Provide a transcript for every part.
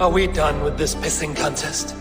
Are we done with this pissing contest?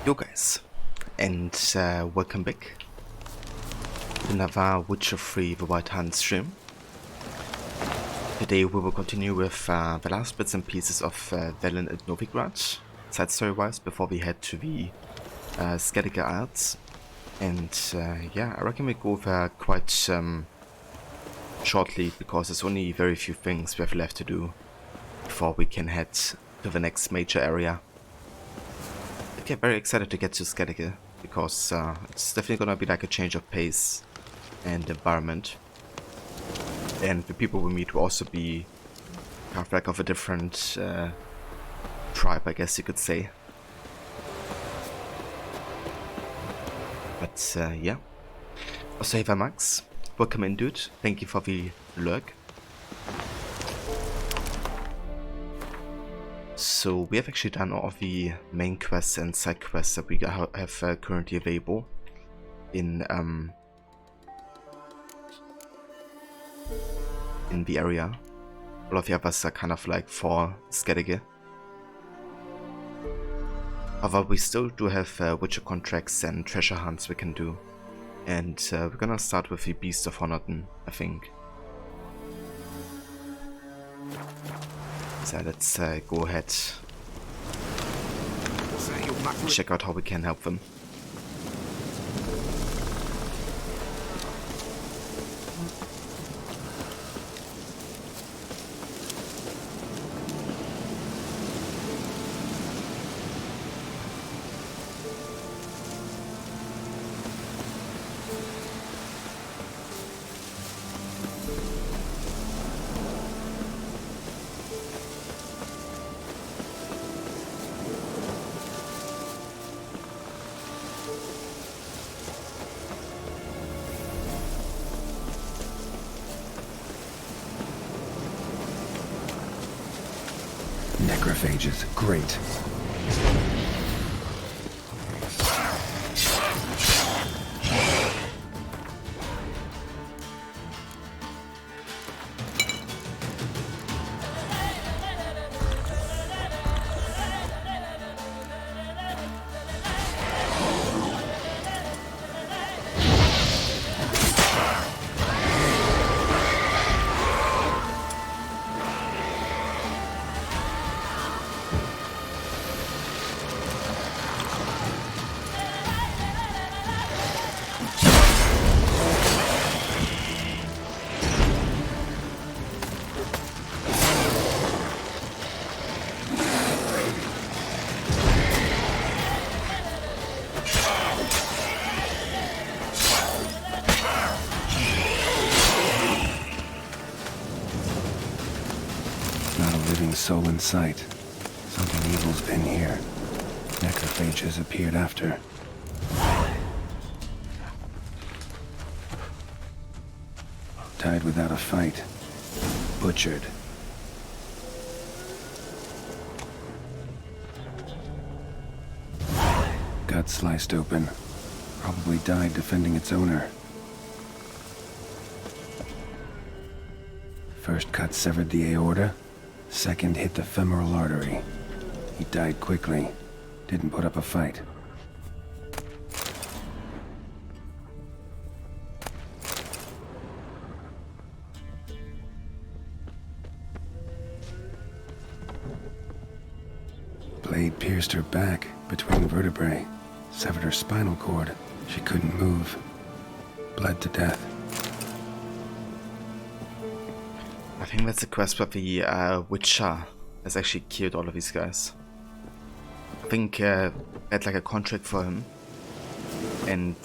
Yo guys, and welcome back to another Witcher 3 The White Hand stream. Today we will continue with the last bits and pieces of Velen and Novograd, side story wise, before we head to the Skellige Isles. And yeah, I reckon we go over quite shortly, because there's only very few things we have left to do before we can head to the next major area. Yeah, very excited to get to Skellige, because it's definitely gonna be like a change of pace and environment, and the people we meet will also be kind of like of a different tribe, I guess you could say. But yeah, also hey Max, welcome in dude, thank you for the lurk. So we have actually done all of the main quests and side quests that we have currently available in the area. All of the others are kind of like for Skellige. However, we still do have Witcher contracts and treasure hunts we can do, and we're gonna start with the Beast of Honorton, I think. So let's go ahead, check out how we can help them. Necrophages, great. Not a living soul in sight. Something evil's been here. Necrophages appeared after. Died without a fight. Butchered. Gut sliced open. Probably died defending its owner. First cut severed the aorta. Second hit the femoral artery. He died quickly. Didn't put up a fight. Blade pierced her back between vertebrae. Severed her spinal cord. She couldn't move. Bled to death. I think that's the quest where the Witcher has actually killed all of these guys. I think had like a contract for him, and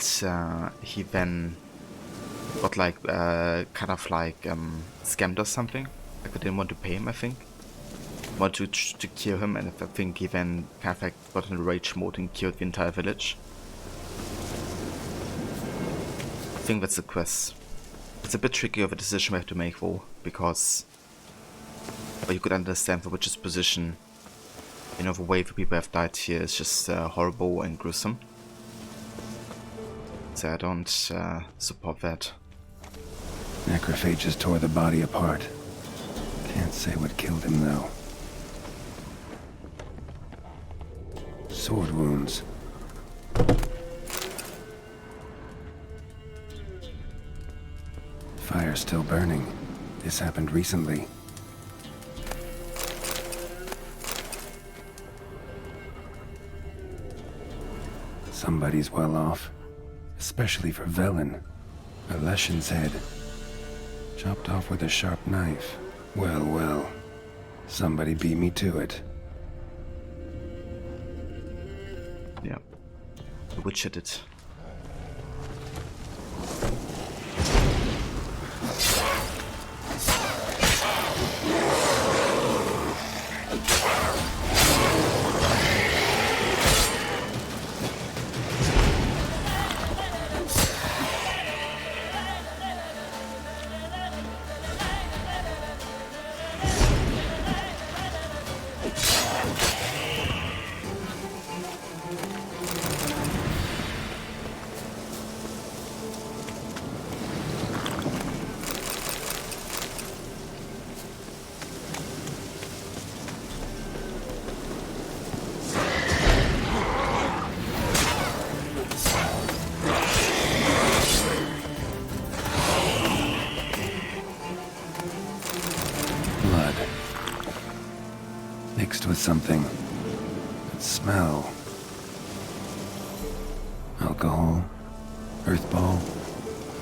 he then got like kind of like scammed or something. Like they didn't want to pay him, I think. Wanted to kill him, and I think he then kind of like got in a rage mode and killed the entire village. I think that's the quest. It's a bit tricky of a decision we have to make though, because you could understand the witch's position. You know, the way the people have died here is just horrible and gruesome. So I don't support that. Necrophages tore the body apart. Can't say what killed him though. Sword wounds. Fire still burning. This happened recently. Somebody's well off. Especially for Velen. A Leshen's head. Chopped off with a sharp knife. Well, well. Somebody beat me to it. Yeah. The Witcher did. Mixed with something. That smell. Alcohol. Earthball.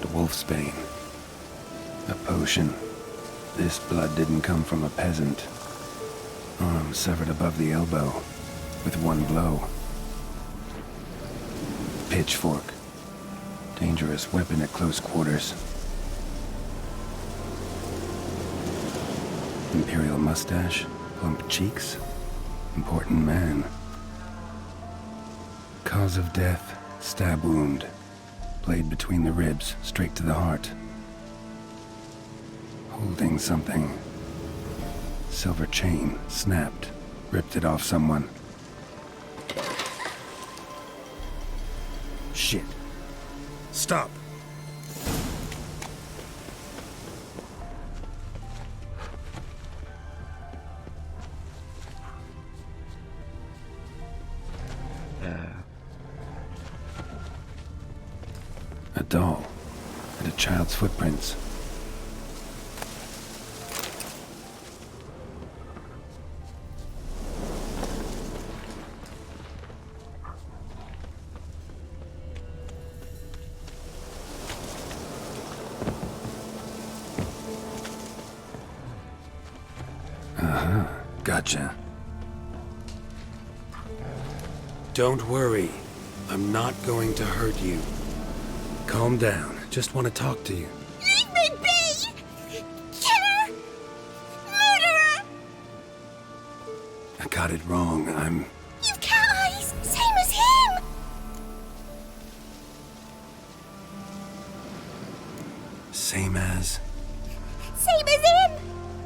The wolfsbane. A potion. This blood didn't come from a peasant. Arm severed above the elbow. With one blow. Pitchfork. Dangerous weapon at close quarters. Imperial mustache. Plump cheeks. Important man. Cause of death. Stab wound. Blade between the ribs, straight to the heart. Holding something. Silver chain, snapped. Ripped it off someone. Shit. Stop. A doll. And a child's footprints. Gotcha. Don't worry. I'm not going to hurt you. Calm down. Just want to talk to you. Leave me be! Killer! Murderer! I got it wrong. You've cat eyes! Same as him! Same as... Same as him!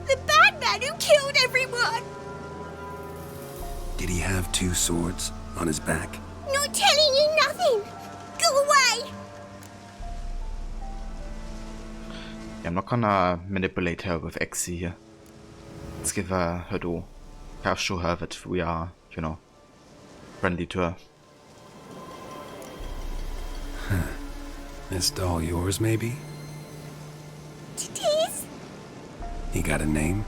The bad man who killed everyone! Did he have two swords on his back? Not telling you nothing! Go away! I'm not gonna manipulate her with Exi here. Let's give her her door. I'll show her that we are, you know, friendly to her. Huh. This doll yours, maybe? It is? He got a name?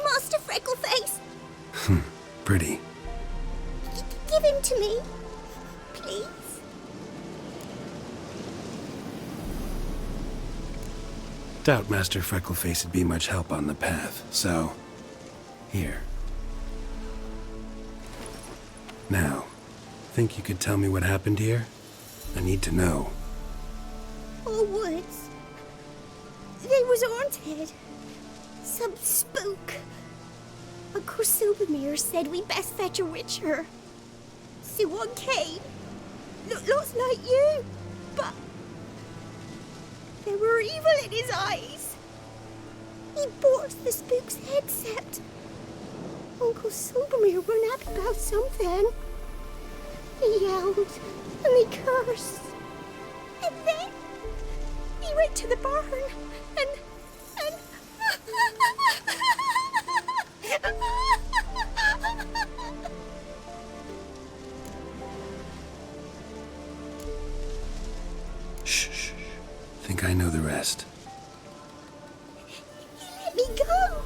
Master Freckleface. Pretty. Give him to me. Please. Doubt Master Freckleface would be much help on the path, so... Here. Now, think you could tell me what happened here? I need to know. All woods. They was haunted. Some spook. Uncle Silvermere said we best fetch a witcher. So one came. Looks like you, but there were evil in his eyes. He bought the spook's headset. Uncle Silvermere weren't happy about something. He yelled and he cursed. And then he went to the barn and Shh. Think I know the rest. he let me go.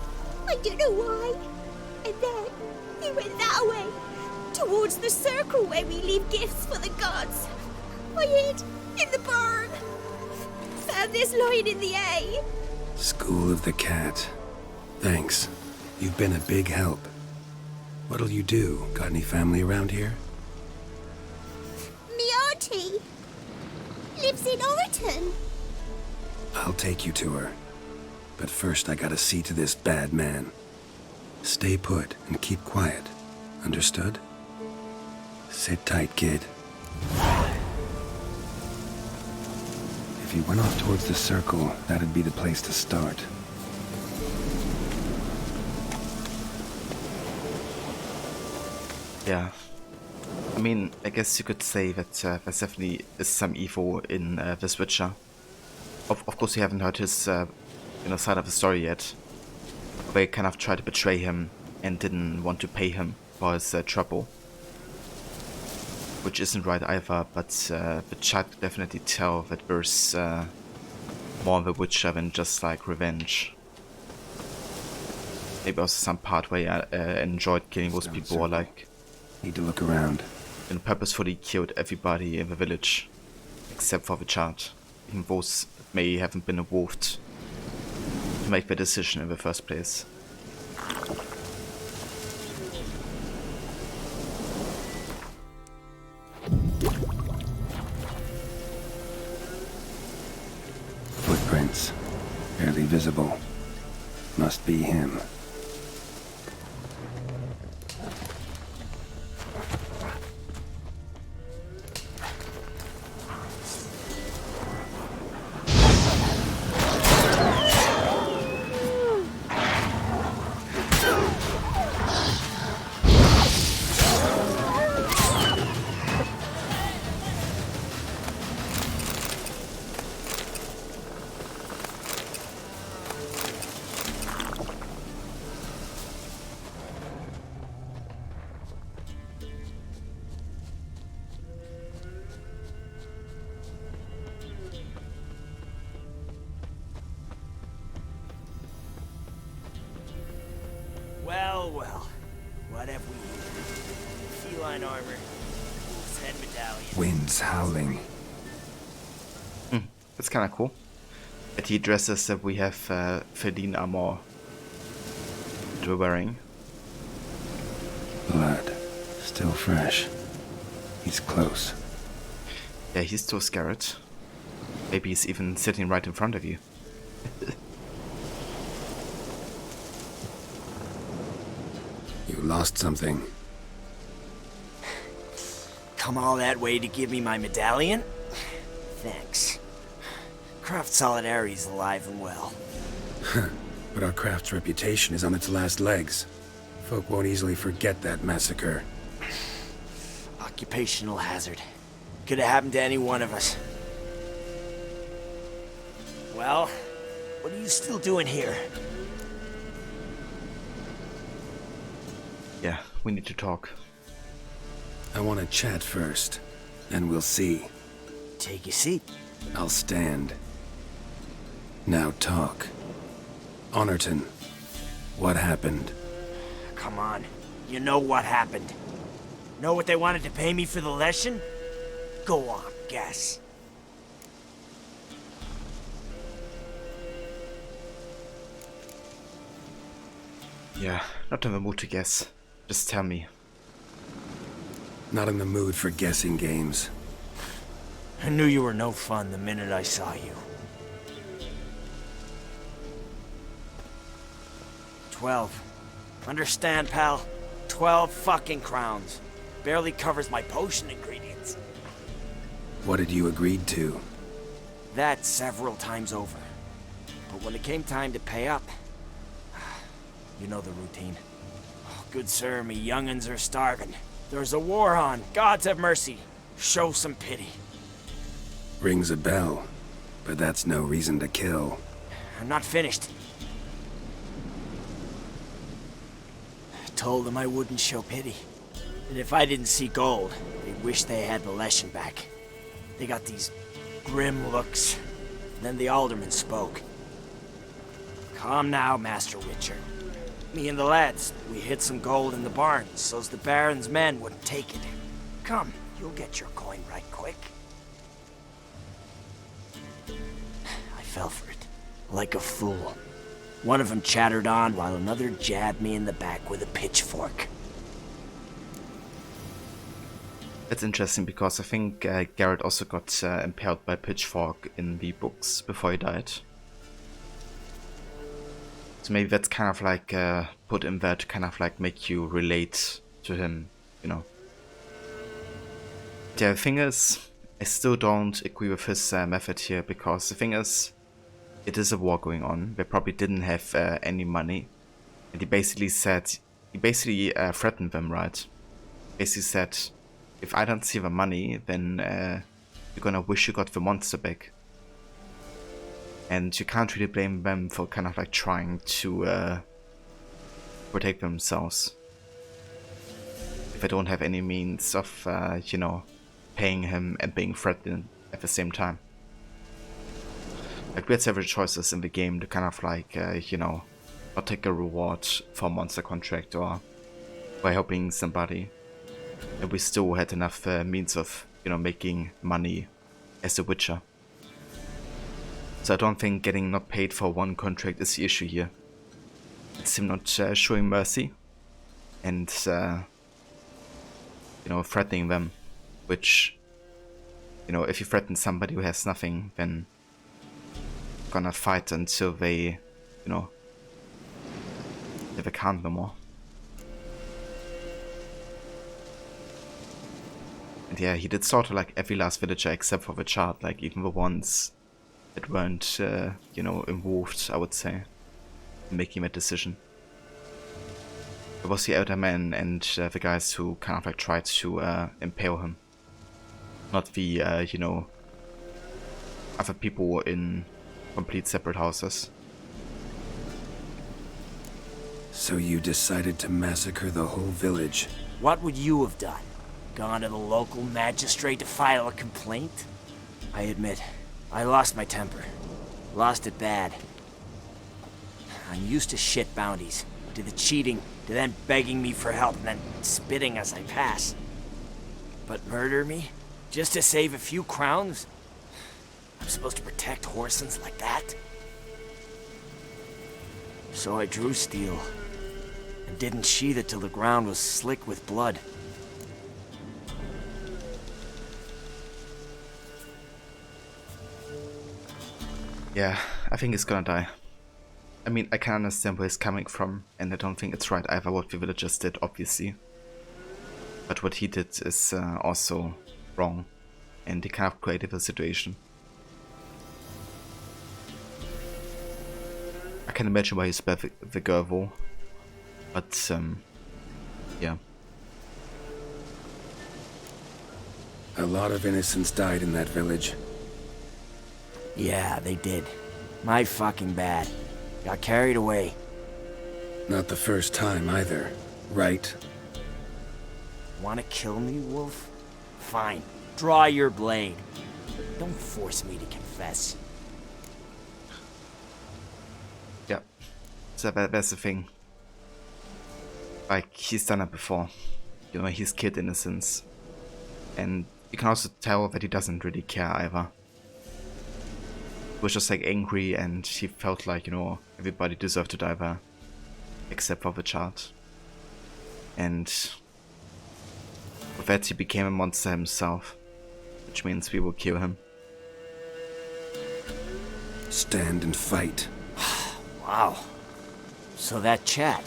I don't know why. And then he went that way, towards the circle where we leave gifts for the gods. I hid in the barn. Found this lying in the hay. School of the Cat. Thanks. You've been a big help. What'll you do? Got any family around here? Me auntie lives in Orton. I'll take you to her. But first I gotta see to this bad man. Stay put and keep quiet. Understood? Sit tight, kid. If you went off towards the circle, that'd be the place to start. Yeah. I mean, I guess you could say that there's definitely is some evil in this Witcher. Of course, you haven't heard his side of the story yet. They kind of tried to betray him and didn't want to pay him for his trouble. Which isn't right either, but the child could definitely tell that there's more in the Witcher than just like revenge. Maybe also some part where I enjoyed killing those people, or like Need to look around. purposefully killed everybody in the village except for the child. Even those may haven't been involved to make the decision in the first place. Footprints. Barely visible. Must be him. Well, well. What have we here? Feline armor. Wolf's head medallion. Wind's howling. That's kind of cool. That he dresses that we have feline armor that we're wearing. Blood. Still fresh. He's close. Yeah, he's still scared. Maybe he's even sitting right in front of you. You lost something. Come all that way to give me my medallion? Thanks. Craft Solidarity's alive and well. But our craft's reputation is on its last legs. Folk won't easily forget that massacre. Occupational hazard. Could have happened to any one of us. Well, what are you still doing here? Yeah, we need to talk. I want to chat first, and we'll see. Take your seat. I'll stand. Now talk. Honorton, what happened? Come on. You know what happened. Know what they wanted to pay me for the lesson? Go on, guess. Yeah, not in the mood to guess. Just tell me. Not in the mood for guessing games. I knew you were no fun the minute I saw you. 12. Understand, pal? 12 fucking crowns. Barely covers my potion ingredients. What had you agreed to? That several times over. But when it came time to pay up, you know the routine. Oh, good sir, me young'uns are starving. There's a war on. Gods have mercy. Show some pity. Rings a bell, but that's no reason to kill. I'm not finished. I told them I wouldn't show pity. And if I didn't see gold, they'd wish they had the lesson back. They got these grim looks. Then the alderman spoke. Come now, Master Witcher. Me and the lads, we hid some gold in the barn so's the Baron's men wouldn't take it. Come, you'll get your coin right quick. I fell for it, like a fool. One of them chattered on while another jabbed me in the back with a pitchfork. That's interesting because I think Garrett also got impaled by pitchfork in the books before he died. So maybe that's kind of like put in there to kind of like make you relate to him, you know. The thing is, I still don't agree with his method here because the thing is, it is a war going on. They probably didn't have any money. And he basically said, threatened them, right? Basically said, if I don't see the money, then you're gonna wish you got the monster back. And you can't really blame them for kind of like trying to protect themselves. If they don't have any means of, you know, paying him and being threatened at the same time. Like we had several choices in the game to kind of like, you know, not take a reward for a monster contract or by helping somebody. And we still had enough means of, you know, making money as a Witcher. So I don't think getting not paid for one contract is the issue here. It's him not showing mercy and, you know, threatening them. Which, you know, if you threaten somebody who has nothing, then you're gonna fight until they, you know, they can't no more. And yeah, he did slaughter like every last villager except for the child, like even the ones that weren't, you know, involved, I would say, in making that decision. It was the elder man and the guys who kind of like tried to impale him. Not the, you know, other people in complete separate houses. So you decided to massacre the whole village? What would you have done? Gone to the local magistrate to file a complaint? I admit, I lost my temper. Lost it bad. I'm used to shit bounties. to the cheating, to then begging me for help, and then spitting as I pass. But murder me? Just to save a few crowns? I'm supposed to protect Horsens like that? So I drew steel, and didn't sheathe it till the ground was slick with blood. Yeah, I think he's gonna die. I mean, I can understand where he's coming from, and I don't think it's right either what the villagers did, obviously. But what he did is also wrong, and he kind of created a situation. I can imagine why he spared the Gervo, but yeah. A lot of innocents died in that village. Yeah, they did. My fucking bad. Got carried away. Not the first time either, right? Wanna kill me, Wolf? Fine. Draw your blade. Don't force me to confess. Yeah, so that's the thing. Like, he's done it before. You know, he's killed innocents. And you can also tell that he doesn't really care either. He was just like angry, and he felt like, you know, everybody deserved to die there. Except for the child. And with that he became a monster himself. Which means we will kill him. Stand and fight. Wow. So that chat,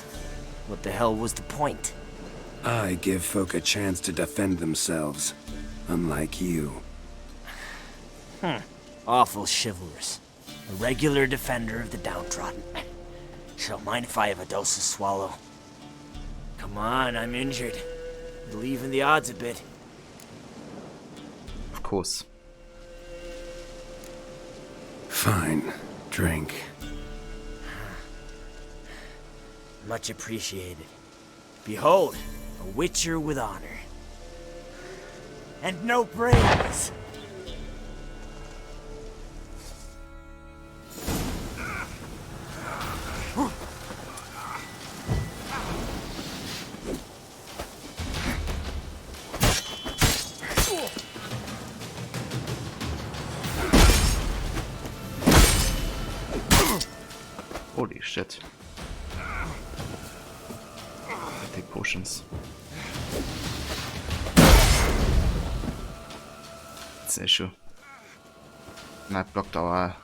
what the hell was the point? I give folk a chance to defend themselves, unlike you. Awful chivalrous. A regular defender of the downtrodden. Don't mind if I have a dose to swallow. Come on, I'm injured. Believe in the odds a bit. Of course. Fine. Drink. Much appreciated. Behold, a witcher with honor. And no brains! Holy shit. I take potions. It's an issue. And I blocked our...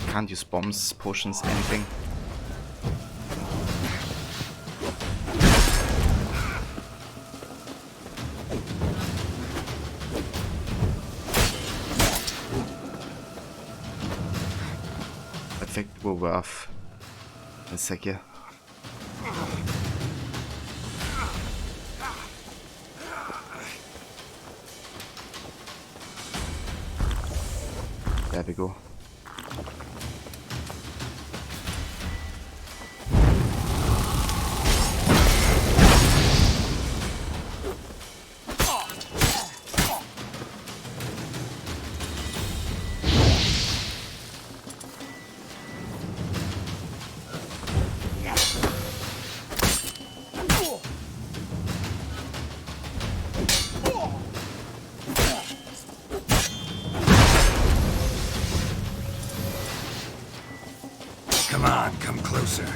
Can't use bombs, potions, anything. I think we're worth a sec here. There we go. Come on, come closer.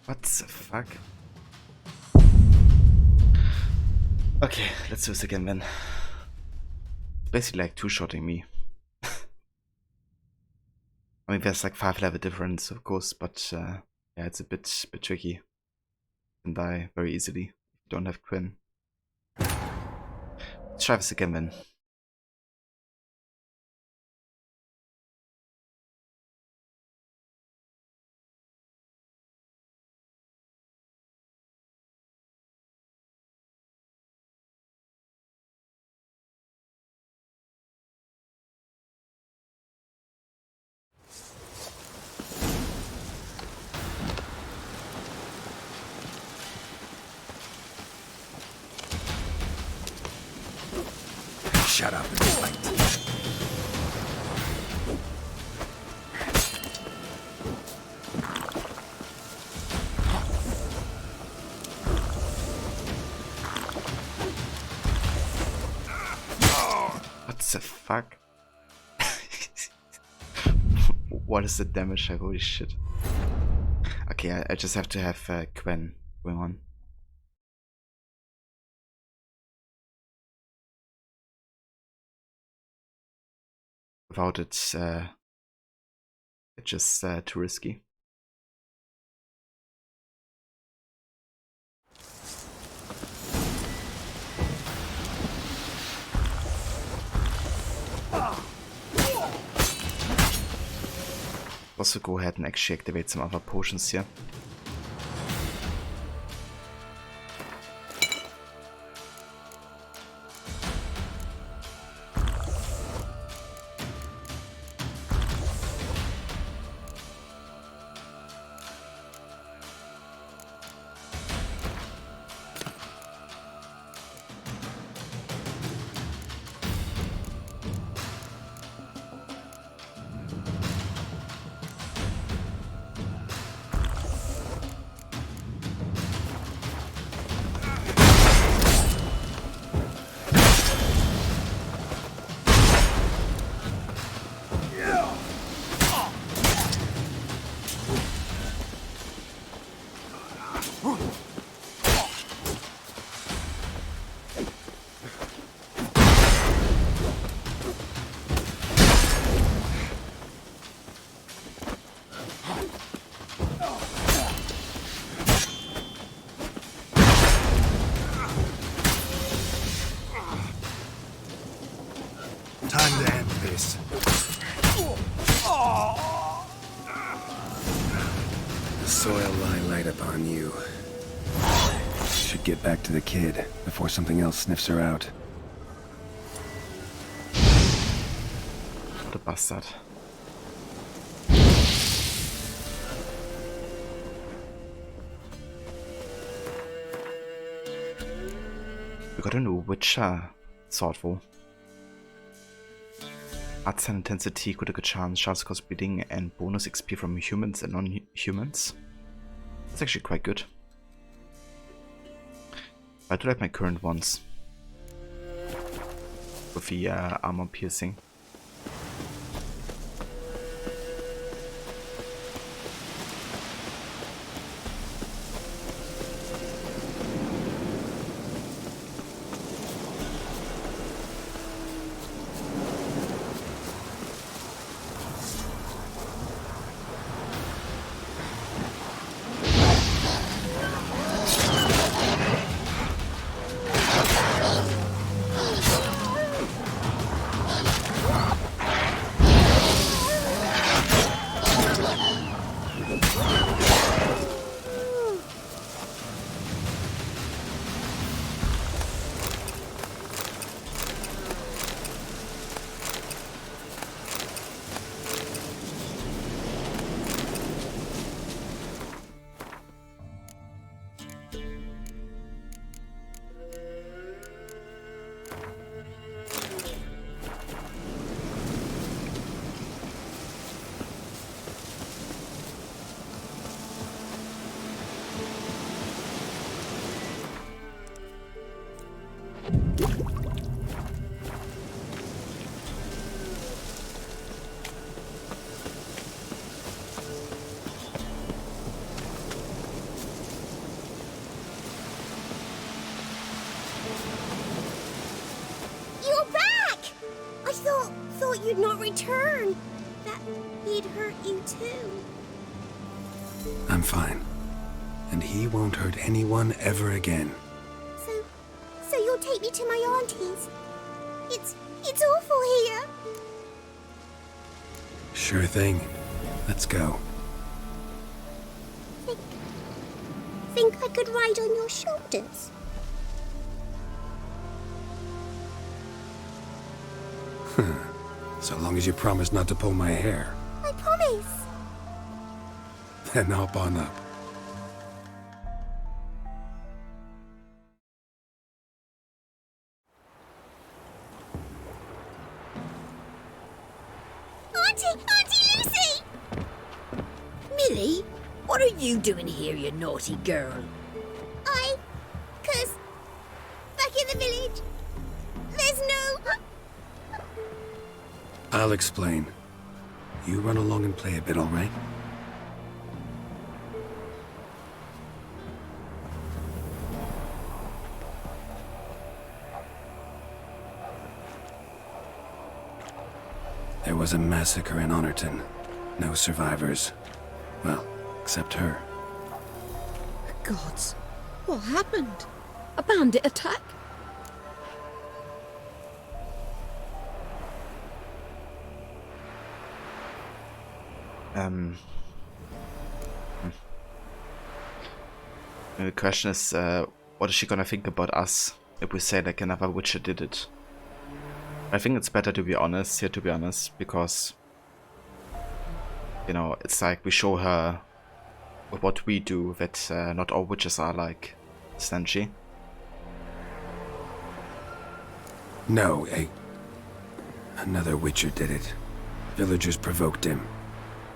What the fuck? Okay, let's do this again then. It's basically like two-shotting me. I mean, there's like 5 level difference, of course, but yeah, it's a bit tricky. You can die very easily if you don't have Quinn. Let's try this again then. shut up and fight. What the fuck? What is the damage? Holy shit. Okay, I just have to have Gwen going on. Without it, it's just too risky. Also go ahead and actually activate some other potions here. Time to end this. The soil lie light upon you. Should get back to the kid before something else sniffs her out. The bastard. We got a new Witcher sword though. Adds an intensity, critical chance cost bleeding, and bonus XP from humans and non-humans. That's actually quite good. I do like my current ones. With the armor piercing. thought you'd not return. That he'd hurt you too. I'm fine. And he won't hurt anyone ever again. So you'll take me to my auntie's? It's awful here. Sure thing. Let's go. Think I could ride on your shoulders? So long as you promise not to pull my hair. I promise. Then hop on up. Auntie Lucy! Millie, what are you doing here, you naughty girl? 'Cause back in the village, there's no... I'll explain. You run along and play a bit, all right? There was a massacre in Honorton. No survivors. Well, except her. The gods, what happened? A bandit attack? The question is, what is she gonna think about us if we say like another Witcher did it? I think it's better to be honest here, because, you know, it's like we show her with what we do that not all witches are like Stanchi. No, another Witcher did it. Villagers provoked him.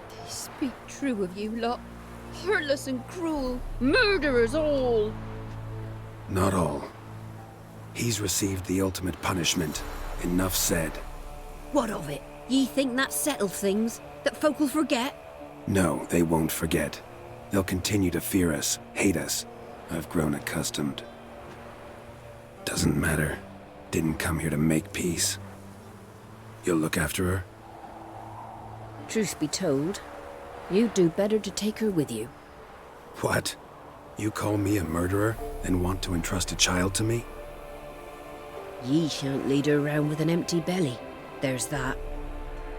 They speak true of you lot. Heartless and cruel. Murderers all. Not all. He's received the ultimate punishment. Enough said. What of it? Ye think that settled things? That folk will forget? No, they won't forget. They'll continue to fear us, hate us. I've grown accustomed. Doesn't matter. Didn't come here to make peace. You'll look after her? Truth be told, you'd do better to take her with you. What? You call me a murderer, then want to entrust a child to me? Ye shan't lead her around with an empty belly. There's that.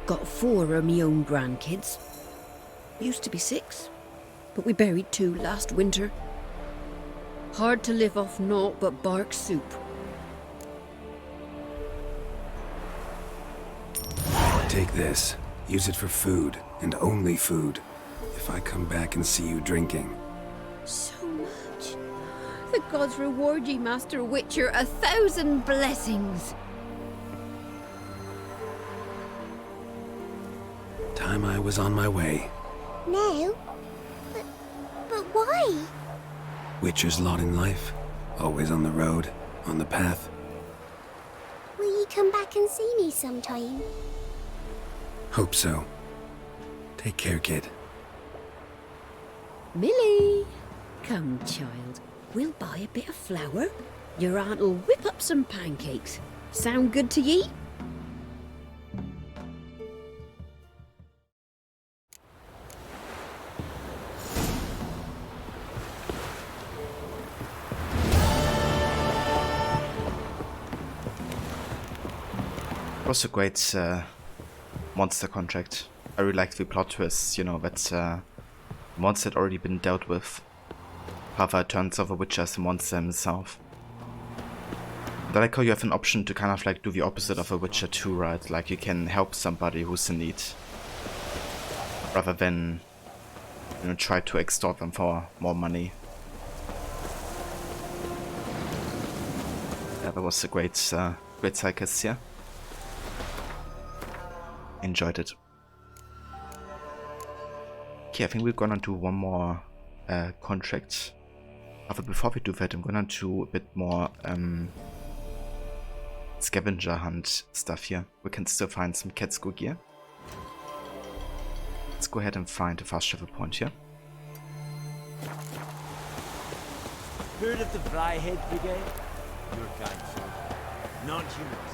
Got 4 of me own grandkids. Used to be 6, but we buried 2 last winter. Hard to live off naught but bark soup. Take this. Use it for food, and only food. If I come back and see you drinking. So much. The gods reward ye, Master Witcher, 1,000 blessings. Time I was on my way. No? But why? Witcher's lot in life. Always on the road, on the path. Will you come back and see me sometime? Hope so. Take care, kid. Millie! Come, child. We'll buy a bit of flour. Your aunt'll whip up some pancakes. Sound good to ye? It was a great monster contract. I really liked the plot twists, you know, that monster had already been dealt with. However, it turns out the Witcher as a monster himself. And I like how you have an option to kind of like do the opposite of a Witcher 2, right? Like you can help somebody who's in need, rather than, you know, try to extort them for more money. Yeah, that was a great cyclist here. Enjoyed it. Okay, I think we're gonna do one more contract. However, before we do that, I'm gonna do a bit more scavenger hunt stuff here. We can still find some Cat's-Go gear. Let's go ahead and find a fast travel point here. Heard of the Flyhead Brigade? Your kind, sir. Non-humans.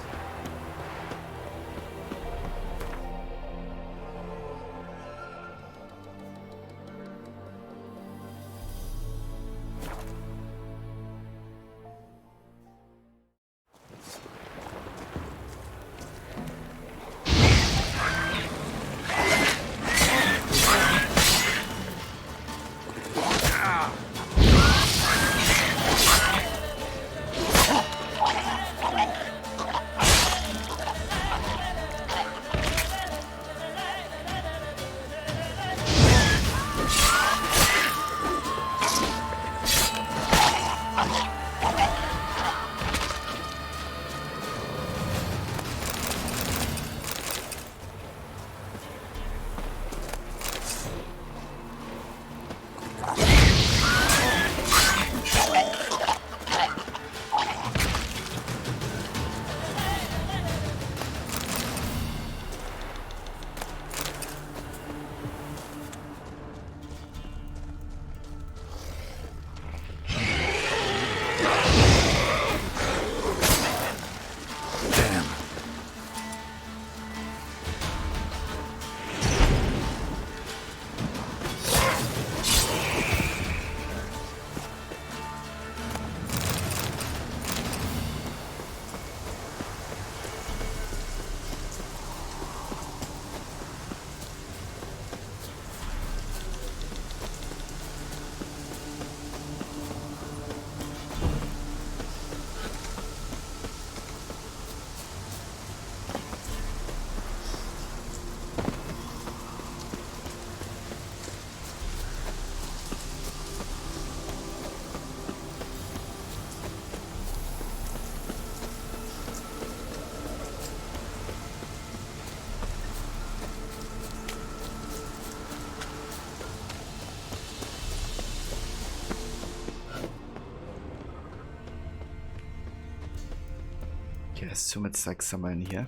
Okay, I assume it's like somewhere in here.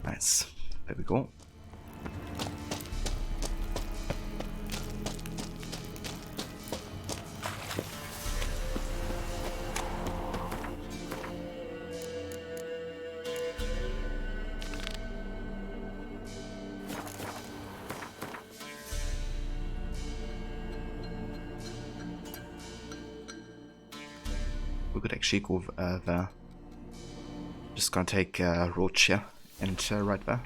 Nice. There we go. We could actually go there. Just gonna take road here and right there.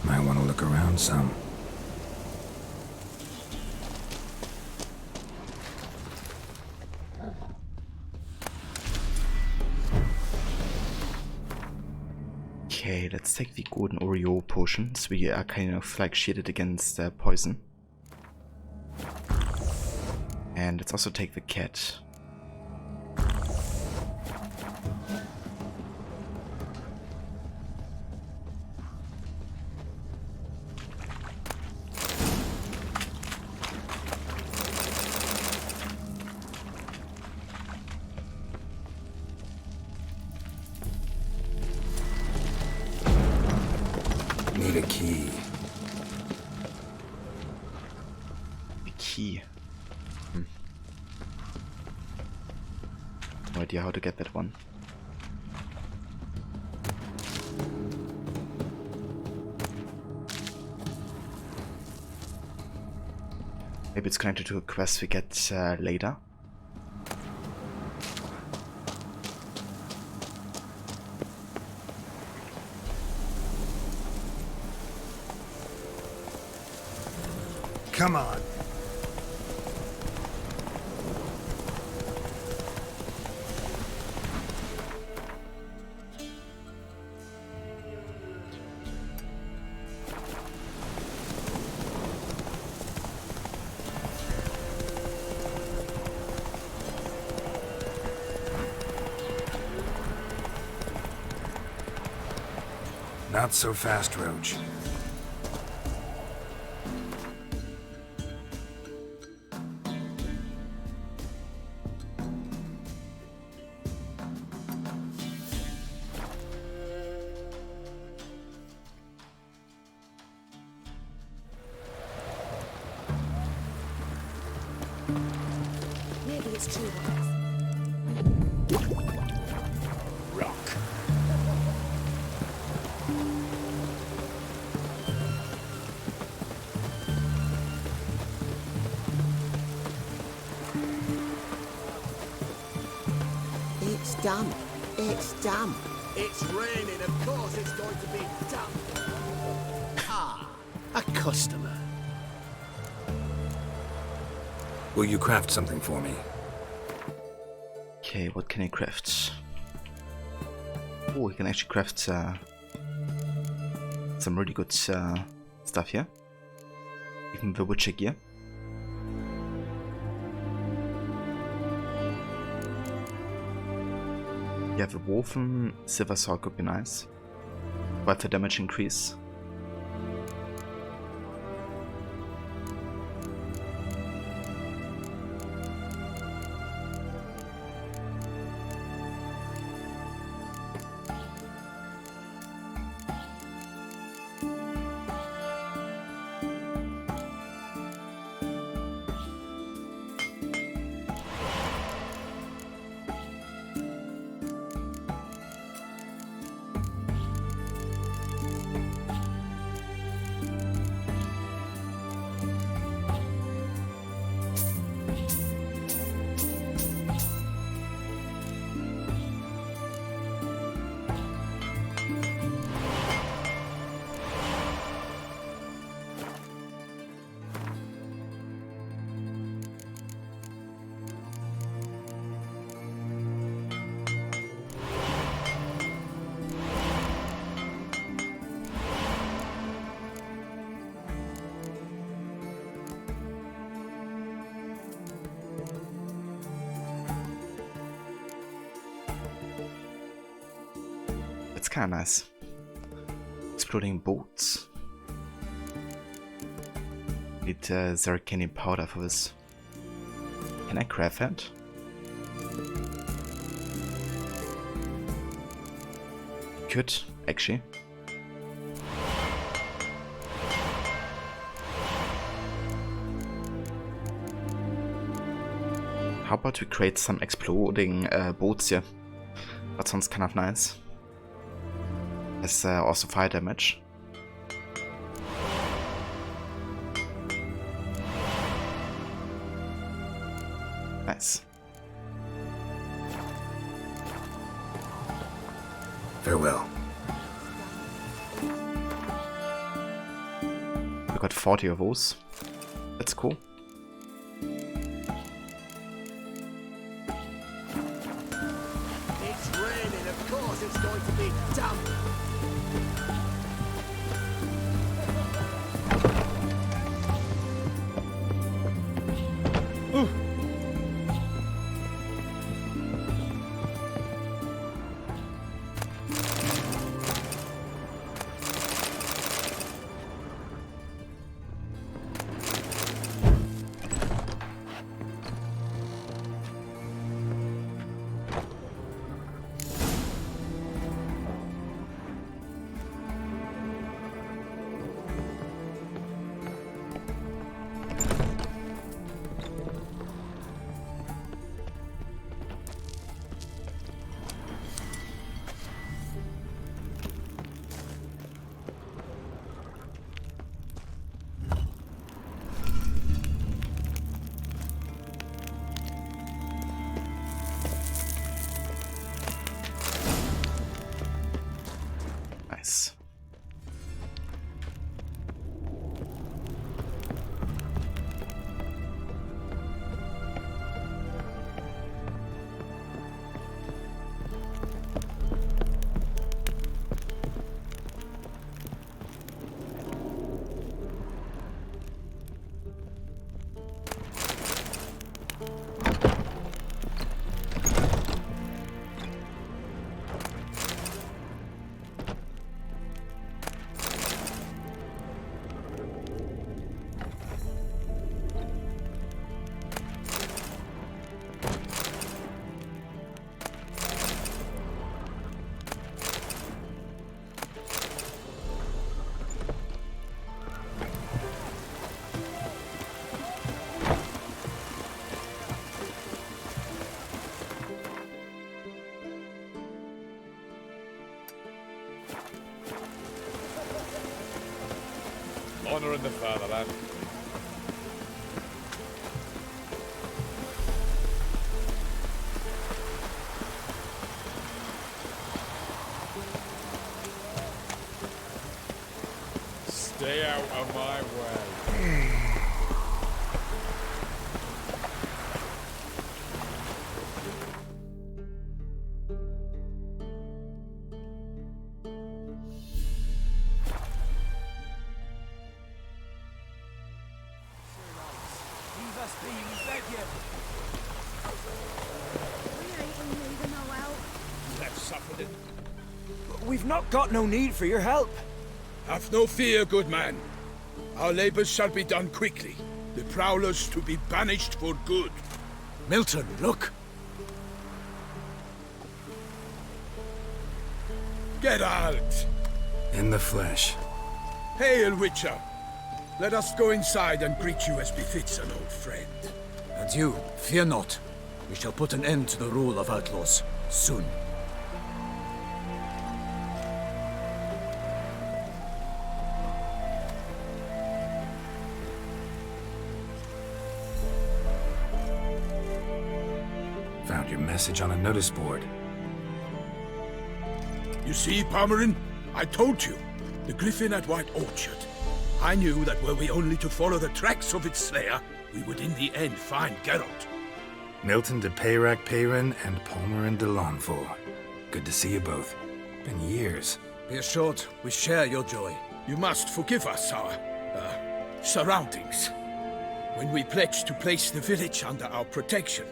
Might want to look around some. Okay, let's take the golden Oreo potions. We are kind of like shielded against poison. And let's also take the cat. Need a key. The key. No idea how to get that one. Maybe it's connected to a quest we get later. Come on. Not so fast, Roach. Maybe it's true. Rock. It's damp. It's damp. It's raining, of course it's going to be damp. Ah, a customer. Will you craft something for me? Okay, what can I craft? Oh, we can actually craft some really good stuff here. Even the Witcher gear. Yeah, the Woven Silver Sword could be nice. But the damage increase. kind of nice. Exploding boats. Need Zerkanium powder for this. Can I craft that? Could, actually. How about we create some exploding boats here? That sounds kind of nice. Has also fire damage. Nice. Farewell. We got 40 of those. That's cool. It's raining, of course it's going to be damp. Nice. Honor in the fatherland. Stay out of my way. We've not got no need for your help. Have no fear, good man. Our labors shall be done quickly. The prowlers to be banished for good. Milton, look. Geralt! In the flesh. Hail, Witcher! Let us go inside and greet you as befits an old friend. And you, fear not. We shall put an end to the rule of outlaws, soon. Found your message on a notice board. You see, Pomerin? I told you. The griffin at White Orchard. I knew that were we only to follow the tracks of its slayer, we would in the end find Geralt. Milton de Peyrac Peyran and Pomerin de Lonfort. Good to see you both. Been years. Be assured, we share your joy. You must forgive us our, surroundings. When we pledged to place the village under our protection,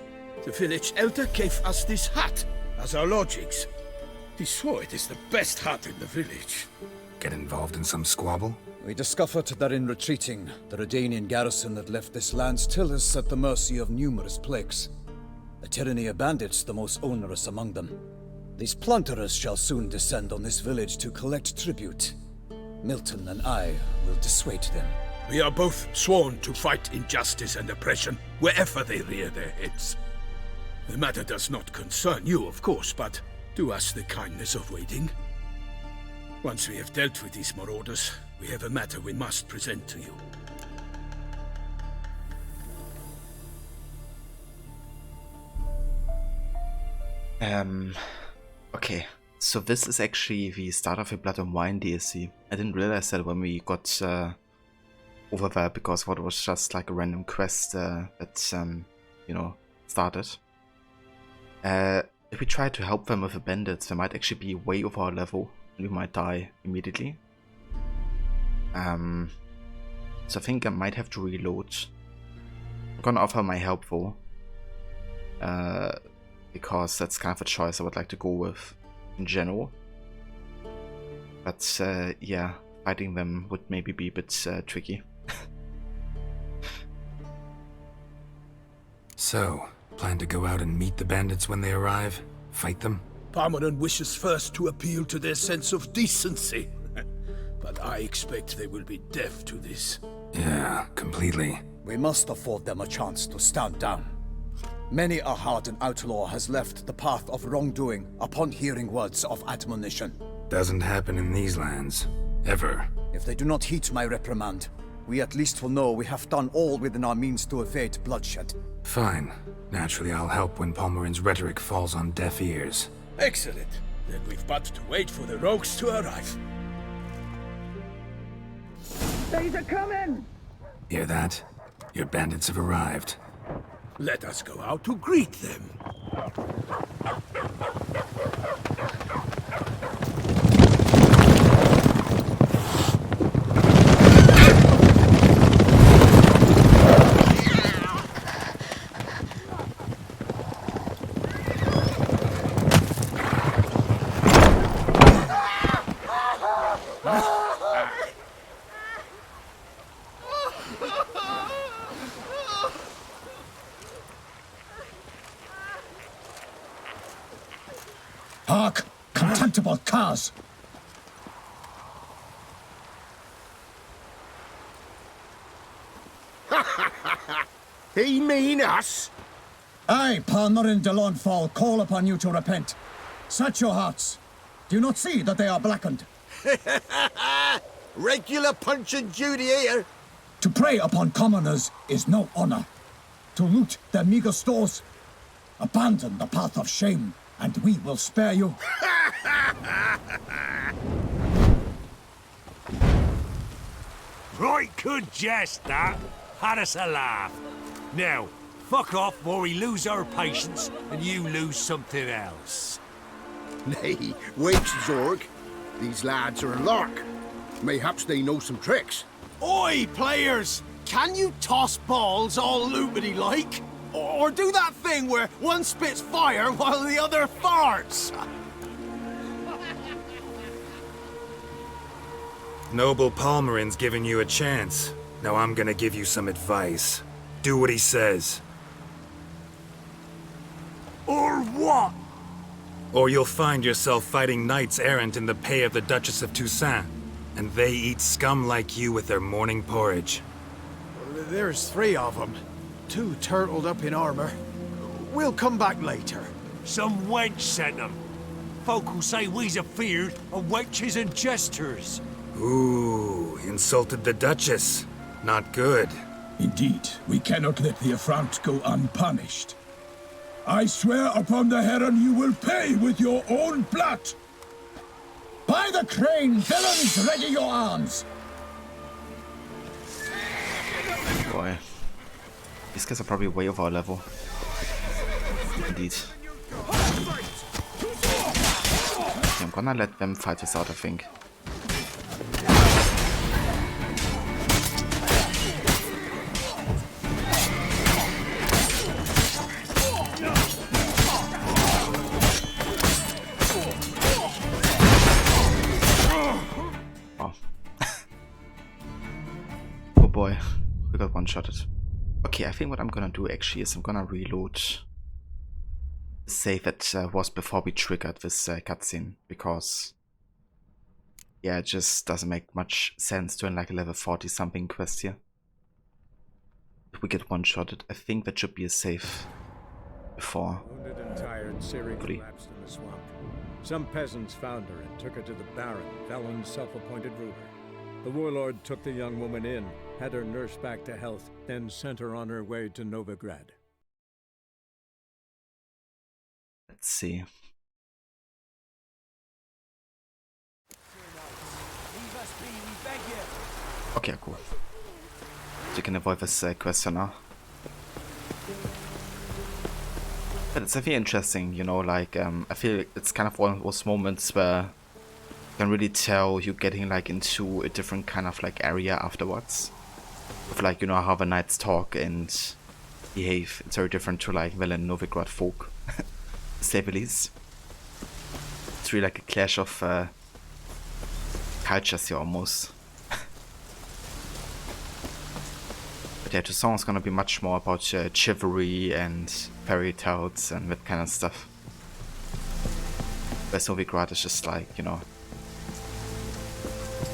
the village elder gave us this hut as our lodgings. He swore it is the best hut in the village. Get involved in some squabble? We discovered that in retreating, the Redanian garrison that left this land still is at the mercy of numerous plagues. A tyranny of bandits the most onerous among them. These plunderers shall soon descend on this village to collect tribute. Milton and I will dissuade them. We are both sworn to fight injustice and oppression wherever they rear their heads. The matter does not concern you, of course, but do us the kindness of waiting. Once we have dealt with these marauders, we have a matter we must present to you. Okay, so this is actually the start of a Blood and Wine DLC. I didn't realize that when we got over there, because I thought it was just like a random quest that, you know, started. If we try to help them with the bandits, they might actually be way over our level, and we might die immediately. So I think I might have to reload. I'm gonna offer my help though, because that's kind of a choice I would like to go with in general. But yeah, fighting them would maybe be a bit tricky. So, plan to go out and meet the bandits when they arrive? Fight them? Parmeran wishes first to appeal to their sense of decency. But I expect they will be deaf to this. Yeah, completely. We must afford them a chance to stand down. Many a hardened outlaw has left the path of wrongdoing upon hearing words of admonition. Doesn't happen in these lands. Ever. If they do not heed my reprimand, we at least will know we have done all within our means to evade bloodshed. Fine. Naturally, I'll help when Palmerin's rhetoric falls on deaf ears. Excellent. Then we've but to wait for the rogues to arrive. They're coming! Hear that? Your bandits have arrived. Let us go out to greet them. Hark! Contemptible cars! He mean us? I, Palmerin de Lawnfall, call upon you to repent. Set your hearts. Do you not see that they are blackened? Regular Punch and Judy here. To prey upon commoners is no honor. To loot their meager stores, abandon the path of shame, and we will spare you. Right good jest, that. Had us a laugh. Now, fuck off before we lose our patience and you lose something else. Nay, wait, Zorg. These lads are a lark. Mayhaps they know some tricks. Oi, players! Can you toss balls all loopity like? Or do that thing where one spits fire while the other farts? Noble Palmerin's giving you a chance. Now I'm gonna give you some advice. Do what he says. Or what? Or you'll find yourself fighting knights errant in the pay of the Duchess of Toussaint. And they eat scum like you with their morning porridge. There's 3 of them. 2 turtled up in armor. We'll come back later. Some wench sent them. Folk who say we's afeard of wenches and jesters. Ooh, insulted the Duchess. Not good. Indeed, we cannot let the affront go unpunished. I swear upon the Heron you will pay with your own blood! By the crane, villains, ready your arms! Boy. These guys are probably way over our level. Indeed. Okay, I'm gonna let them fight this out, I think. one-shotted. Okay, I think what I'm gonna do actually is I'm gonna reload the save that was before we triggered this cutscene, because yeah, it just doesn't make much sense doing like a level 40 something quest here. If we get one-shotted, I think that should be a save before. Wounded and tired, Ciri collapsed in the swamp. Some peasants found her and took her to the Baron, Velen's self-appointed ruler. The warlord took the young woman in, had her nursed back to health, then sent her on her way to Novograd. Let's see. Okay, cool. So you can avoid this quest for now. But it's definitely interesting, you know, like, I feel it's kind of one of those moments where you can really tell you're getting, like, into a different kind of, like, area afterwards. With, like, you know, how the knights talk and behave. It's very different to, like, Velen Novograd folk, to say the least. It's really like a clash of cultures here, almost. Yeah, the song is gonna be much more about chivalry and fairy tales and that kind of stuff. Whereas Novograd is just like, you know,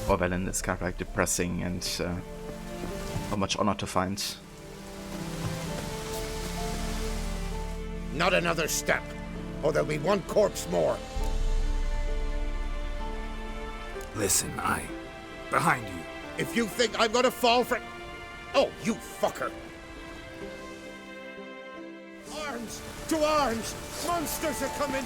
Velen is kind of like depressing and not much honor to find. Not another step, or there'll be one corpse more. Listen, behind you. If you think I'm gonna fall for... Oh, you fucker! Arms! To arms! Monsters are coming!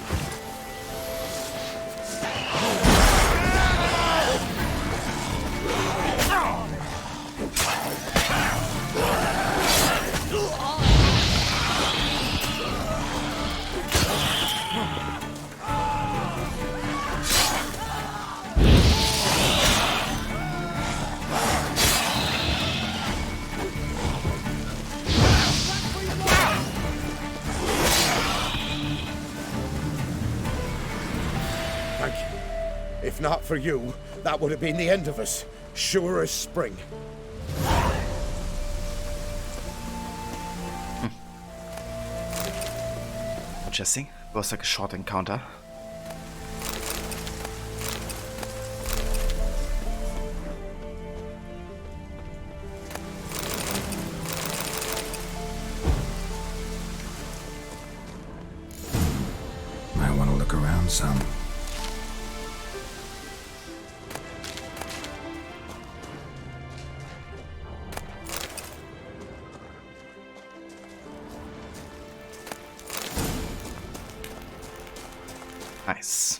If not for you, that would have been the end of us. Sure as spring. Interesting. It was like a short encounter. Might want to look around some. Nice.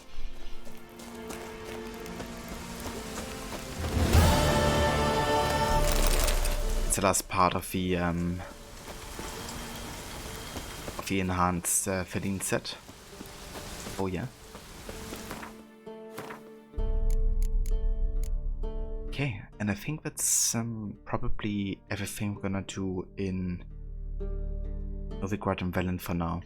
It's the last part of the enhanced Verdient set. Oh yeah. Okay, and I think that's probably everything we're gonna do in Novograd and Velen for now.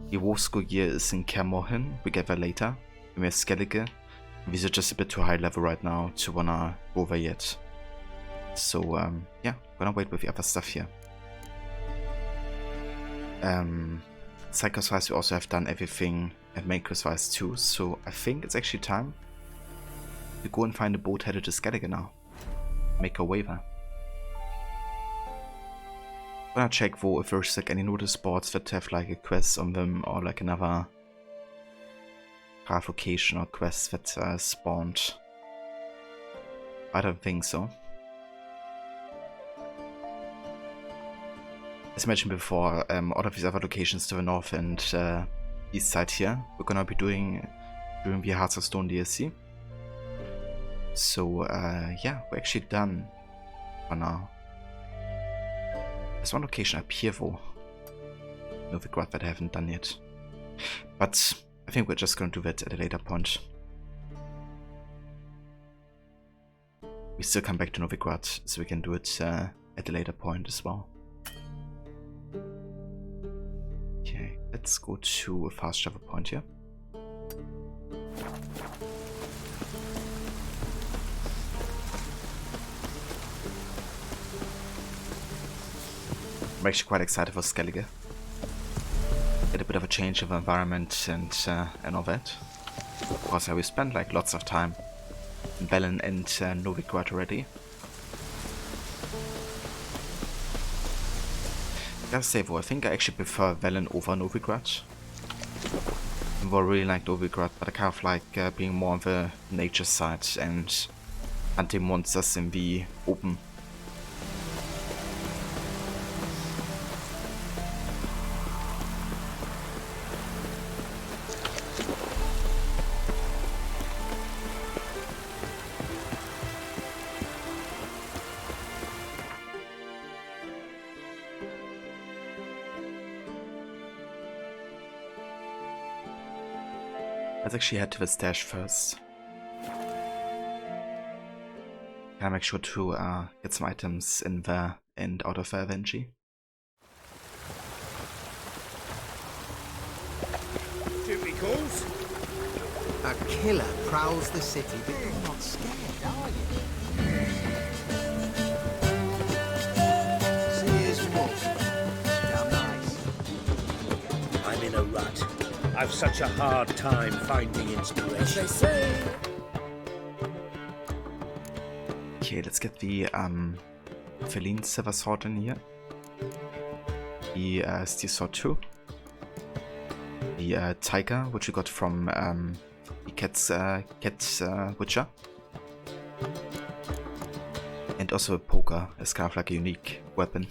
The war school year is in Kermohin, we get that later. We have Skellige. These are just a bit too high level right now to wanna go over yet. So yeah, gonna wait with the other stuff here. Cycles wise we also have done everything, and main quest wise too, so I think it's actually time to go and find a boat headed to Skellige now. Make a waiver. I'm gonna check though if there's like any notice boards that have like a quest on them, or like another craft location or quest that spawned. I don't think so. As mentioned before, all of these other locations to the north and east side here, we're gonna be doing during the Hearts of Stone DLC. So yeah, we're actually done for now. There's one location up here though, Novograd, that I haven't done yet. But I think we're just gonna do that at a later point. We still come back to Novograd, so we can do it at a later point as well. Okay, let's go to a fast travel point here. I'm actually quite excited for Skellige. Get a bit of a change of environment and all that. Of course, we spent like lots of time in Belen and Novograd already. Gotta say though, I think I actually prefer Velen over Novograd. I really like Novograd, but I kind of like being more on the nature side and hunting monsters in the open. Let's actually head to the stash first. Gotta make sure to get some items in there and out of there eventually. Duty calls. A killer prowls the city, but you're not scared, are you? See his wolf. Damn nice. I'm in a rut. I've such a hard time finding inspiration. They say. Okay, let's get the Feline Silver Sword in here. The Steel Sword 2. The Tiger, which we got from the Cat's Witcher. And also a poker, as kind of like a unique weapon.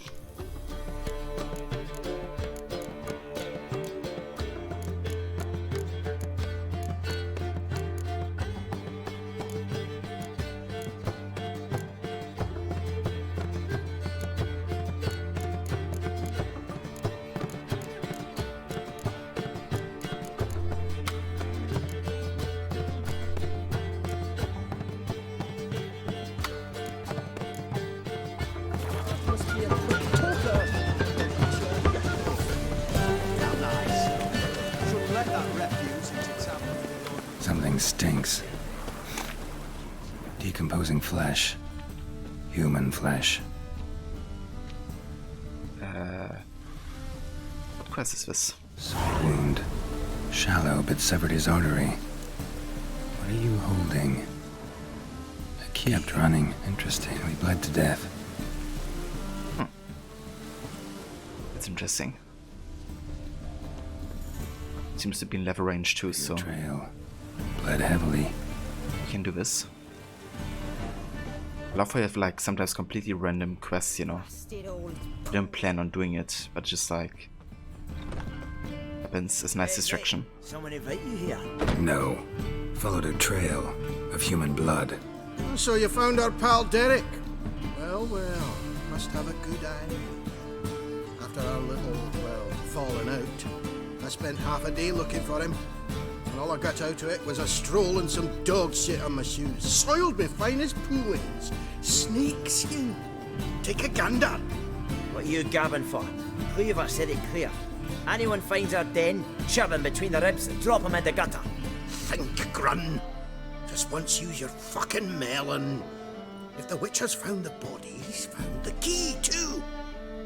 Something stinks. Decomposing flesh. Human flesh. What quest is this? Slight wound. Shallow, but severed his artery. What are you holding? A key. Kept running. Interesting. He bled to death. That's interesting. Seems to be in level range too, so Trail. Bled heavily. we can do this. I love how you have like sometimes completely random quests, you know. You don't plan on doing it, but just like happens. It's a nice distraction. Someone invite you here? No. Followed a trail of human blood. So you found our pal Derek? Well, well, must have a good eye. After our little, well, falling out, I spent half a day looking for him. And all I got out of it was a stroll and some dog shit on my shoes. Soiled me fine as poolings. Snake skin. Take a gander. What are you gabbing for? Cleaver said it clear. Anyone finds our den, shove him between the ribs and drop him in the gutter. Think, Grun. Just once use your fucking melon. If the witch has found the body, he's found the key too.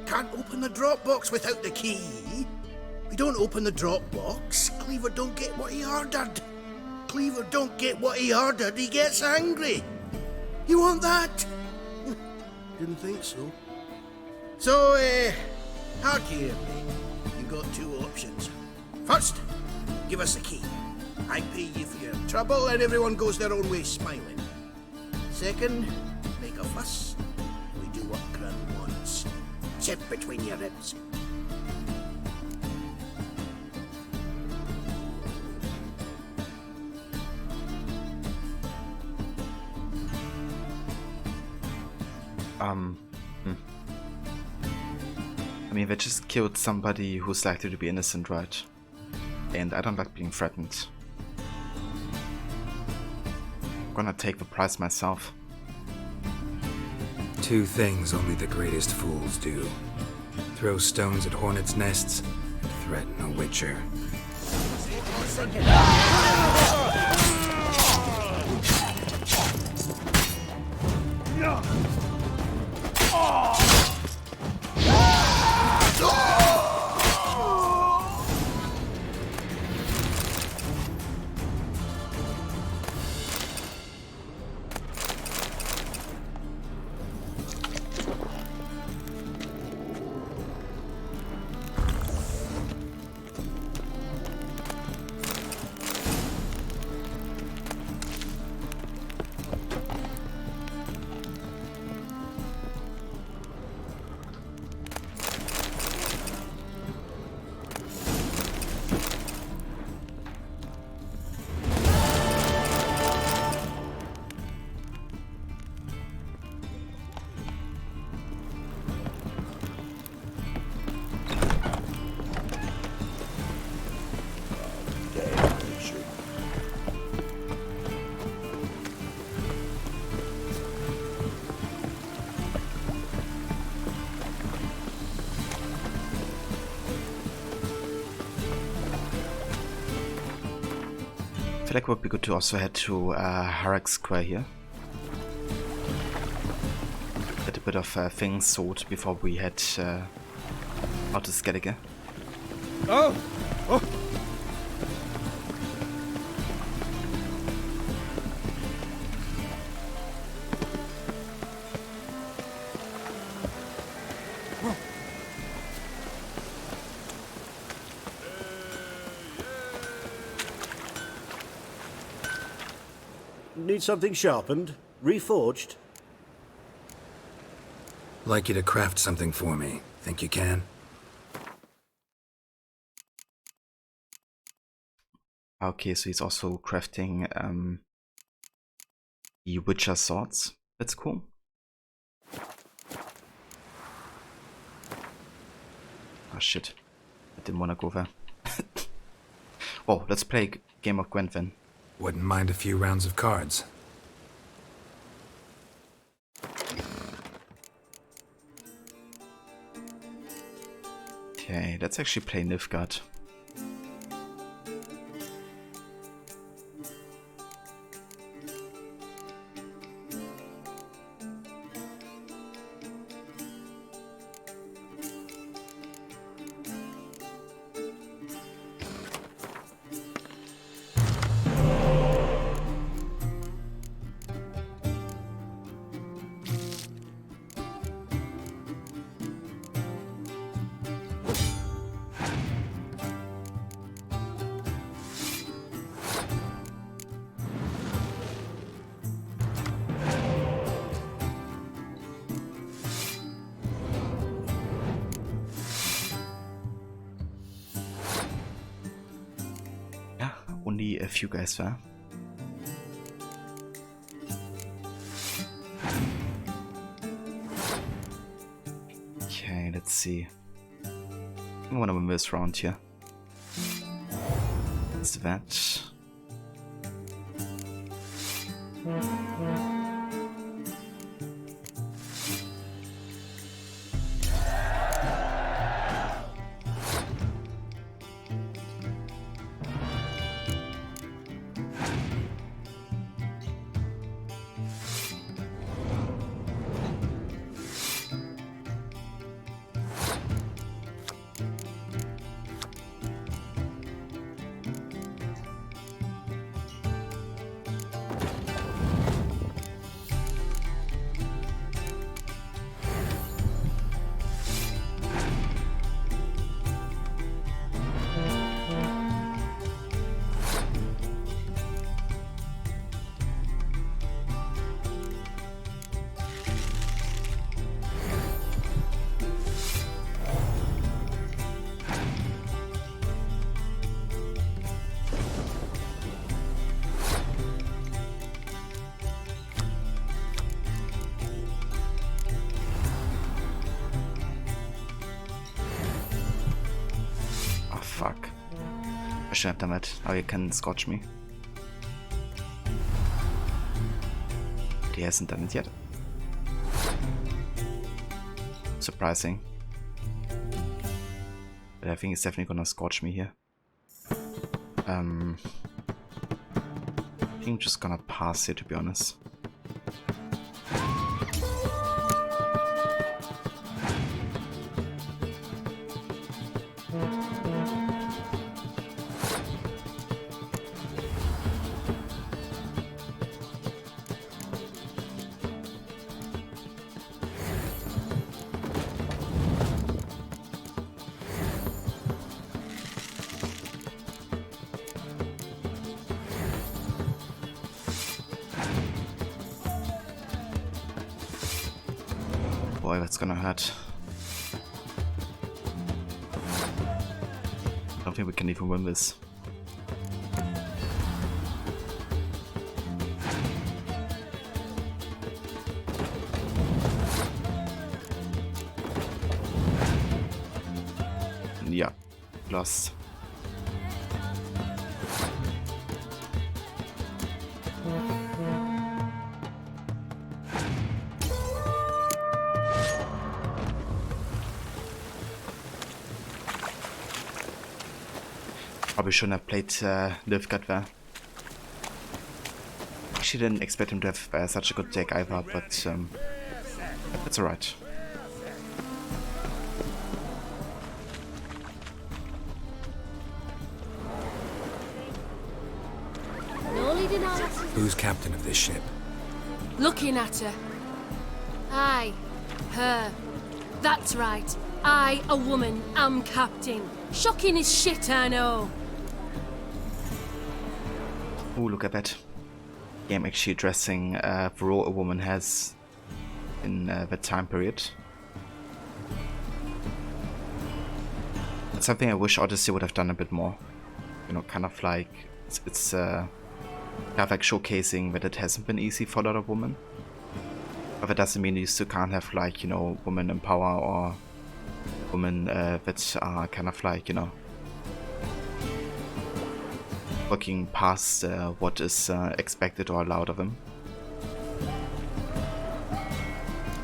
Can't open the drop box without the key. We don't open the drop box, Cleaver don't get what he ordered. Cleaver don't get what he ordered, he gets angry. You want that? Didn't think so. So, hard to hear me. You got two options. First, give us the key. I pay you for your trouble and everyone goes their own way smiling. Second, make a fuss. We do what Grun wants. Chip between your ribs. I mean, they just killed somebody who's likely to be innocent, right? And I don't like being threatened. I'm gonna take the prize myself. Two things only the greatest fools do. Throw stones at hornets' nests and threaten a witcher. I feel like it would be good to also head to Harak Square here. Get a bit of things sold before we head out to Skellige. Oh! Oh! Need something sharpened? Reforged? Like you to craft something for me. Think you can? Okay, so he's also crafting the Witcher swords. That's cool. Oh shit, I didn't want to go there. Oh, let's play a game of Gwent then. Wouldn't mind a few rounds of cards. Okay, let's actually play Novograd. Only a few guys there. Okay, let's see. I want to win this round here. That's that. Fuck. I should have done that. Oh, you can scotch me. But he hasn't done it yet. Surprising. But I think he's definitely gonna scorch me here. I think I'm just gonna pass here, to be honest. boy, that's gonna hurt. I don't think we can even win this. Yeah, lost. Probably shouldn't have played Novograd there. Actually didn't expect him to have such a good deck either, but it's alright. Who's captain of this ship? Looking at her. Aye, her. That's right. I, a woman, am captain. Shocking as shit, I know. Ooh, look at that. Game actually addressing the role a woman has in that time period. It's something I wish Odyssey would have done a bit more. You know, kind of like it's kind of like showcasing that it hasn't been easy for a lot of women. But that doesn't mean you still can't have, like, you know, women in power or women that are kind of like, you know, working past what is expected or allowed of them.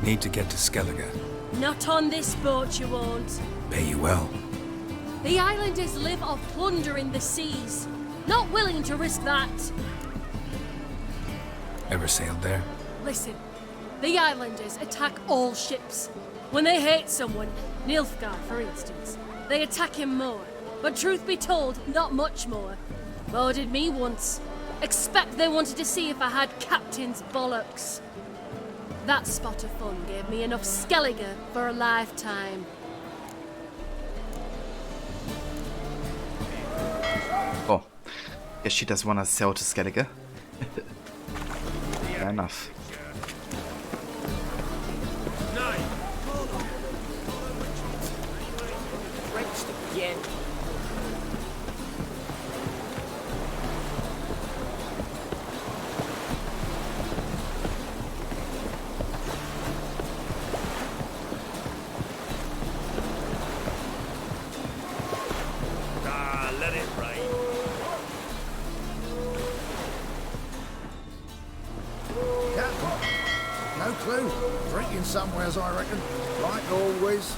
Need to get to Skellige. Not on this boat, you won't. Pay you well. The islanders live off plunder in the seas. Not willing to risk that. Ever sailed there? Listen, the islanders attack all ships. When they hate someone, Nilfgaard for instance, they attack him more. But truth be told, not much more. More did me once. Expect they wanted to see if I had captain's bollocks. That spot of fun gave me enough Skellige for a lifetime. Oh, guess she does want to sail to Skellige. Fair enough. Again. Let it rain. Deathmarch? No clue. Drinking somewheres, I reckon. Like always.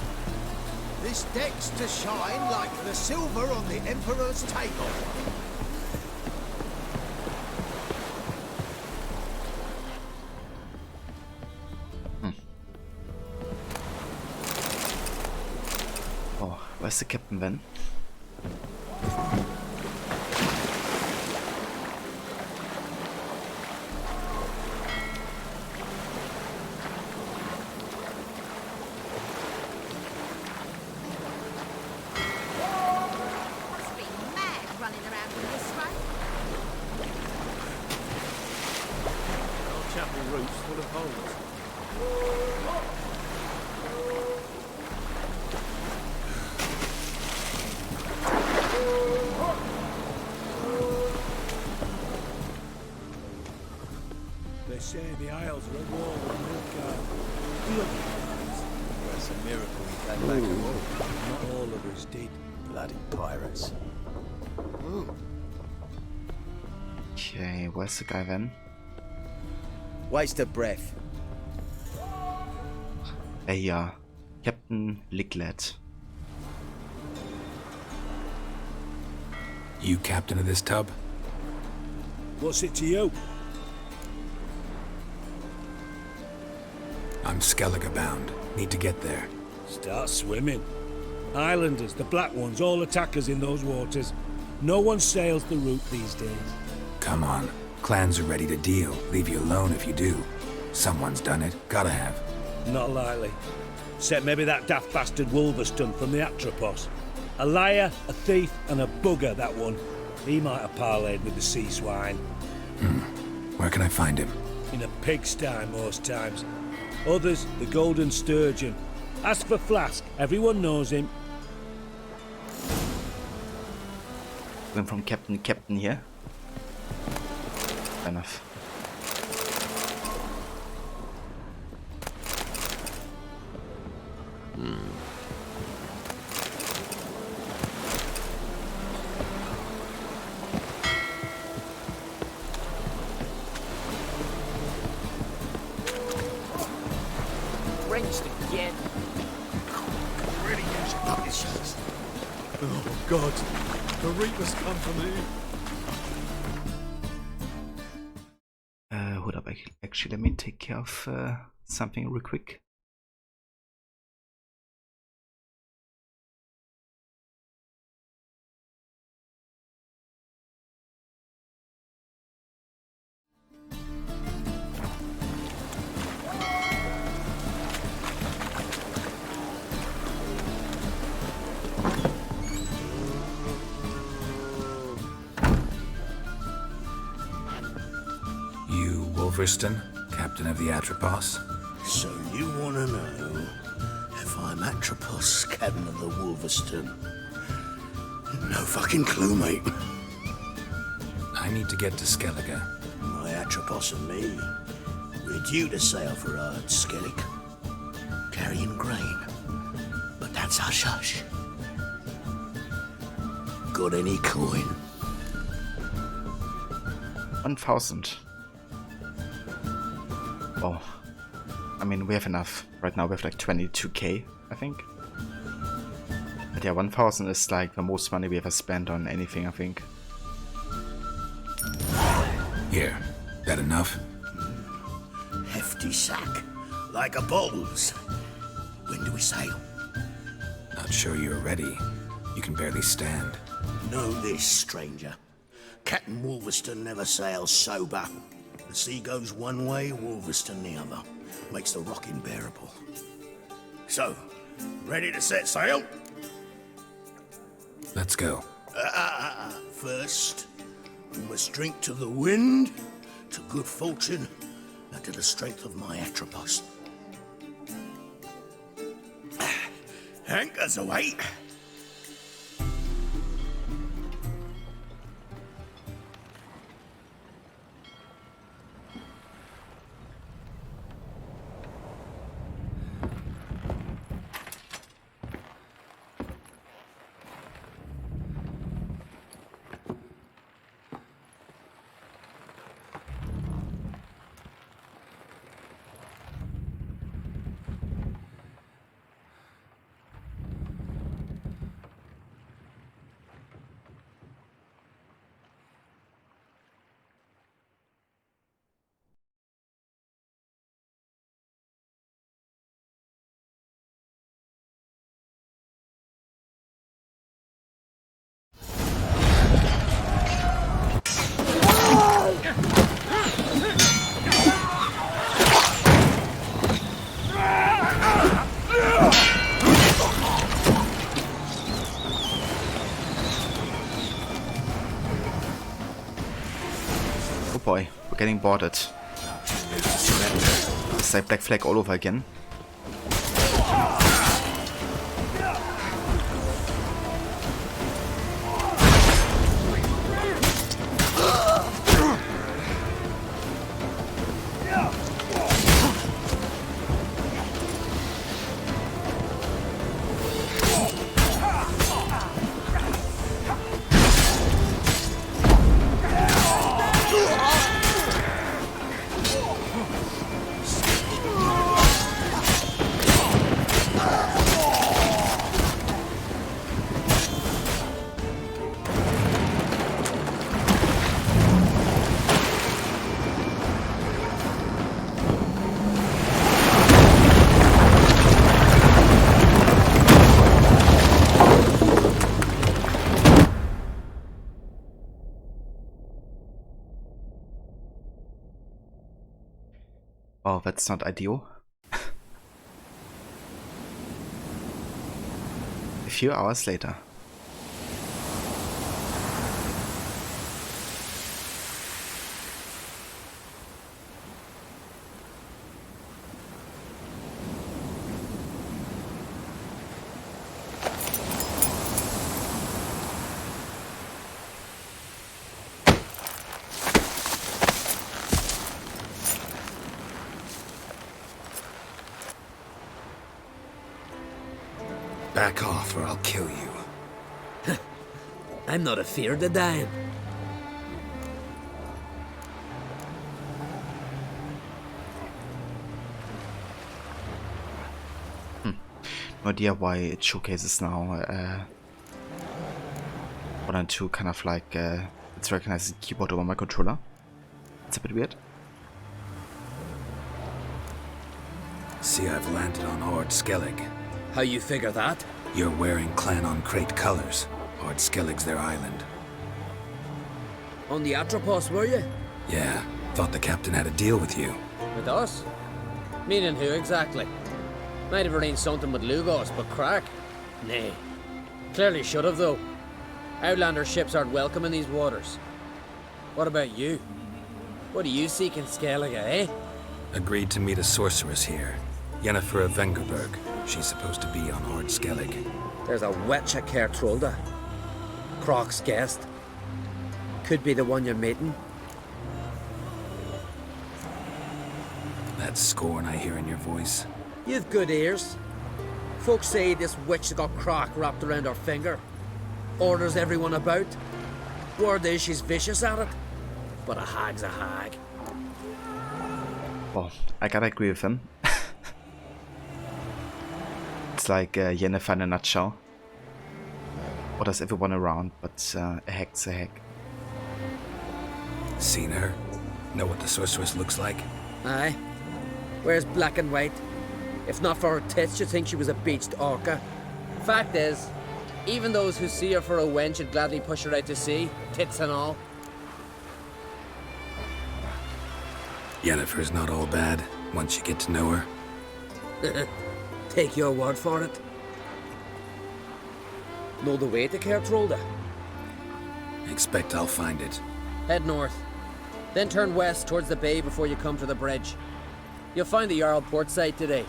This deck's to shine like the silver on the Emperor's table. Oh, where's the captain then? They say the Isles are at war with Nilfgaard. Look at this. It's a miracle we came back alive. Not all of us did. Bloody pirates. Okay, where's the guy then? Waste of breath. Hey, Captain Liglet. You captain of this tub? What's it to you? I'm Skellige bound. Need to get there. Start swimming. Islanders, the black ones, all attackers in those waters. No one sails the route these days. Come on. Clans are ready to deal. Leave you alone if you do. Someone's done it. Gotta have. Not likely. Except maybe that daft bastard Wolverston from the Atropos. A liar, a thief, and a bugger, that one. He might have parlayed with the sea swine. Where can I find him? In a pigsty most times. Others, the Golden Sturgeon. Ask for Flask. Everyone knows him. Went from captain to captain here. Fair enough. Wrenched again. Really use your punishers. Oh God, the Reapers come for me. Hold up, actually let me take care of something real quick. Wolverston, captain of the Atropos. So you want to know if I'm Atropos, captain of the Wolverston? No fucking clue, mate. I need to get to Skellige. My Atropos and me, we're due to sail for Ard Skellig, carrying grain. But that's hush-hush. Got any coin? 1,000. Oh, I mean, we have enough. Right now we have like 22k, I think. But yeah, 1,000 is like the most money we ever spent on anything, I think. Here, that enough? Hefty sack, like a bull's. When do we sail? Not sure you're ready. You can barely stand. Know this, stranger. Captain Wolverston never sails sober. The sea goes one way, Wolverston the other. Makes the rocking bearable. So, ready to set sail? Let's go. First, we must drink to the wind, to good fortune, and to the strength of my Atropos. Anchors away. Boy, we're getting boarded. It's like Black Flag all over again. Oh, that's not ideal. A few hours later. Back off or I'll kill you. I'm not afeard of dying. No idea why it showcases now 1 and 2 kind of like it's recognizing keyboard over my controller. It's a bit weird. See, I've landed on Ord Skellig. How you figure that? You're wearing Clan on Crate colors. Ord Skellig's their island. On the Atropos, were you? Yeah, thought the captain had a deal with you. With us? Meaning who exactly? Might have arranged something with Lugos, but crack? Nay. Clearly should have, though. Outlander ships aren't welcome in these waters. What about you? What do you seek in Skellige, eh? Agreed to meet a sorceress here. Yennefer of Vengerberg. She's supposed to be on Ord Skellig. There's a witch at Kertrolda. Croc's guest. Could be the one you're meeting. That scorn I hear in your voice. You've good ears. Folks say this witch has got Croc wrapped around her finger. Orders everyone about. Word is she's vicious at it. But a hag's a hag. Well, I gotta agree with him. It's like Yennefer in a nutshell. Orders everyone around, but a hag's a hag. Seen her? Know what the sorceress looks like? Aye. Wears black and white. If not for her tits, you'd think she was a beached orca. Fact is, even those who see her for a wench would gladly push her out to sea, tits and all. Yennefer's not all bad, once you get to know her. Take your word for it. Know the way to Kertrolda? Expect I'll find it. Head north. Then turn west towards the bay before you come to the bridge. You'll find the Jarl port site today.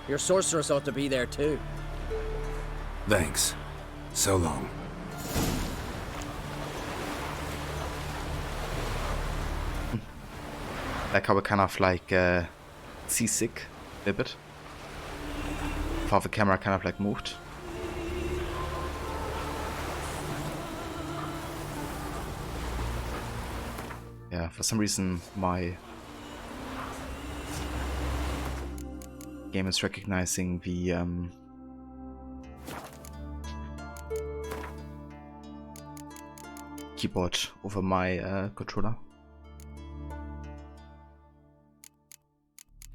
Your sorceress ought to be there too. Thanks. So long. Like how we're kind of like seasick a little bit. How the camera kind of like moved. Yeah, for some reason my game is recognizing the keyboard over my controller.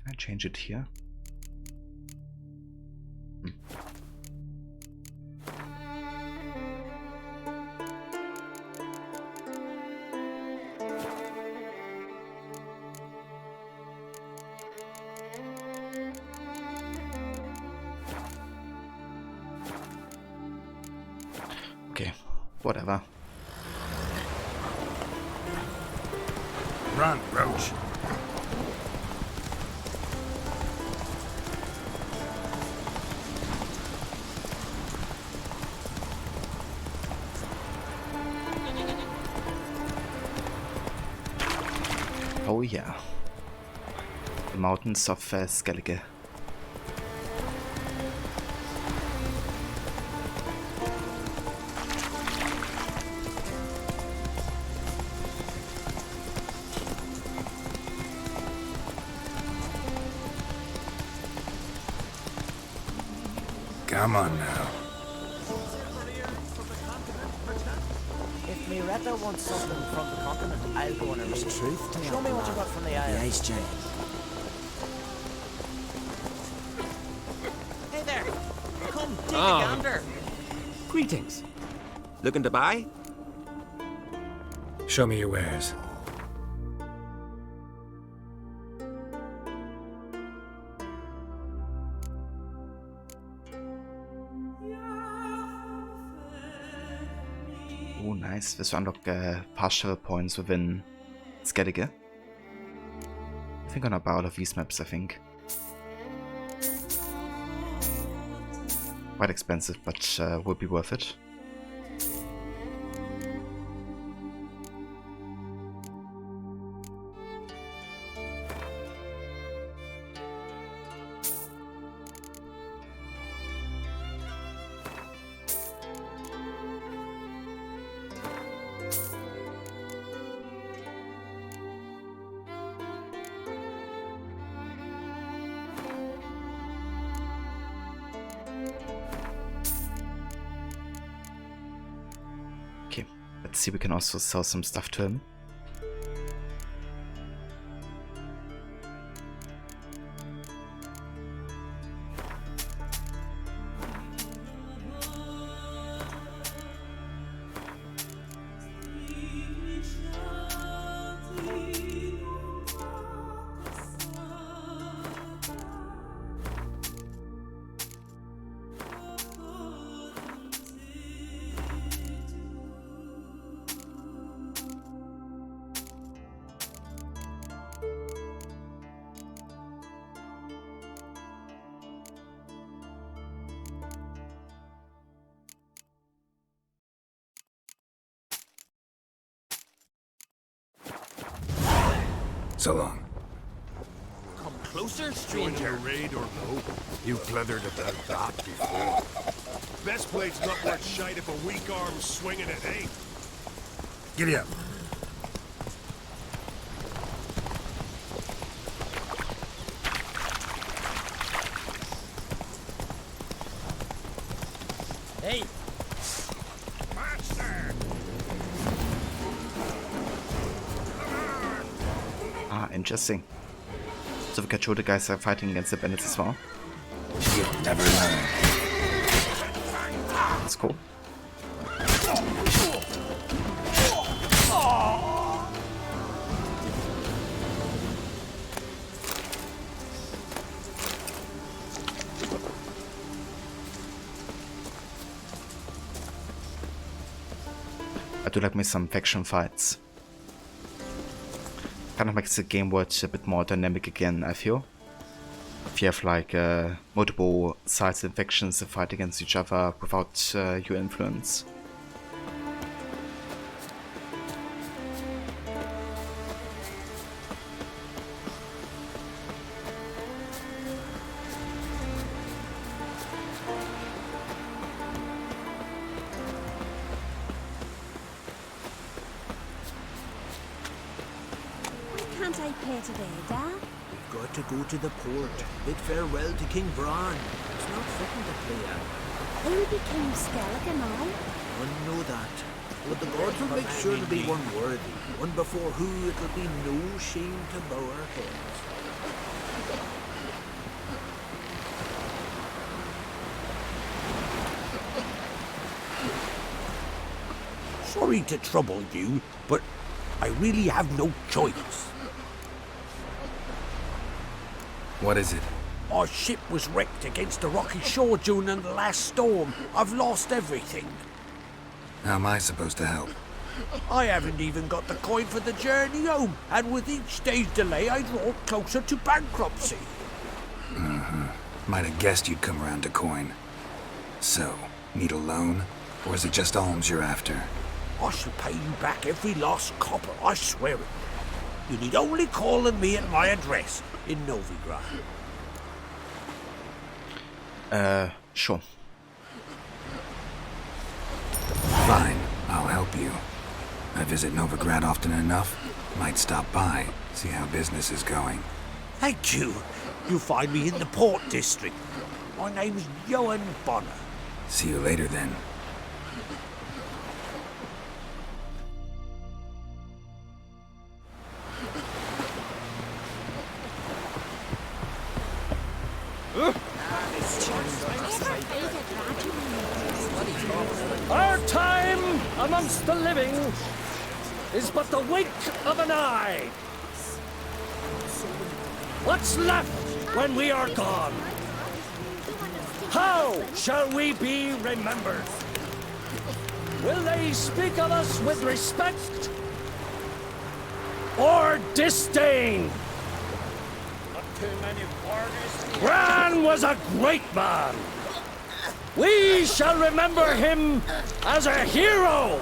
Can I change it here? Okay, whatever. Run, Roach. Oh yeah. The mountains of Skellige. Come on now. If Miretta wants something from the continent, I'll go on her. There's truth to me. Show me what you got from the isle. The ice giant. Hey there. Come, take a gander. Greetings. Looking to buy? Show me your wares. Oh, nice. This will unlock fast travel points within Skellige. I think I'm gonna buy all of these maps, I think. Quite expensive, but will be worth it. Let's see, we can also sell some stuff to him. So long. Come closer, Joining stranger. a raid or no? You blundered about that before. Best plate's not worth shite if a weak arm's swinging it ain't. Giddy up. Hey. Master! Ah, interesting. So we can show the guys are fighting against the bandits as well. You'll never learn. That's cool. I do like me some faction fights. Kind of makes the game world a bit more dynamic again, I feel. If you have like multiple sides and factions that fight against each other without your influence. Can't I pay today, Dad? We've got to go to the port. Bid farewell to King Bran. It's not fitting to play at. He'll be King Skellig and I. I know that. But the gods will make sure to be one worthy. One before who it'll be no shame to bow our heads. Sorry to trouble you, but I really have no choice. What is it? Our ship was wrecked against a rocky shore during the last storm. I've lost everything. How am I supposed to help? I haven't even got the coin for the journey home, and with each day's delay, I draw closer to bankruptcy. Might have guessed you'd come around to coin. So, need a loan? Or is it just alms you're after? I shall pay you back every lost copper, I swear it. You need only call on me at my address in Novograd. Sure. Fine, I'll help you. I visit Novograd often enough. Might stop by, see how business is going. Thank you. You'll find me in the Port District. My name's Johan Bonner. See you later then. Our time amongst the living is but the wink of an eye. What's left when we are gone? How shall we be remembered? Will they speak of us with respect or disdain? Bran was a great man. We shall remember him as a hero.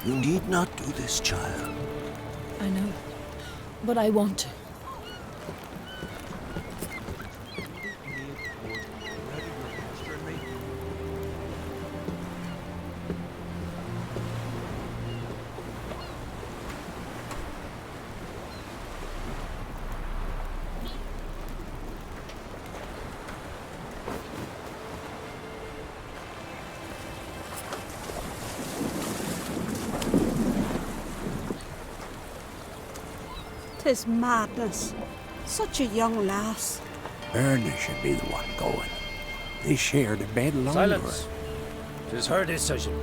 You need not do this, child. I know, but I want to. Tis madness. Such a young lass. Ernie should be the one going. They shared a bed longer. Silence. 'Tis her decision.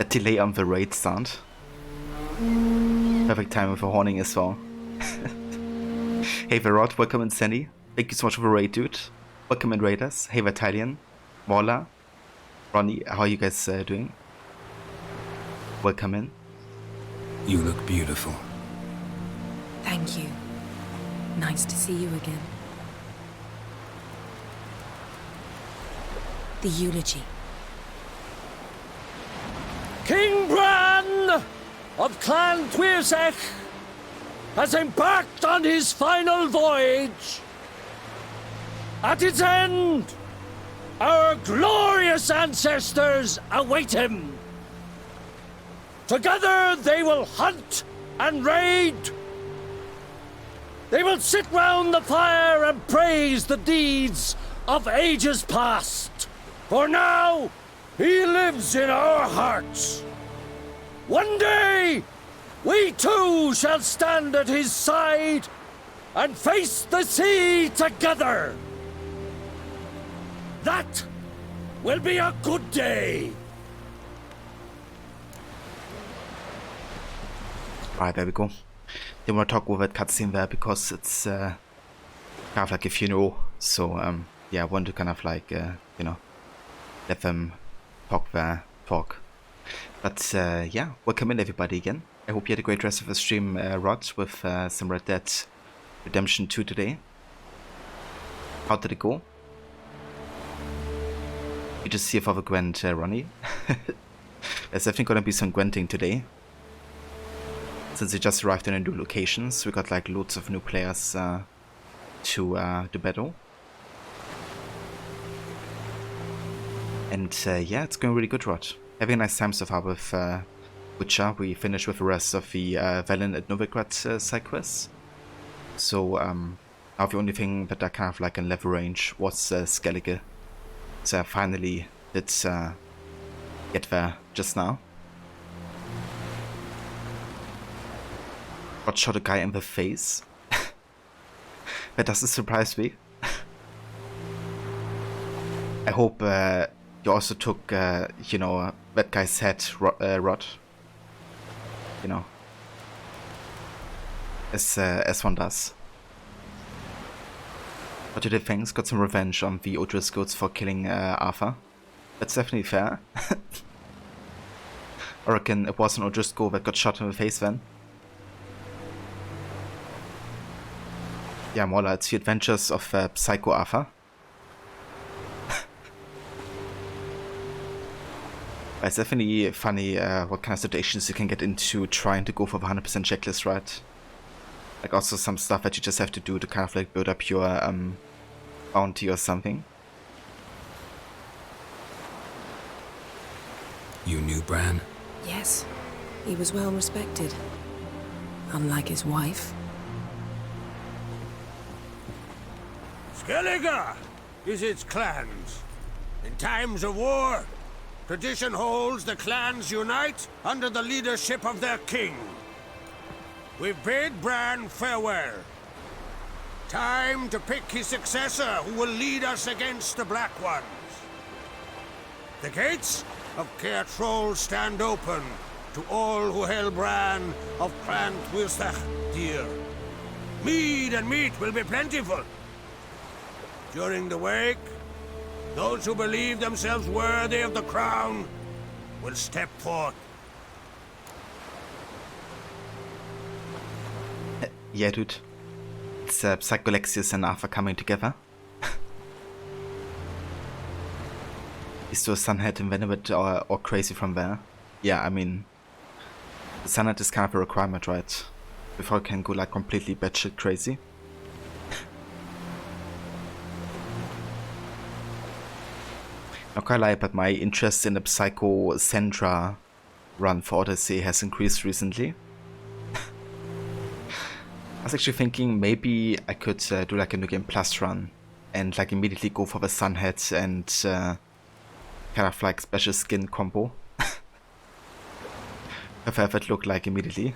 Delay on the raid start. Perfect time for horning as well. Hey Verrod, welcome in Sandy. Thank you so much for the raid, dude. Welcome in Raiders. Hey Vitalian, Walla, Ronnie, how are you guys doing? Welcome in. You look beautiful. Thank you. Nice to see you again. The eulogy. King Bran of Clan Tuirsech has embarked on his final voyage. At its end, our glorious ancestors await him. Together they will hunt and raid. They will sit round the fire and praise the deeds of ages past. For now, he lives in our hearts. One day, we too shall stand at his side and face the sea together. That will be a good day. Alright, there we go. Didn't want to talk over that cutscene there because it's kind of like a funeral. So yeah, I want to kind of like you know, let them talk. But yeah, welcome in everybody again. I hope you had a great rest of the stream, Rod, with some Red Dead Redemption 2 today. How did it go? You just see for the Gwent, Ronnie. There's definitely gonna be some Gwenting today. Since we just arrived in a new locations, we got like loads of new players to battle. And yeah, it's going really good, Rod. Having a nice time so far with Witcher. We finished with the rest of the Velen at Novograd side quests. So now the only thing that I kind of like in level range was Skellige. So I finally did get there just now. Rod shot a guy in the face. That doesn't surprise me. I hope you also took, you know, that guy's head, Rod. You know, as one does. But you did things, got some revenge on the O'Driscolls for killing Arthur. That's definitely fair. I reckon it was an O'Driscoll that got shot in the face then. Yeah, more like it's the adventures of Psycho Arthur. It's definitely funny what kind of situations you can get into trying to go for the 100% checklist, right? Like also some stuff that you just have to do to kind of like build up your bounty or something. You knew Bran? Yes, he was well respected. Unlike his wife. Skellige is its clans. In times of war, tradition holds the clans unite under the leadership of their king. We bid Bran farewell. Time to pick his successor who will lead us against the Black Ones. The gates of Caer Troll stand open to all who held Bran of Clan Tuirsech dear. Mead and meat will be plentiful. During the wake, those who believe themselves worthy of the crown will step forth. Yeah, dude. It's Psycholaxius and Arthur coming together. Is to a Sunhead in Venomit or crazy from there? Yeah, I mean, the Sunhead is kind of a requirement, right? Before it can go like completely batshit crazy. Not gonna lie, but my interest in the Psycho Sandra run for Odyssey has increased recently. I was actually thinking maybe I could do like a New Game Plus run and like immediately go for the Sunhead and kind of like special skin combo. If I have it look like immediately.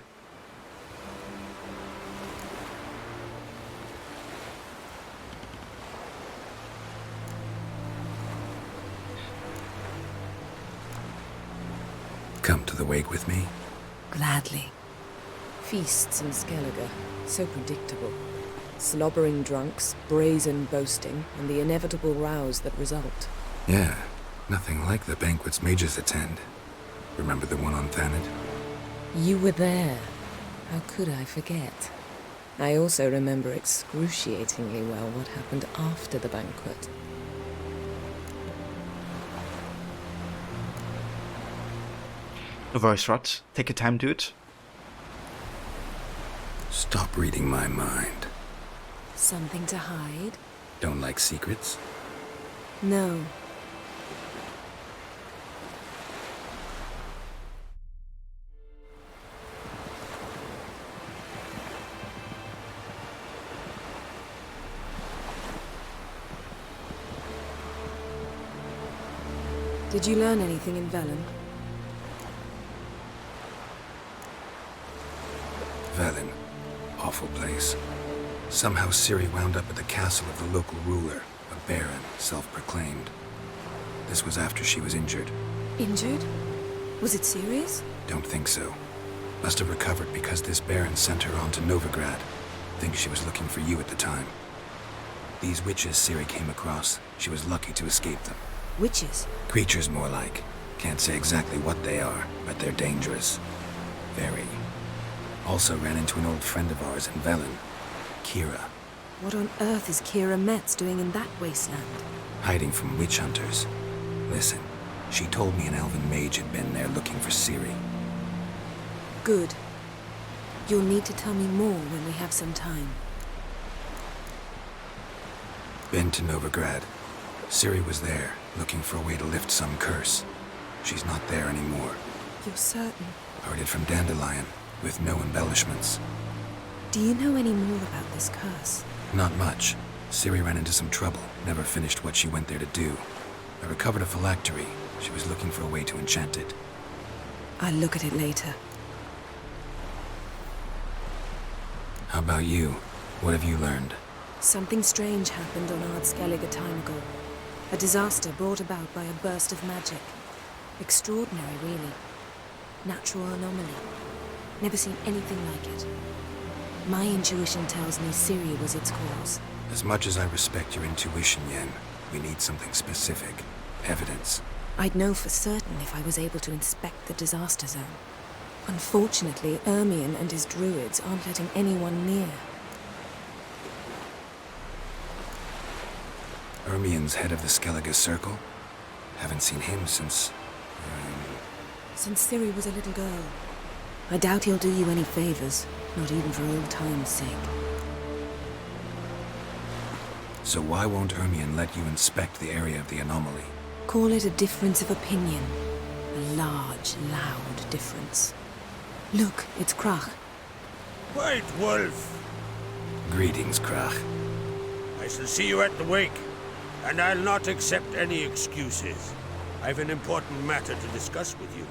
Come to the wake with me? Gladly. Feasts in Skellige, so predictable. Slobbering drunks, brazen boasting, and the inevitable rows that result. Yeah, nothing like the banquets mages attend. Remember the one on Thanet? You were there. How could I forget? I also remember excruciatingly well what happened after the banquet. No worries, Rod. Take your time, dude. Stop reading my mind. Something to hide? Don't like secrets? No. Did you learn anything in Velen? Velen. Awful place. Somehow Ciri wound up at the castle of the local ruler, a baron, self-proclaimed. This was after she was injured. Injured? Was it serious? Don't think so. Must have recovered because this baron sent her on to Novograd. Think she was looking for you at the time. These witches Ciri came across, she was lucky to escape them. Witches? Creatures more like. Can't say exactly what they are, but they're dangerous. Very. Also ran into an old friend of ours in Velen, Kira. What on earth is Kira Metz doing in that wasteland? Hiding from witch hunters. Listen, she told me an elven mage had been there looking for Ciri. Good. You'll need to tell me more when we have some time. Been to Novograd. Ciri was there, looking for a way to lift some curse. She's not there anymore. You're certain? Heard it from Dandelion, with no embellishments. Do you know any more about this curse? Not much. Ciri ran into some trouble, never finished what she went there to do. I recovered a phylactery. She was looking for a way to enchant it. I'll look at it later. How about you? What have you learned? Something strange happened on Ard Skellige a time ago. A disaster brought about by a burst of magic. Extraordinary, really. Natural anomaly. Never seen anything like it. My intuition tells me Ciri was its cause. As much as I respect your intuition, Yen, we need something specific. Evidence. I'd know for certain if I was able to inspect the disaster zone. Unfortunately, Ermion and his druids aren't letting anyone near. Ermion's head of the Skellige Circle? Haven't seen him since... Since Ciri was a little girl. I doubt he'll do you any favors, not even for old time's sake. So why won't Ermion let you inspect the area of the anomaly? Call it a difference of opinion. A large, loud difference. Look, it's Krach. White Wolf! Greetings, Krach. I shall see you at the wake, and I'll not accept any excuses. I've an important matter to discuss with you.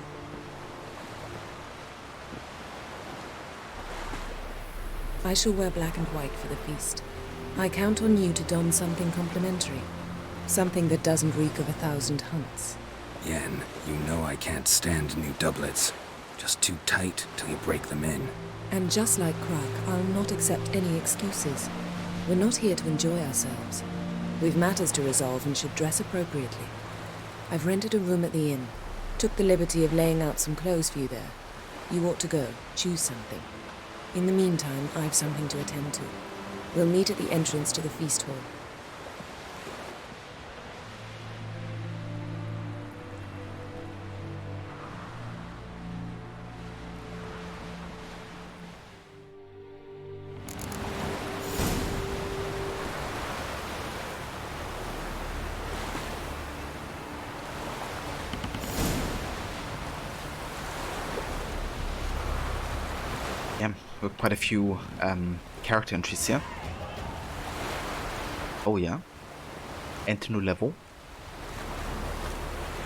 I shall wear black and white for the feast. I count on you to don something complimentary. Something that doesn't reek of 1,000 hunts. Yen, you know I can't stand new doublets. Just too tight till you break them in. And just like Krak, I'll not accept any excuses. We're not here to enjoy ourselves. We've matters to resolve and should dress appropriately. I've rented a room at the inn. Took the liberty of laying out some clothes for you there. You ought to go. Choose something. In the meantime, I've something to attend to. We'll meet at the entrance to the feast hall. Yeah, with quite a few character entries here. Oh yeah. Enter new level.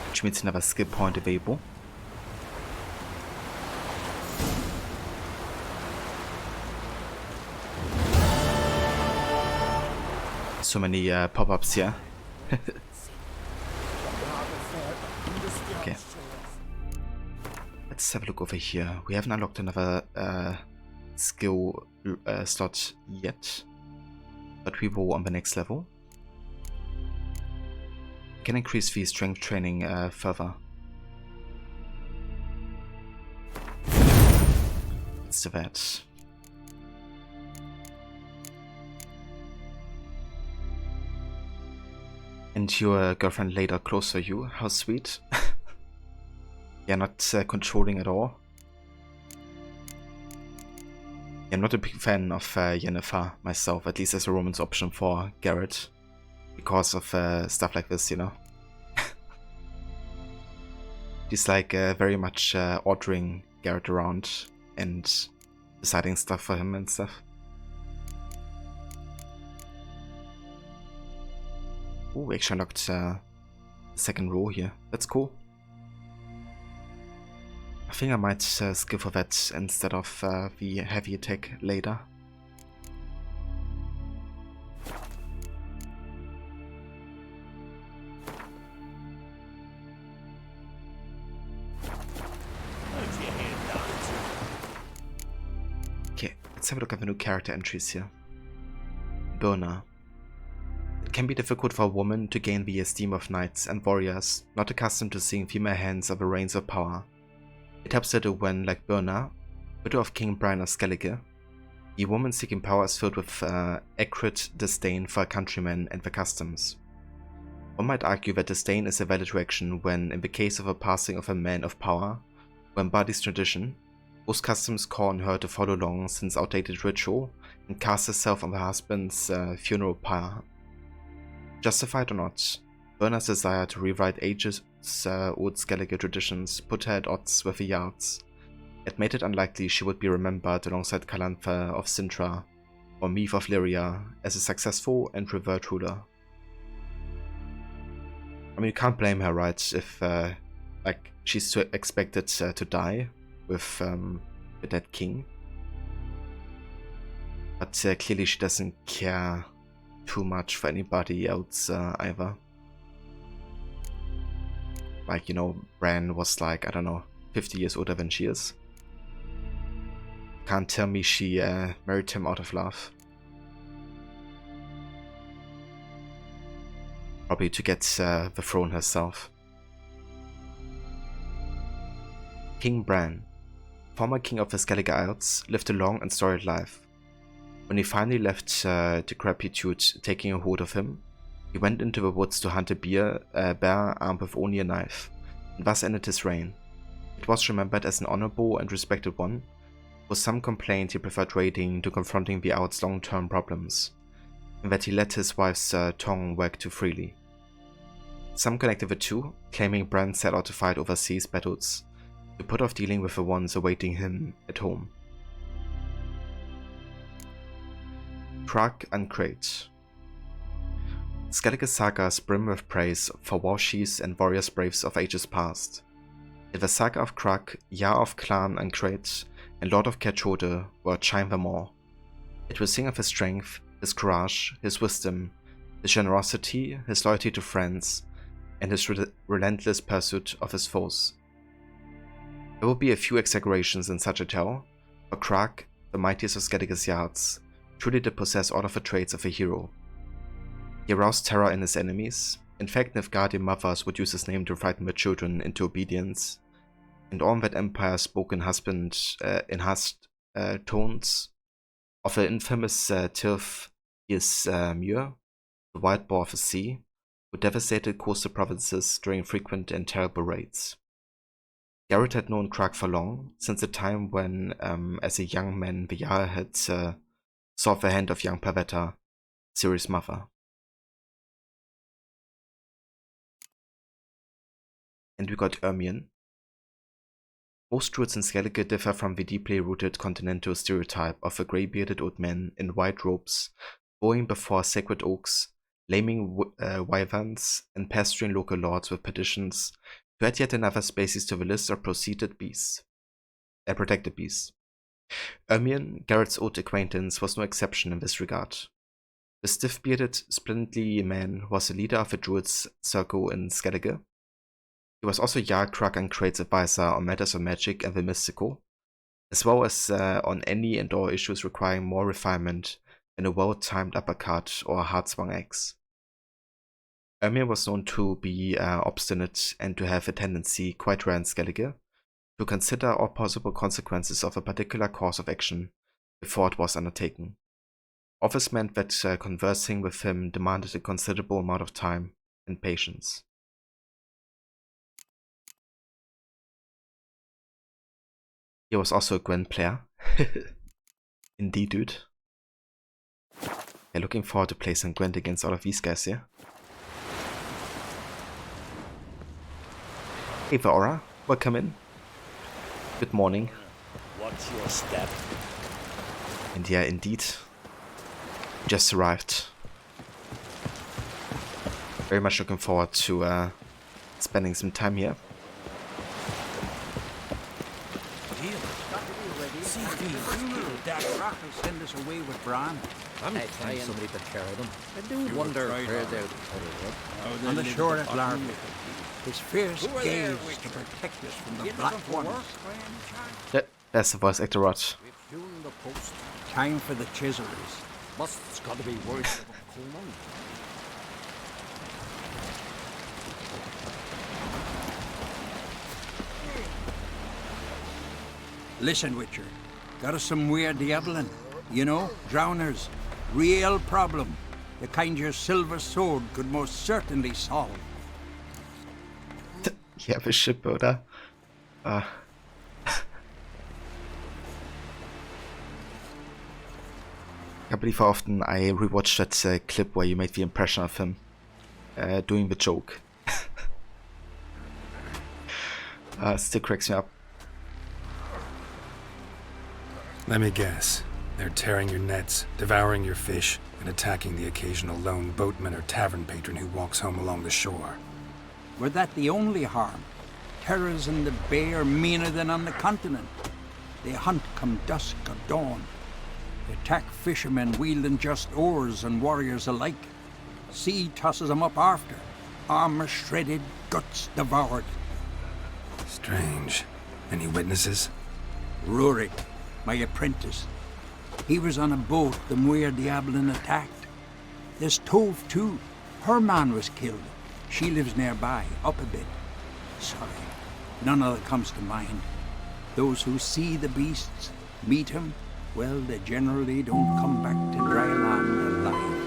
Which means another skill point available. So many pop-ups here. Okay. Let's have a look over here. We haven't unlocked another skill slot yet, but we will on the next level. Can increase the strength training further. Let's do that. And your girlfriend laid out close for you. How sweet. Yeah, not controlling at all. I'm not a big fan of Yennefer myself, at least as a romance option for Garrett. Because of stuff like this, you know. She's like very much ordering Garrett around and deciding stuff for him and stuff. Oh, we actually unlocked the second row here. That's cool. I think I might skip for that instead of the heavy attack later. Okay, let's have a look at the new character entries here. Burner. It can be difficult for a woman to gain the esteem of knights and warriors, not accustomed to seeing female hands of the reins of power. It helps her to when, like Burna, widow of King Bran of Skellige, the woman seeking power is filled with acrid disdain for her countrymen and their customs. One might argue that disdain is a valid reaction when, in the case of a passing of a man of power, who embodies tradition, whose customs call on her to follow long since outdated ritual and cast herself on her husband's funeral pyre. Justified or not, Burna's desire to rewrite ages-old Skellige traditions put her at odds with the Yards. It made it unlikely she would be remembered alongside Calantha of Sintra or Meath of Lyria as a successful and revered ruler. I mean, you can't blame her, right, if like she's expected to die with the dead king. But clearly she doesn't care too much for anybody else either. Like, you know, Bran was like, I don't know, 50 years older than she is. Can't tell me she married him out of love. Probably to get the throne herself. King Bran, former king of the Skellige Isles, lived a long and storied life. When he finally left decrepitude taking a hold of him, he went into the woods to hunt a bear armed with only a knife, and thus ended his reign. It was remembered as an honorable and respected one, for some complained he preferred raiding to confronting the Out's long-term problems, and that he let his wife's tongue wag too freely. Some connected the two, claiming Bran set out to fight overseas battles, to put off dealing with the ones awaiting him at home. Krak and Crate. Skellige sagas brim with praise for war chiefs and warriors braves of ages past. Yet the saga of Krak, Jarl of Clan and Crate, and Lord of Kerchode were chime them all. It will sing of his strength, his courage, his wisdom, his generosity, his loyalty to friends, and his relentless pursuit of his foes. There will be a few exaggerations in such a tale, for Krak, the mightiest of Skellige's yards, truly did possess all of the traits of a hero. He aroused terror in his enemies. In fact, Nilfgaardian mothers would use his name to frighten their children into obedience, and all that empire spoke in hushed tones of the infamous Tilth Muir, the wild boar of the sea, who devastated coastal provinces during frequent and terrible raids. Garrett had known Crag for long, since the time when, as a young man, the Jarl had sought the hand of young Pavetta, Ciri's mother. And we got Ermion. Most druids in Skellige differ from the deeply rooted continental stereotype of a grey-bearded old man in white robes, bowing before sacred oaks, laming wyverns, and pestering local lords with petitions to add yet another species to the list of protected beasts. Ermion, Garrett's old acquaintance, was no exception in this regard. The stiff-bearded, splendidly man was the leader of the druids' circle in Skellige. He was also Jarl Crag and Kraid's advisor on matters of magic and the mystical, as well as on any and all issues requiring more refinement than a well-timed uppercut or a hard-swung axe. Ermion was known to be obstinate and to have a tendency, quite rare in Skellige, to consider all possible consequences of a particular course of action before it was undertaken. All this meant that conversing with him demanded a considerable amount of time and patience. He was also a Gwent player. Indeed, dude. Yeah, looking forward to play some Gwent against all of these guys here. Hey Vaora, welcome in. Good morning. What's your step? And yeah, indeed. Just arrived. Very much looking forward to spending some time here. Send us away with Bran. I'm trying somebody to carry them. I do wonder where they're on the shore at Larby. His fierce gaze to protect us from the black ones. That's the voice actor Rod. Time for the chiselers. Must's got to be worth of a cool money. Listen, Witcher. Got us some weird diabolin. You know, drowners. Real problem. The kind your silver sword could most certainly solve. Yeah, the shipbuilder. I can't believe how often I rewatched that clip where you made the impression of him doing the joke. Still cracks me up. Let me guess. They're tearing your nets, devouring your fish, and attacking the occasional lone boatman or tavern patron who walks home along the shore. Were that the only harm? Terrors in the bay are meaner than on the continent. They hunt come dusk or dawn. They attack fishermen wielding just oars and warriors alike. Sea tosses them up after. Armor shredded, guts devoured. Strange. Any witnesses? Rurik, my apprentice. He was on a boat the Muir Diablin attacked. There's Tove too. Her man was killed. She lives nearby, up a bit. Sorry, none of that comes to mind. Those who see the beasts, meet him, well, they generally don't come back to dry land alive.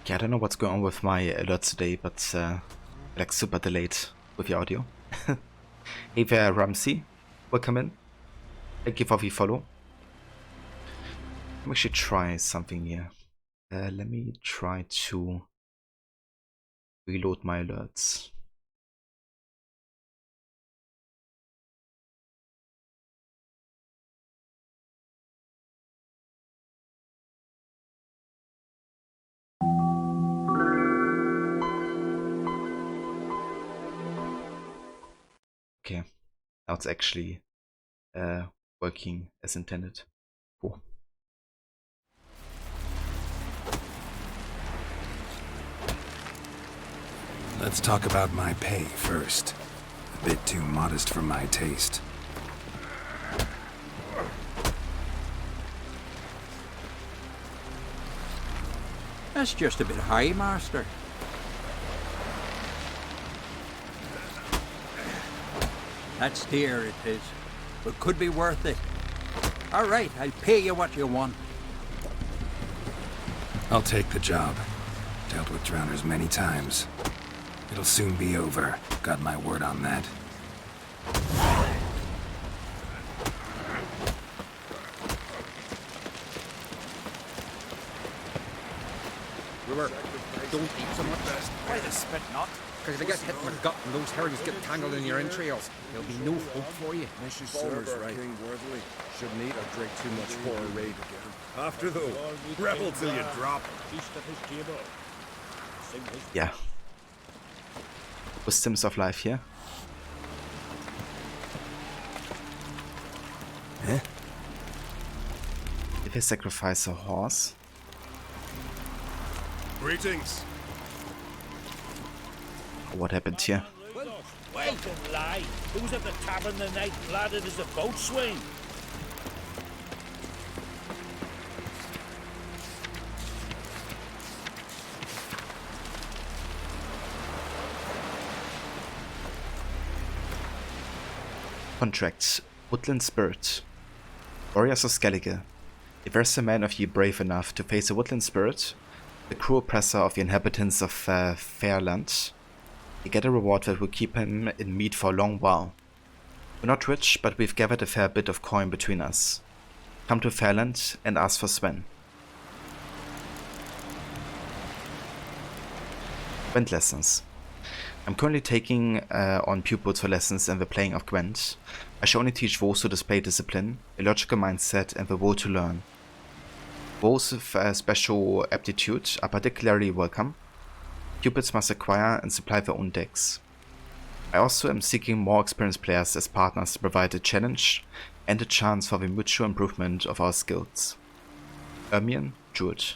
Okay, I don't know what's going on with my alerts today, but like super delayed with the audio. Hey there, Ramsey. Welcome in. Thank you for the follow. Let me actually try something here. Let me try to reload my alerts. Okay, now it's actually working as intended. Cool. Let's talk about my pay first. A bit too modest for my taste. That's just a bit high, Master. That's dear, it is, but could be worth it. All right, I'll pay you what you want. I'll take the job. Dealt with drowners many times. It'll soon be over. Got my word on that. River, don't eat so much. Why the spit not? Because if you get hit in the gut and those herrings get tangled in your entrails, there'll be no hope for you. Mrs. Serves right. King worthily. Shouldn't eat or drink too much for a raid again. After though, rebel till you drop. Yeah. Wisdoms of life here. Eh? If I sacrifice a horse. Greetings. What happened here? Welcome, lie. Who was at the tavern the night bladdered as a boatswain? Contracts. Woodland Spirit. Warriors of Skellige. If there's a man of ye brave enough to face a woodland spirit, the cruel oppressor of the inhabitants of Fairland, you get a reward that will keep him in meat for a long while. We're not rich, but we've gathered a fair bit of coin between us. Come to Fairland and ask for Sven. Gwent lessons. I'm currently taking on pupils for lessons in the playing of Gwent. I shall only teach those who display discipline, a logical mindset, and the will to learn. Those with special aptitude are particularly welcome. Pupils must acquire and supply their own decks. I also am seeking more experienced players as partners to provide a challenge and a chance for the mutual improvement of our skills. Ermion, Druid.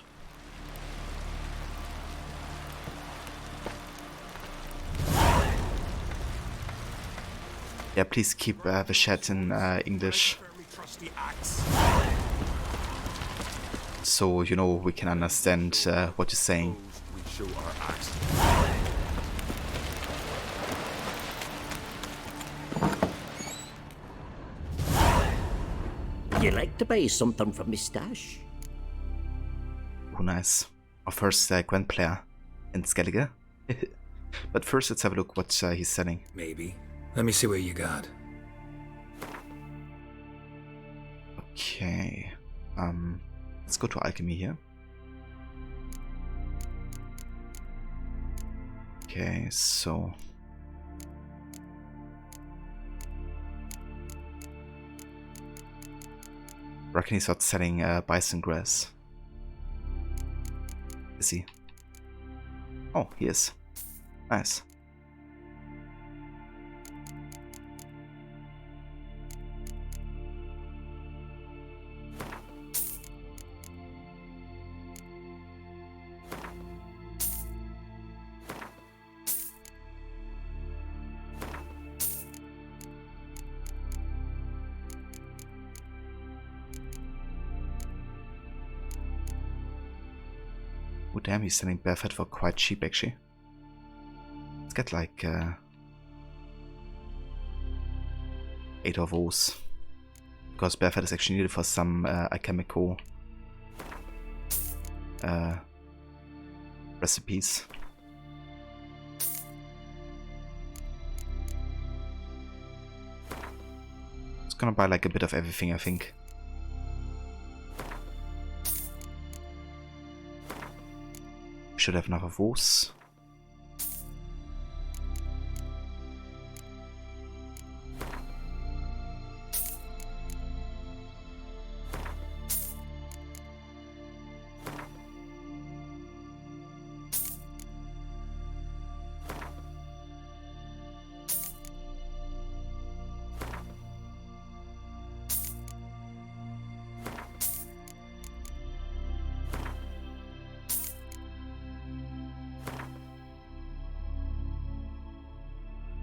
Yeah, please keep the chat in English. So, you know, we can understand what you're saying. You like to buy something from my stash? Oh, nice. Our first Gwent player in Skellige. But first, let's have a look what he's selling. Maybe. Let me see what you got. Okay. Let's go to alchemy here. Okay, so reckon he's not selling bison grass. Is he? Oh, he is. Nice. Oh damn, he's selling Barefoot for quite cheap actually. Let's get like 8 of those. Because Barefoot is actually needed for some alchemical recipes. It's gonna buy like a bit of everything, I think. Should have enough of those.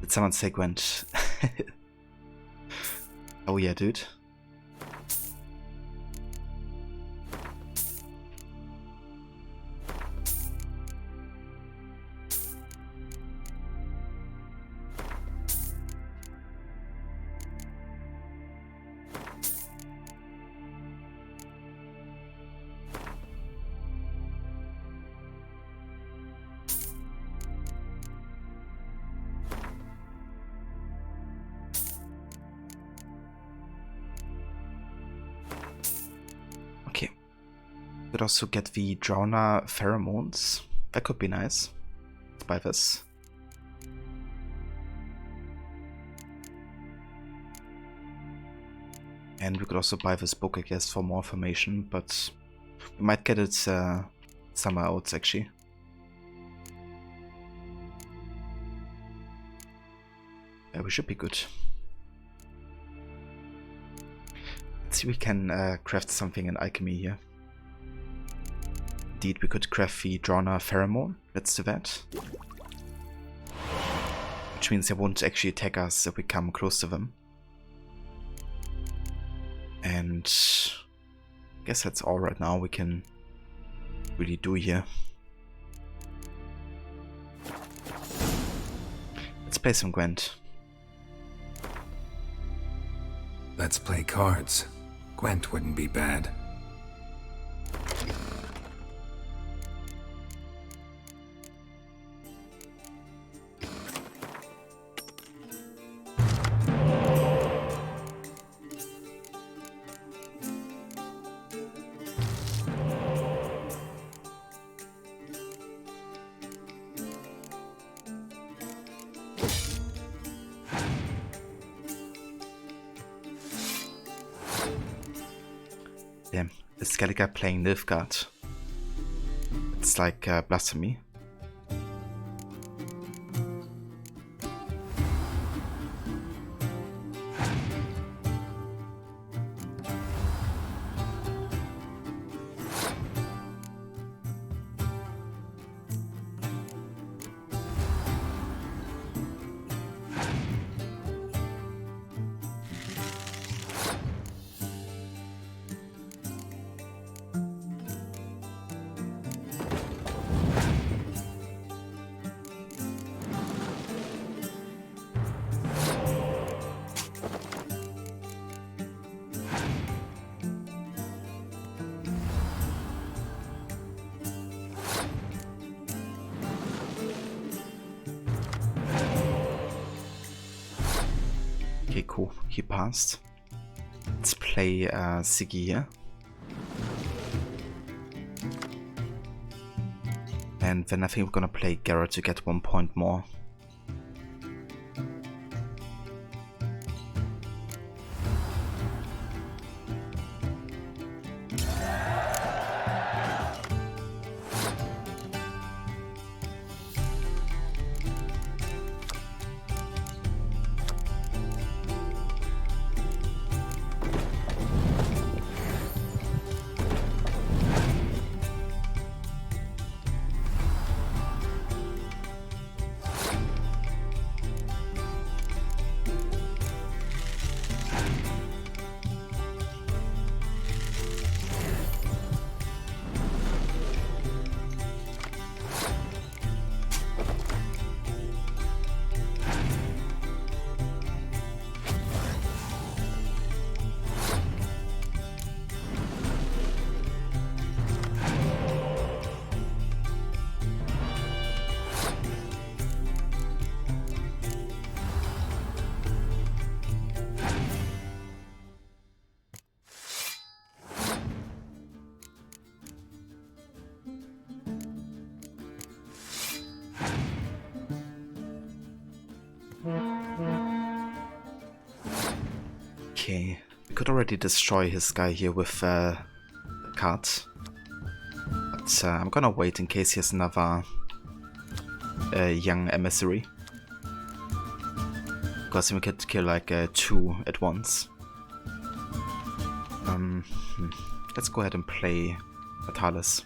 Did someone say Gwent? Oh yeah, dude. could also get the Drowner pheromones. That could be nice. Let's buy this. And we could also buy this book, I guess, for more information, but we might get it somewhere else, actually. Yeah, we should be good. Let's see if we can craft something in alchemy here. Indeed, we could craft the Drowner pheromone. Let's do that. Which means they won't actually attack us if we come close to them. And I guess that's all right now we can really do here. Let's play some Gwent. Let's play cards. Gwent wouldn't be bad. Damn, is Skellige playing Novograd? It's like blasphemy. Okay, cool. He passed. Let's play Siggy here. And then I think we're gonna play Garrett to get 1 point more. Okay, we could already destroy his guy here with a card. But I'm gonna wait in case he has another young emissary. Because we could kill like 2 at once. Let's go ahead and play Atalis.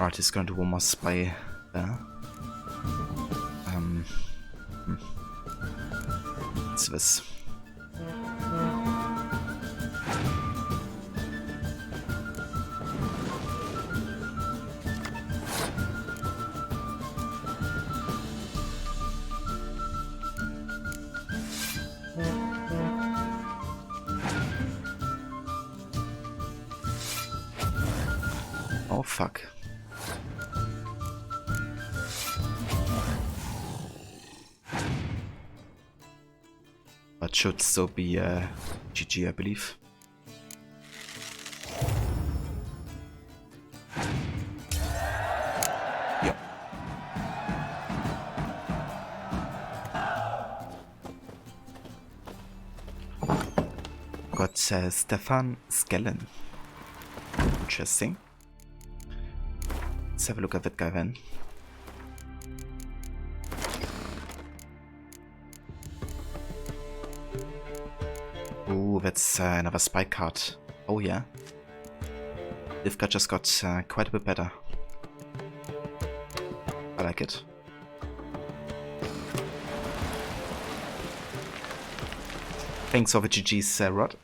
Alright, he's gonna do one more spy there. What's this? fuck. But should still be GG, I believe. Yep. Got Stefan Skellen. Interesting. Let's have a look at that guy then. Ooh, that's another spy card. Oh yeah. Livka just got quite a bit better. I like it. Thanks for the GG's, Rod.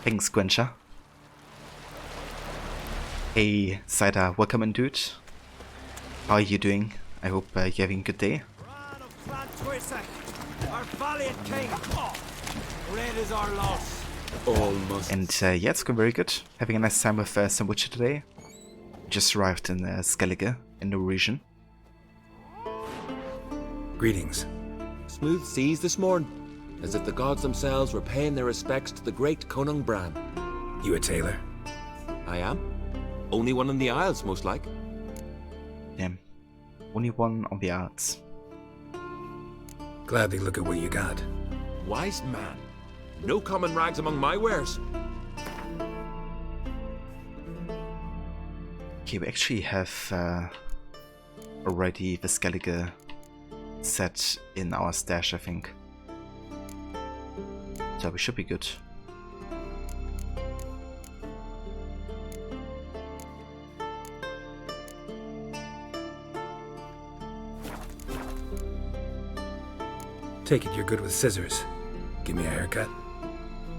Thanks, Gwencha. Hey, Cider, welcome in, dude. How are you doing? I hope you're having a good day. Our valiant king. Red is our loss. Almost. And yeah, it's going very good. Having a nice time with some Witcher today. Just arrived in Skellige, in the region. Greetings. Smooth seas this morning, as if the gods themselves were paying their respects to the great Conung Bran. You a tailor? I am. Only one in the Isles, most like. Damn. Only one on the Isles. Gladly look at what you got. Wise man. No common rags among my wares. Okay, we actually have already the Skellige set in our stash, I think. So we should be good. Take it you're good with scissors. Give me a haircut.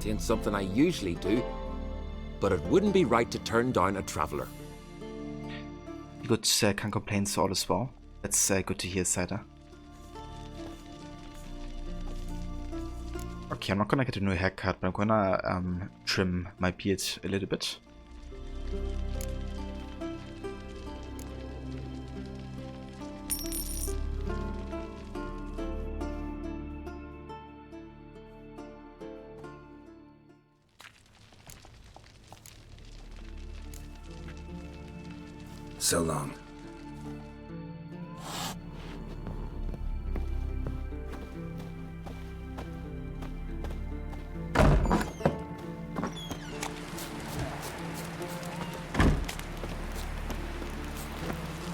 Ain't something I usually do, but it wouldn't be right to turn down a traveler. Good, can't complain so all as well. That's good to hear, Cider. Okay, I'm not gonna get a new haircut, but I'm gonna trim my beard a little bit. So long.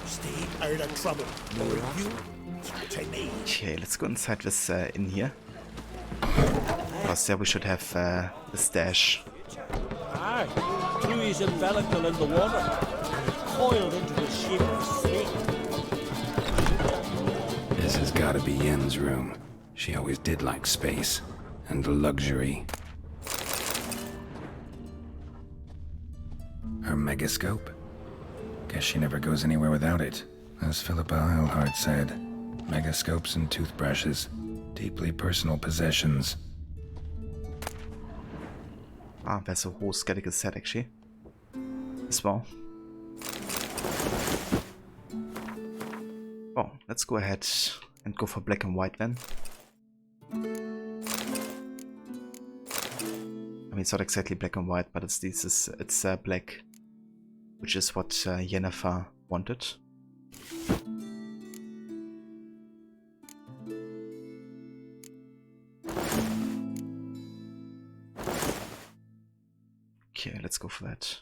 Stay out of trouble, or you to me. Okay, let's go inside this in here. Because there we should have the stash. Aye, Clewie's enveloped in the water. Coiled into the shape of a snake. This has gotta be Yen's room. She always did like space and luxury. Her megascope? Guess she never goes anywhere without it. As Philippa Eilhart said, megascopes and toothbrushes, deeply personal possessions. Ah, there's a whole Skellige set actually. As well. Oh, let's go ahead and go for black and white then. I mean, it's not exactly black and white, but it's black, which is what Yennefer wanted. Okay, let's go for that.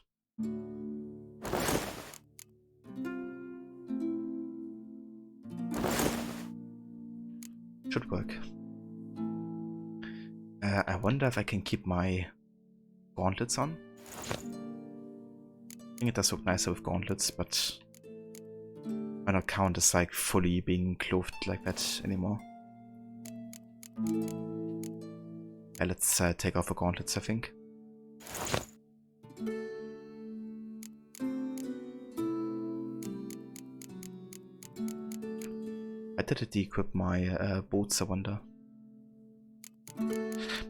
Should work. I wonder if I can keep my gauntlets on. I think it does look nicer with gauntlets, but I don't count as like fully being clothed like that anymore. Yeah, let's take off the gauntlets, I think. I did it de-equip my bolts, I wonder.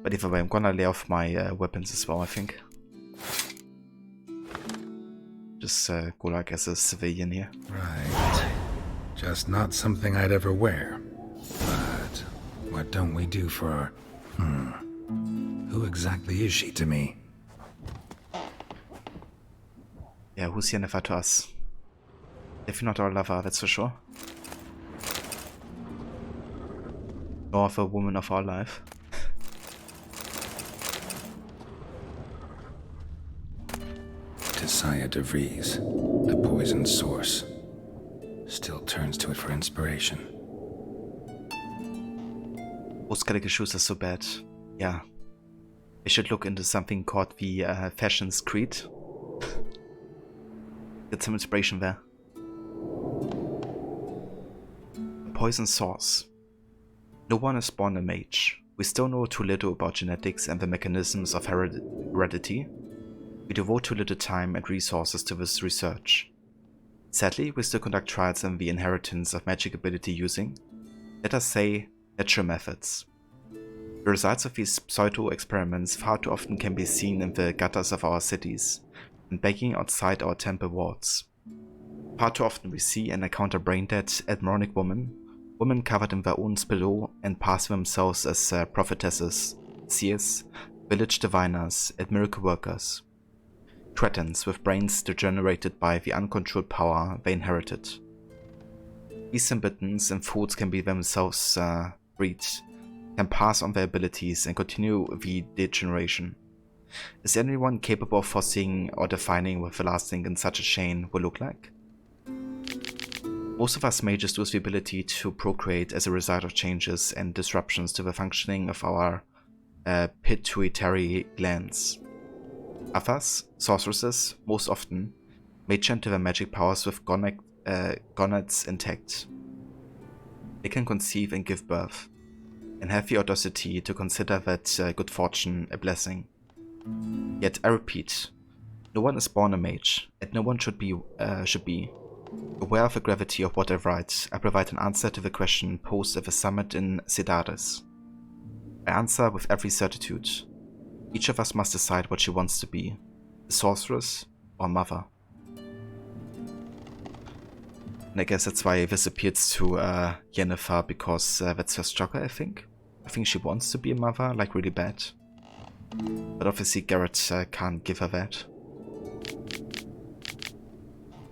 But either way, I'm gonna lay off my weapons as well, I think. just go like as a civilian here. Right. Just not something I'd ever wear. But what don't we do for our... Who exactly is she to me? Yeah, who's Yennefer to us? If not our lover, that's for sure. Or of a woman of our life. Tisaya de Vries, the poison source. Still turns to it for inspiration. Rose-colored shoes are so bad. Yeah. I should look into something called the Fashion's Creed. Get some inspiration there. A poison source. No one is born a mage. We still know too little about genetics and the mechanisms of heredity. We devote too little time and resources to this research. Sadly, we still conduct trials on the inheritance of magic ability using, let us say, natural methods. The results of these pseudo-experiments far too often can be seen in the gutters of our cities and begging outside our temple walls. Far too often we see and encounter brain-dead, admonic women covered in their own below and passing themselves as prophetesses, seers, village diviners, and miracle workers. Cretins with brains degenerated by the uncontrolled power they inherited. These simpletons and fools can be themselves breed, can pass on their abilities and continue the degeneration. Is anyone capable of foreseeing or defining what the last link in such a chain will look like? Most of us mages lose the ability to procreate as a result of changes and disruptions to the functioning of our pituitary glands. Others, sorceresses, most often, mage into their magic powers with gonads intact. They can conceive and give birth, and have the audacity to consider that good fortune a blessing. Yet I repeat, no one is born a mage, and no one should be. Aware of the gravity of what I write, I provide an answer to the question posed at the summit in Sedaris. I answer with every certitude. Each of us must decide what she wants to be, a sorceress or mother. And I guess that's why this appeals to Yennefer, because that's her struggle, I think. I think she wants to be a mother, like really bad. But obviously Garrett can't give her that.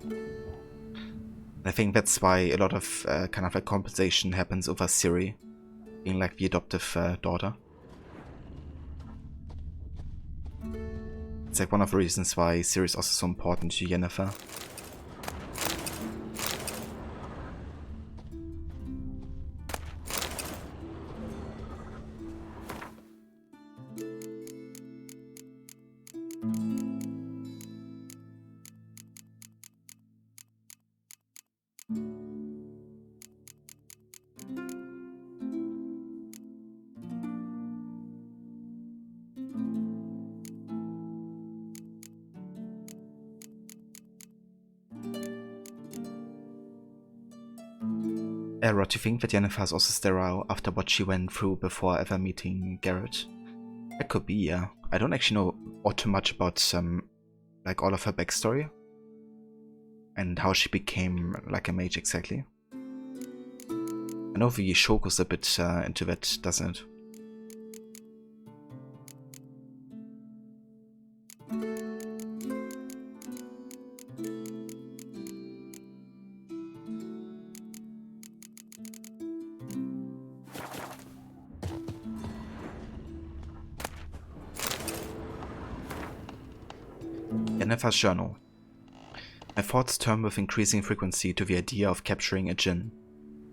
And I think that's why a lot of kind of a compensation happens over Ciri, being like the adoptive daughter. It's like one of the reasons why Ciri is also so important to Yennefer. Era, do you think that Yennefer is also sterile after what she went through before ever meeting Garrett? That could be, yeah. I don't actually know all too much about like all of her backstory and how she became like a mage exactly. I know the show goes a bit into that, doesn't it? Yennefer's journal. My thoughts turn with increasing frequency to the idea of capturing a djinn.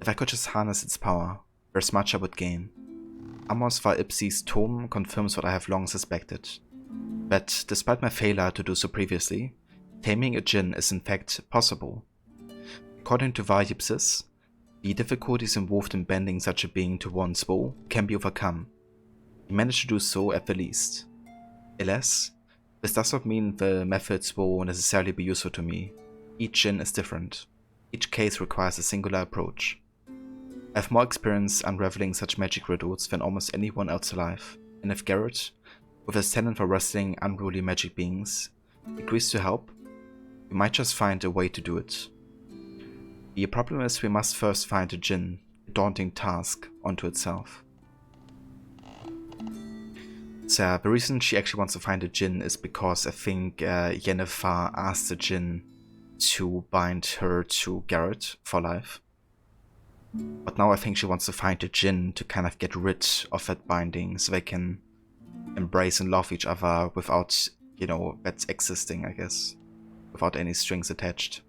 If I could just harness its power, there's much I would gain. Amos var Ipsi's tome confirms what I have long suspected. But despite my failure to do so previously, taming a djinn is in fact possible. According to var Ipsis, the difficulties involved in bending such a being to one's will can be overcome. He managed to do so at the least. Alas, this does not mean the methods will necessarily be useful to me. Each djinn is different. Each case requires a singular approach. I have more experience unraveling such magic riddles than almost anyone else alive, and if Garrett, with his talent for wrestling unruly magic beings, agrees to help, We might just find a way to do it. The problem is we must first find a djinn, a daunting task unto itself. So the reason she actually wants to find a djinn is because I think Yennefer asked the djinn to bind her to Garrett for life. But now I think she wants to find a djinn to kind of get rid of that binding so they can embrace and love each other without, you know, that existing, I guess. Without any strings attached.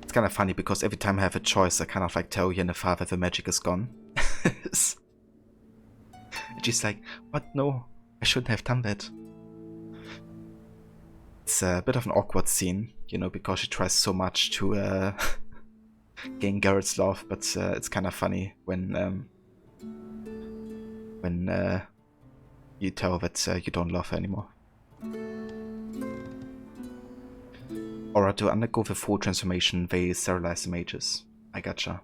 It's kind of funny because every time I have a choice I kind of like tell Yennefer that the magic is gone. And she's like, what? No, I shouldn't have done that. It's a bit of an awkward scene, you know, because she tries so much to gain Garrett's love, but it's kind of funny when you tell that you don't love her anymore. Or to undergo the full transformation, they sterilize the mages. I gotcha.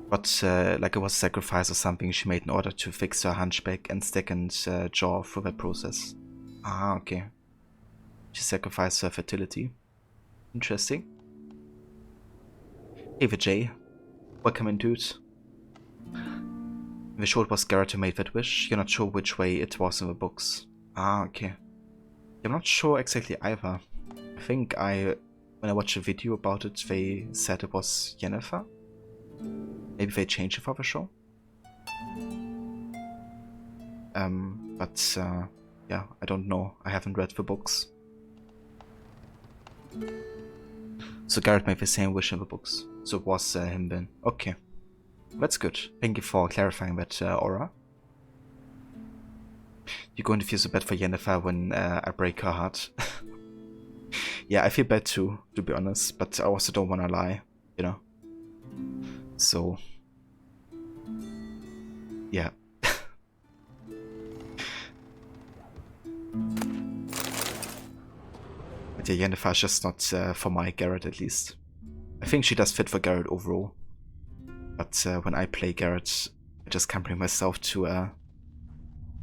But like it was a sacrifice or something she made in order to fix her hunchback and second jaw through that process. Ah, okay. She sacrificed her fertility. Interesting. Hey Vijay. Welcome in, dude. The short was Garrett who made that wish. You're not sure which way it was in the books. Ah, okay. I'm not sure exactly either. I think when I watched a video about it, they said it was Yennefer. Maybe they changed it for the show. But yeah, I don't know. I haven't read the books. So Garrett made the same wish in the books. So it was him then. Okay. That's good. Thank you for clarifying that, Aura. You're going to feel so bad for Yennefer when I break her heart. Yeah, I feel bad too, to be honest. But I also don't want to lie, you know. So, yeah. But yeah, Yennefer is just not for my Garrett, at least. I think she does fit for Garrett overall. But when I play Garrett, I just can't bring myself to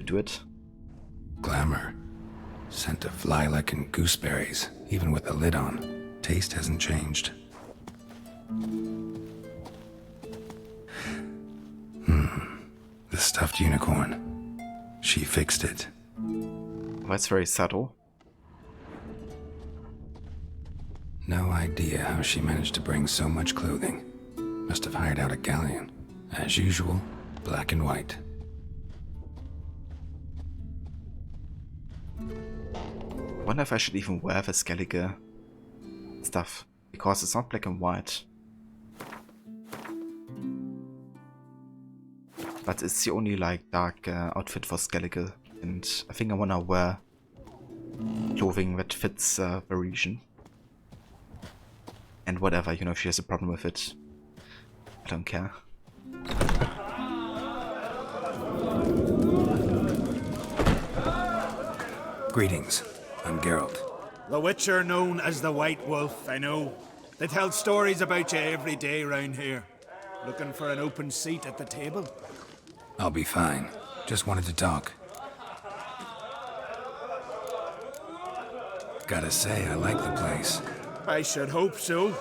do it. Glamour. Scent of lilac and gooseberries, even with the lid on. Taste hasn't changed. The stuffed unicorn. She fixed it. That's very subtle. No idea how she managed to bring so much clothing. Must have hired out a galleon. As usual, black and white. I wonder if I should even wear the Skellige stuff, because it's not black and white. But it's the only like dark outfit for Skellige, and I think I wanna wear clothing that fits the region. And whatever, you know, if she has a problem with it, I don't care. Greetings. I'm Geralt. The Witcher known as the White Wolf, I know. They tell stories about you every day round here. Looking for an open seat at the table? I'll be fine. Just wanted to talk. Gotta say, I like the place. I should hope so.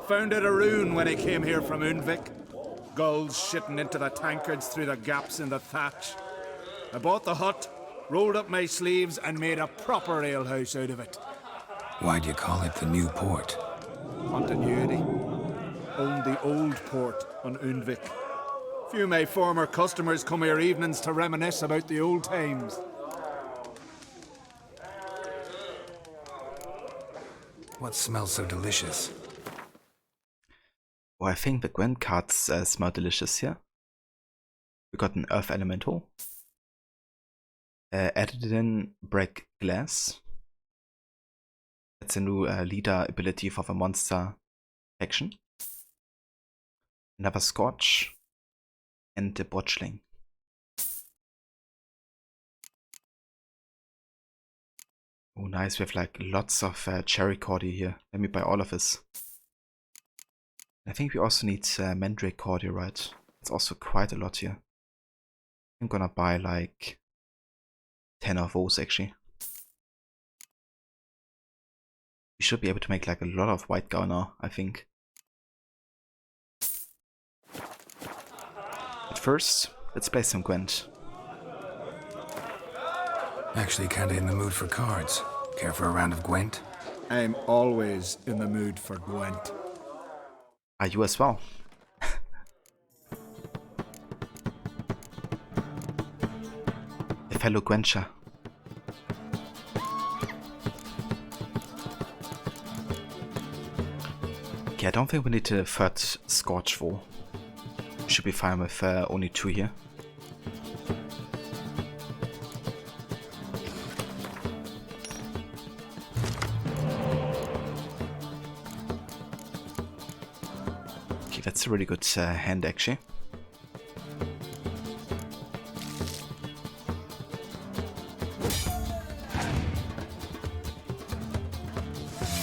Found it a ruin when I came here from Unvik. Gulls shitting into the tankards through the gaps in the thatch. I bought the hut, rolled up my sleeves, and made a proper alehouse out of it. Why'd you call it the New Port? Continuity. Owned the old port on Unvik. Few of my former customers come here evenings to reminisce about the old times. What smells so delicious? Well, I think the Gwent cards smell delicious here. We got an Earth Elemental. Added in Break Glass. That's a new leader ability for the monster faction. Another Scorch. And the Botchling. Oh nice, we have like lots of cherry cordy here. Let me buy all of this. I think we also need Mandrake cordy, right? It's also quite a lot here. I'm gonna buy like 10 of those actually. We should be able to make like a lot of white gum now, I think. But first, let's play some Gwent. Actually kinda in the mood for cards. Care for a round of Gwent? I'm always in the mood for Gwent. Are you as well? A fellow Gwentcher. Okay, I don't think we need a third Scorch Wall. Should be fine with only 2 here. Okay, that's a really good hand actually.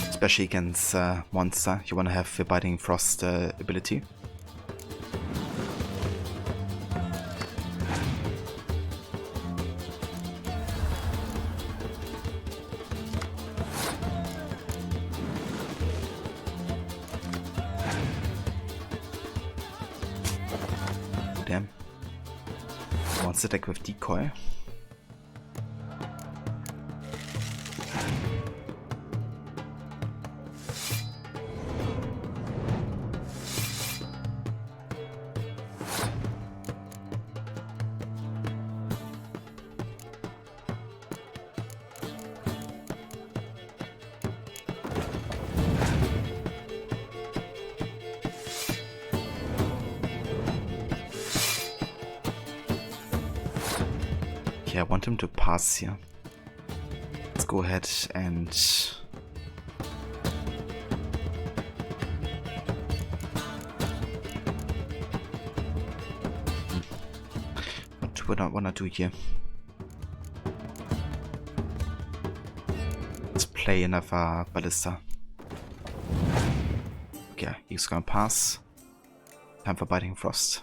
Especially against monster, you want to have the Biting Frost ability. Damn. Monster deck with decoy. Okay, I want him to pass here. Let's go ahead and what do I want to do here? Let's play another ballista. Okay, he's gonna pass. Time for Biting Frost.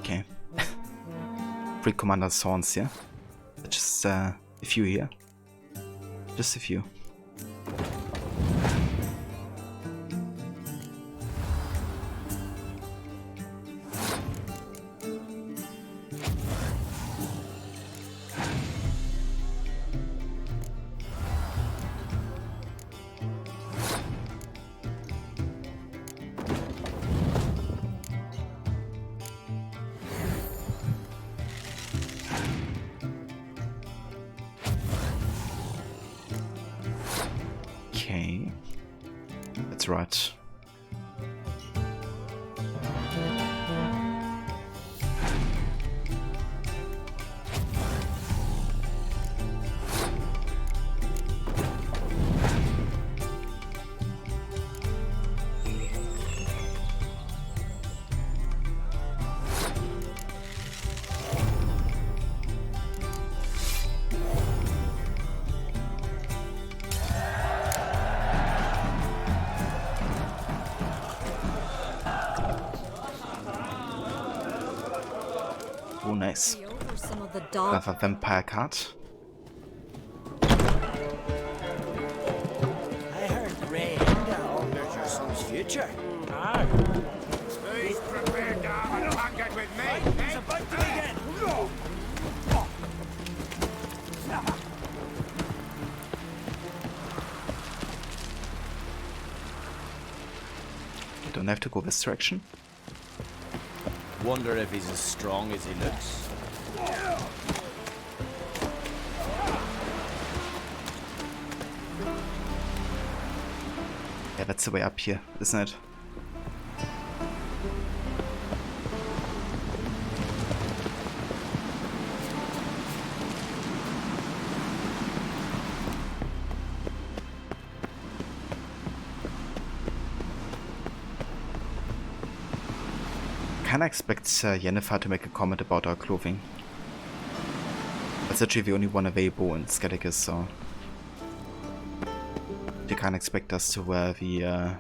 Okay. 3 Commander Swords here. Just a few here. Just a few. Okay, that's right. Oh, nice. Another vampire card. I heard Bran alters your son's future. Aye. Please prepare to have a target with me. He's about to begin. gonna have to go this direction. Wonder if he's as strong as he looks. Yeah, that's the way up here, isn't it? Kinda expect Yennefer to make a comment about our clothing. That's actually the only one available in Skellige, so you can't expect us to wear the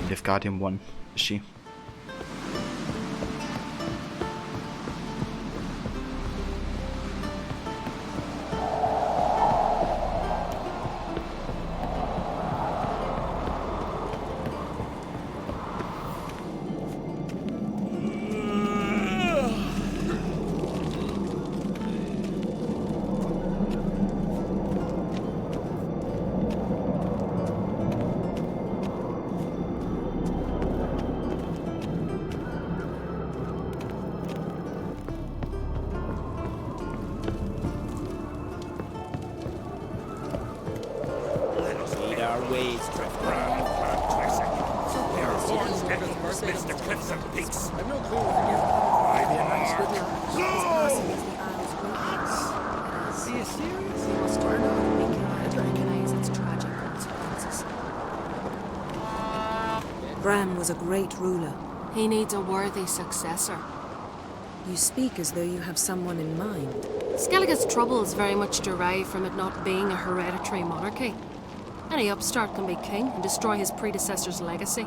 Nilfgaardian one, is she? Bran was a great ruler. He needs a worthy successor. You speak as though you have someone in mind. Skellige's troubles very much derive from it not being a hereditary monarchy. Any upstart can be king and destroy his predecessor's legacy.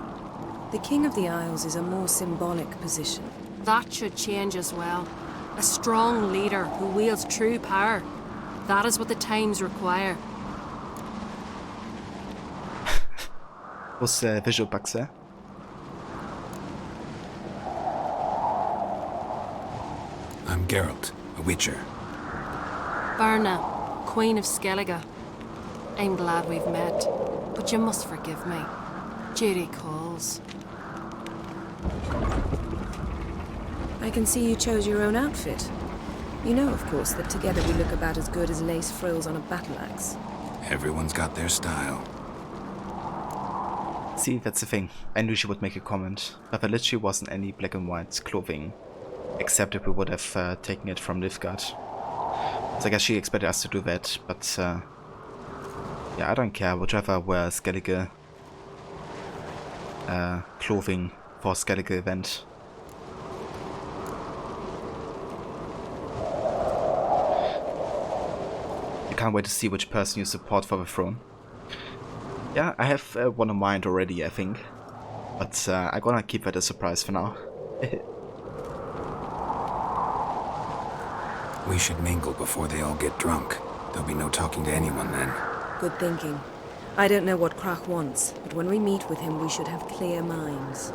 The King of the Isles is a more symbolic position. That should change as well. A strong leader who wields true power. That is what the times require. Was visual bugs there? I'm Geralt, a witcher. Birna, Queen of Skellige. I'm glad we've met, but you must forgive me. Duty calls. I can see you chose your own outfit. You know, of course, that together we look about as good as lace frills on a battle axe. Everyone's got their style. See, that's the thing. I knew she would make a comment, but there literally wasn't any black and white clothing, except if we would have taken it from Nilfgaard. So I guess she expected us to do that, but yeah, I don't care. Whichever wear Skellige clothing for Skellige event. I can't wait to see which person you support for the throne. Yeah, I have one in mind already, I think. But I'm gonna keep that a surprise for now. We should mingle before they all get drunk. There'll be no talking to anyone then. Good thinking. I don't know what Krach wants, but when we meet with him, we should have clear minds.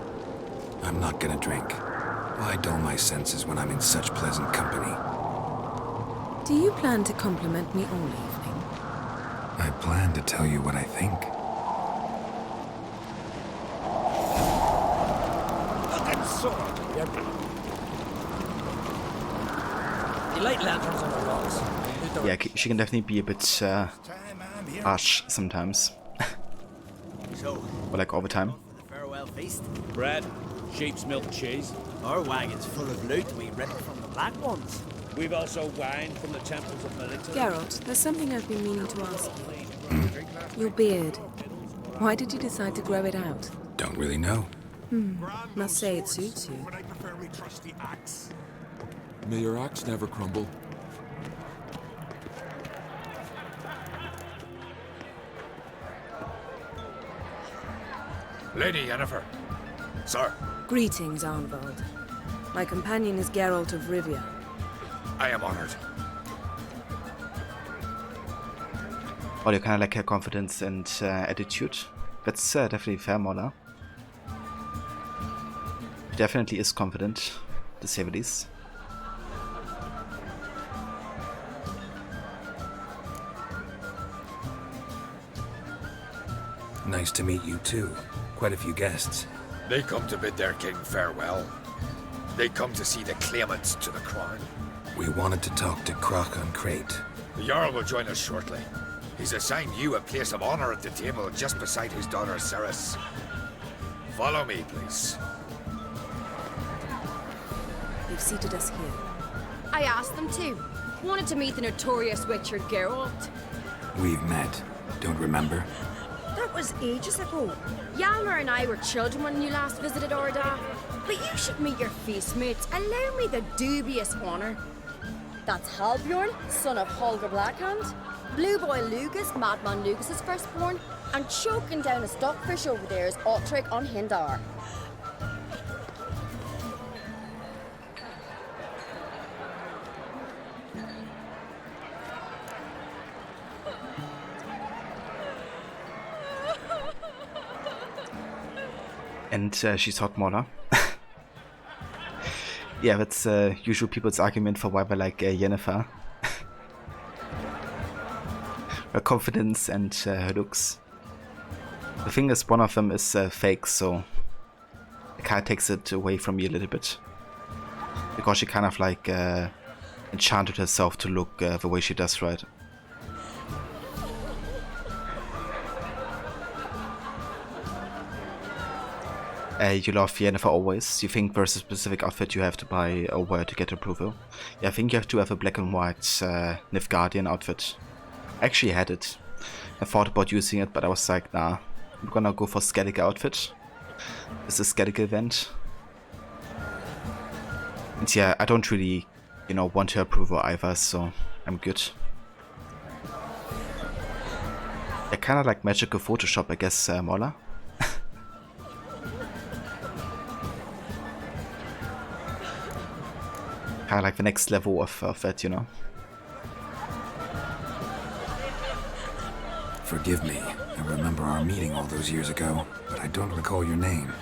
I'm not gonna drink. Why dull my senses when I'm in such pleasant company? Do you plan to compliment me all evening? I plan to tell you what I think. You light lanterns on the rocks. Yeah, she can definitely be a bit harsh sometimes. Or like all the time. Farewell feast. Bread, sheep's milk cheese. Our wagon's full of loot we ripped from the black ones. We've also wine from the temples of Melita. Geralt, there's something I've been meaning to ask you. Your beard. Why did you decide to grow it out? Don't really know. Must say it suits you. May your axe never crumble. Lady Yennefer. Sir. Greetings, Arnvald. My companion is Geralt of Rivia. I am honored. Well, you kind of like her confidence and attitude. That's definitely fair, Mola. He definitely is confident, to say the least. Nice to meet you too, Quite a few guests. They come to bid their king farewell. They come to see the claimants to the crown. We wanted to talk to Croc on Crate. The Jarl will join us shortly. He's assigned you a place of honor at the table just beside his daughter Ceres. Follow me, please. They've seated us here. I asked them to. Wanted to meet the notorious Witcher Geralt. We've met. Don't remember? That was ages ago. Hjalmar and I were children when you last visited Orda. But you should meet your feast mates. Allow me the dubious honor. That's Halbjorn, son of Holger Blackhand. Blue Boy Lugas, Madman Lugas' firstborn. And choking down a stockfish over there is Otric on Hindar. And she's hot Mona. Yeah, that's usual people's argument for why they like Yennefer. Her confidence and her looks. The thing is, one of them is fake, so it kind of takes it away from me a little bit. Because she kind of like enchanted herself to look the way she does, right? You love Yennefer always. You think there's a specific outfit you have to buy or wear to get approval? Yeah, I think you have to have a black and white Nilfgaardian outfit. I actually had it. I thought about using it, but I was like, nah. I'm gonna go for Skellige outfit. This is a Skellige event. And yeah, I don't really, you know, want her approval either, so I'm good. I kinda like magical Photoshop, I guess, Mola. Kinda like the next level of that, you know? Forgive me. I remember our meeting all those years ago, but I don't recall your name.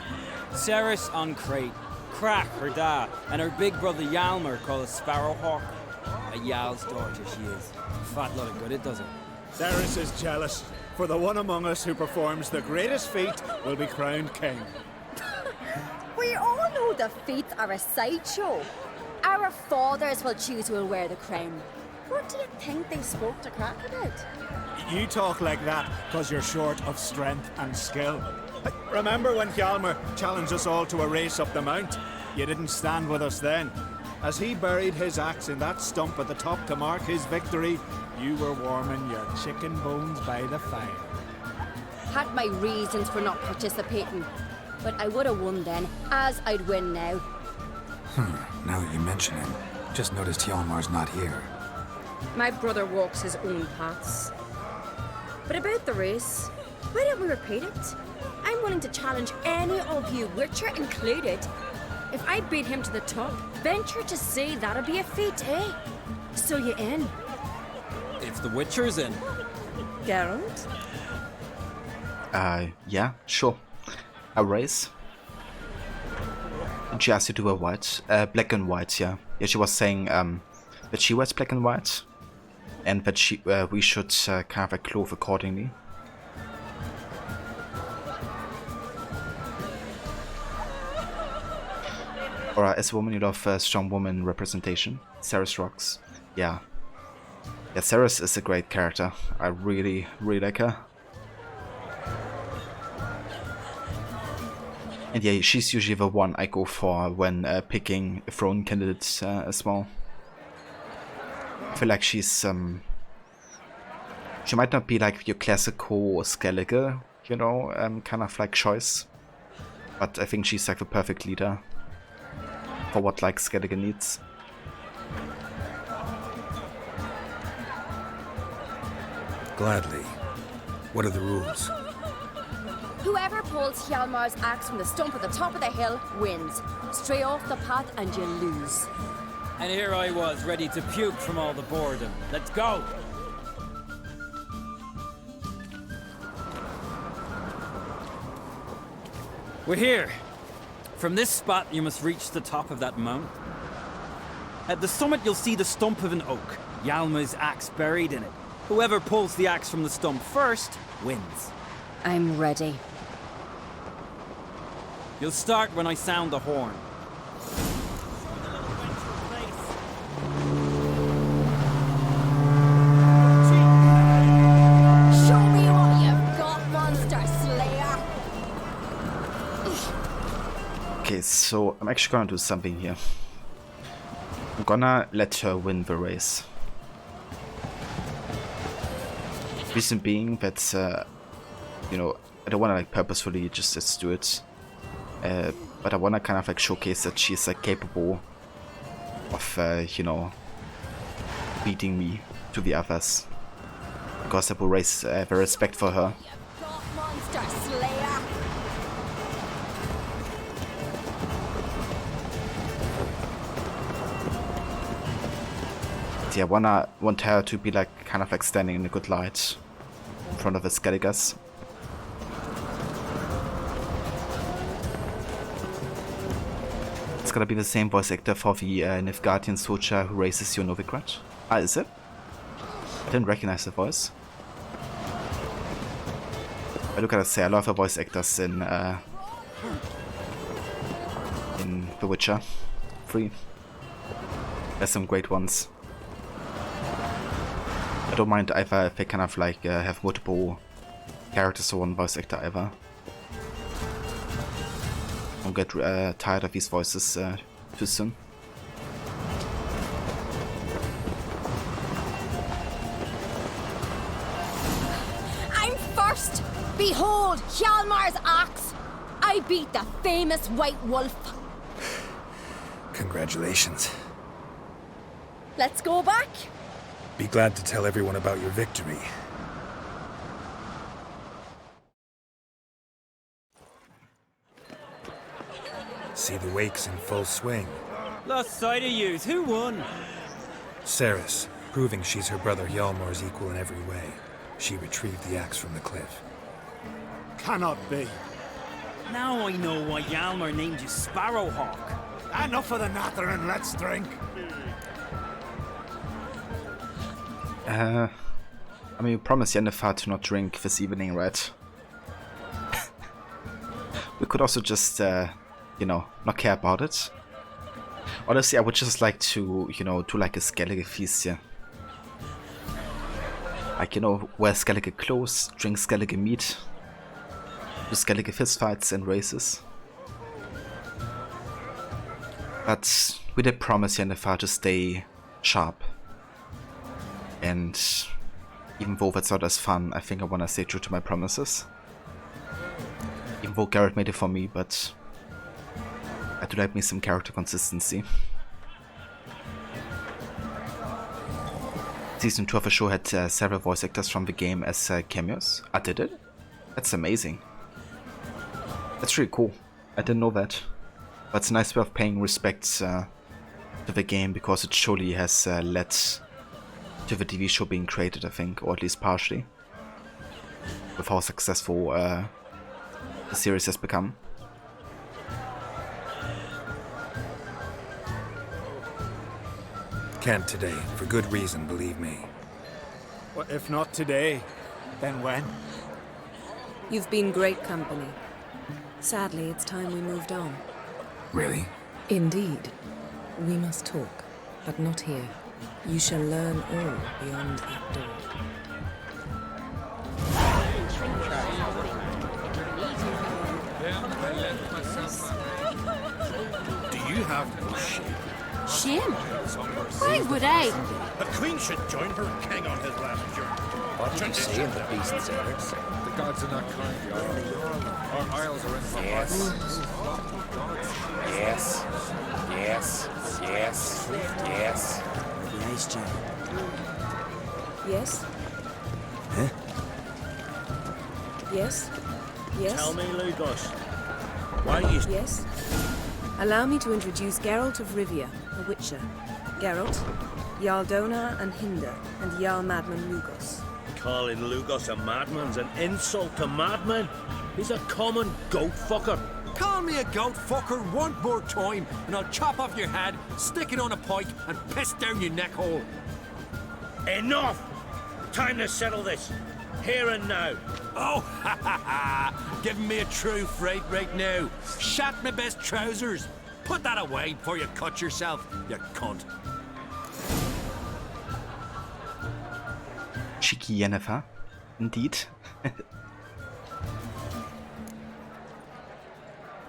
Ceres on Crate. Crack, her dad, and her big brother Hjalmar called a Sparrowhawk. A Jarl's daughter she is. Fat lot of good it does her. Ceres is jealous, for the one among us who performs the greatest feat will be crowned king. We all know the feats are a sideshow. Our fathers will choose who will wear the crown. What do you think they spoke to Crack about? You talk like that because you're short of strength and skill. Remember when Hjalmar challenged us all to a race up the mount? You didn't stand with us then. As he buried his axe in that stump at the top to mark his victory, you were warming your chicken bones by the fire. Had my reasons for not participating, but I would have won then, as I'd win now. Now that you mention it, just noticed Hjalmar's not here. My brother walks his own paths. But about the race, why don't we repeat it? I'm willing to challenge any of you, Witcher included. If I beat him to the top, venture to say that'll be a feat, eh? So you in? If the Witcher's in. Geralt? Yeah, sure. A race? She asked you to wear white? Black and white, yeah. Yeah, she was saying that she wears black and white. And that we should carve a cloth accordingly. Or as a woman you love strong woman representation. Ceres rocks. Yeah. Yeah, Ceres is a great character. I really, really like her. And yeah, she's usually the one I go for when picking a throne candidate as well. I feel like she's she might not be like your classical Skellige, you know, kind of like choice. But I think she's like the perfect leader for what like Skellige needs. Gladly. What are the rules? Whoever pulls Hjalmar's axe from the stump at the top of the hill wins. Stray off the path and you lose. And here I was, ready to puke from all the boredom. Let's go! We're here. From this spot, you must reach the top of that mount. At the summit, you'll see the stump of an oak. Hjalmar's axe buried in it. Whoever pulls the axe from the stump first, wins. I'm ready. You'll start when I sound the horn. Show me what you've got, monster slayer! Okay, so I'm actually gonna do something here. I'm gonna let her win the race. Reason being that, you know, I don't wanna like purposefully just do it. But I wanna kind of like showcase that she's like capable of, you know, beating me to the others. Because I will raise the respect for her. Monster slayer! Yeah, I want her to be like kind of like standing in a good light in front of the Skelligers. It's gonna be the same voice actor for the Novogradian soldier who raises your Novograd. Ah, is it? I didn't recognize the voice. I look at it, say I love the voice actors in The Witcher 3. There's some great ones. I don't mind either if they kind of like have multiple characters or one voice actor either. Don't get tired of these voices too soon. I'm first! Behold, Hjalmar's axe! I beat the famous White Wolf! Congratulations. Let's go back! Be glad to tell everyone about your victory. See the wakes in full swing. Lost sight of yous. Who won? Ceres, proving she's her brother Hjalmar's equal in every way. She retrieved the axe from the cliff. Cannot be. Now I know why Hjalmar named you Sparrowhawk. Enough of the natter and let's drink. I mean, you promised Yennefer to not drink this evening, right? We could also just, you know, not care about it. Honestly, I would just like to, you know, do like a Skellige feast here. Like, you know, wear Skellige clothes, drink Skellige meat, do Skellige fistfights and races. But we did promise Yennefer to stay sharp. And even though that's not as fun, I think I want to stay true to my promises. Even though Garrett made it for me, but I do like me some character consistency. Season 2 of the show had several voice actors from the game as cameos. I did it? That's amazing. That's really cool. I didn't know that. But it's a nice way of paying respect to the game, because it surely has led to the TV show being created, I think, or at least partially, with how successful the series has become. Can't today, for good reason, believe me. Well, if not today, then when? You've been great company. Sadly, it's time we moved on. Really? Indeed. We must talk, but not here. You shall learn all beyond that door. Do you have no shame? Shame? Why would I? A queen should join her king on his last journey. What did you say in the beast's ears? The gods are not kind, Jarl. Our isles are in for Yes. Yes. Yes. Yes. Nice job. Yes? Huh? Yes? Yes? Tell me, Lugos. Why you... Yes? Allow me to introduce Geralt of Rivia, a Witcher. Geralt, Jarl Donar and Hinder, and Jarl Madman Lugos. Calling Lugos a madman's an insult to madmen. He's a common goat fucker. Call me a goat fucker one more time, and I'll chop off your head, stick it on a pike, and piss down your neck hole. Enough! Time to settle this. Here and now. Oh, ha ha ha! Giving me a true fright right now. Shat my best trousers. Put that away before you cut yourself, you cunt. Cheeky Yennefer, indeed.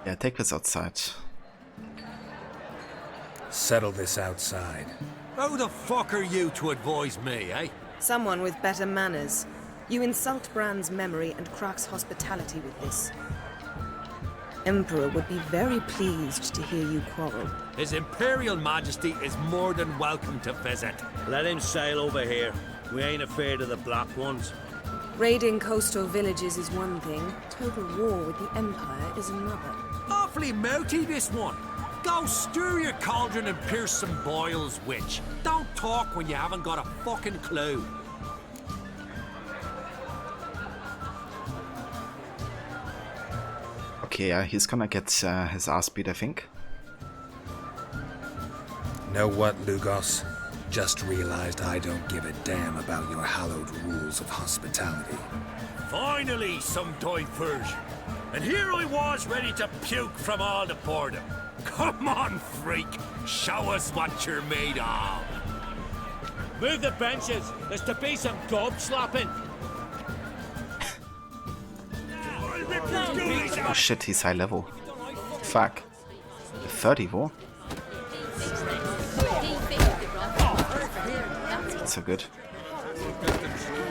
Yeah, take this outside. Settle this outside. Who the fuck are you to advise me, eh? Someone with better manners. You insult Bran's memory and Crach's hospitality with this. Emperor would be very pleased to hear you quarrel. His Imperial Majesty is more than welcome to visit. Let him sail over here. We ain't afraid of the Black Ones. Raiding coastal villages is one thing. Total war with the Empire is another. Awfully mouthy, this one. Go stir your cauldron and pierce some boils, witch. Don't talk when you haven't got a fucking clue. Okay, yeah, he's gonna get his ass beat, I think. Know what, Lugos? Just realized I don't give a damn about your hallowed rules of hospitality. Finally, some diversion. And here I was ready to puke from all the boredom. Come on, freak. Show us what you're made of. Move the benches. There's to be some gob slapping. Oh shit, he's high level. Fuck. 34? That's so good.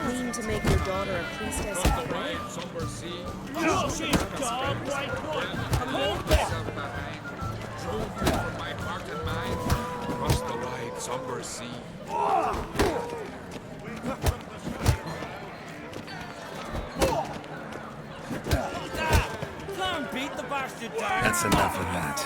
Mean to make your daughter a priestess of the way? Oh, she's dog right one. Hold it. Drove you from my heart and mind across the wide, somber sea. Can't beat the bastard down. That's enough of that.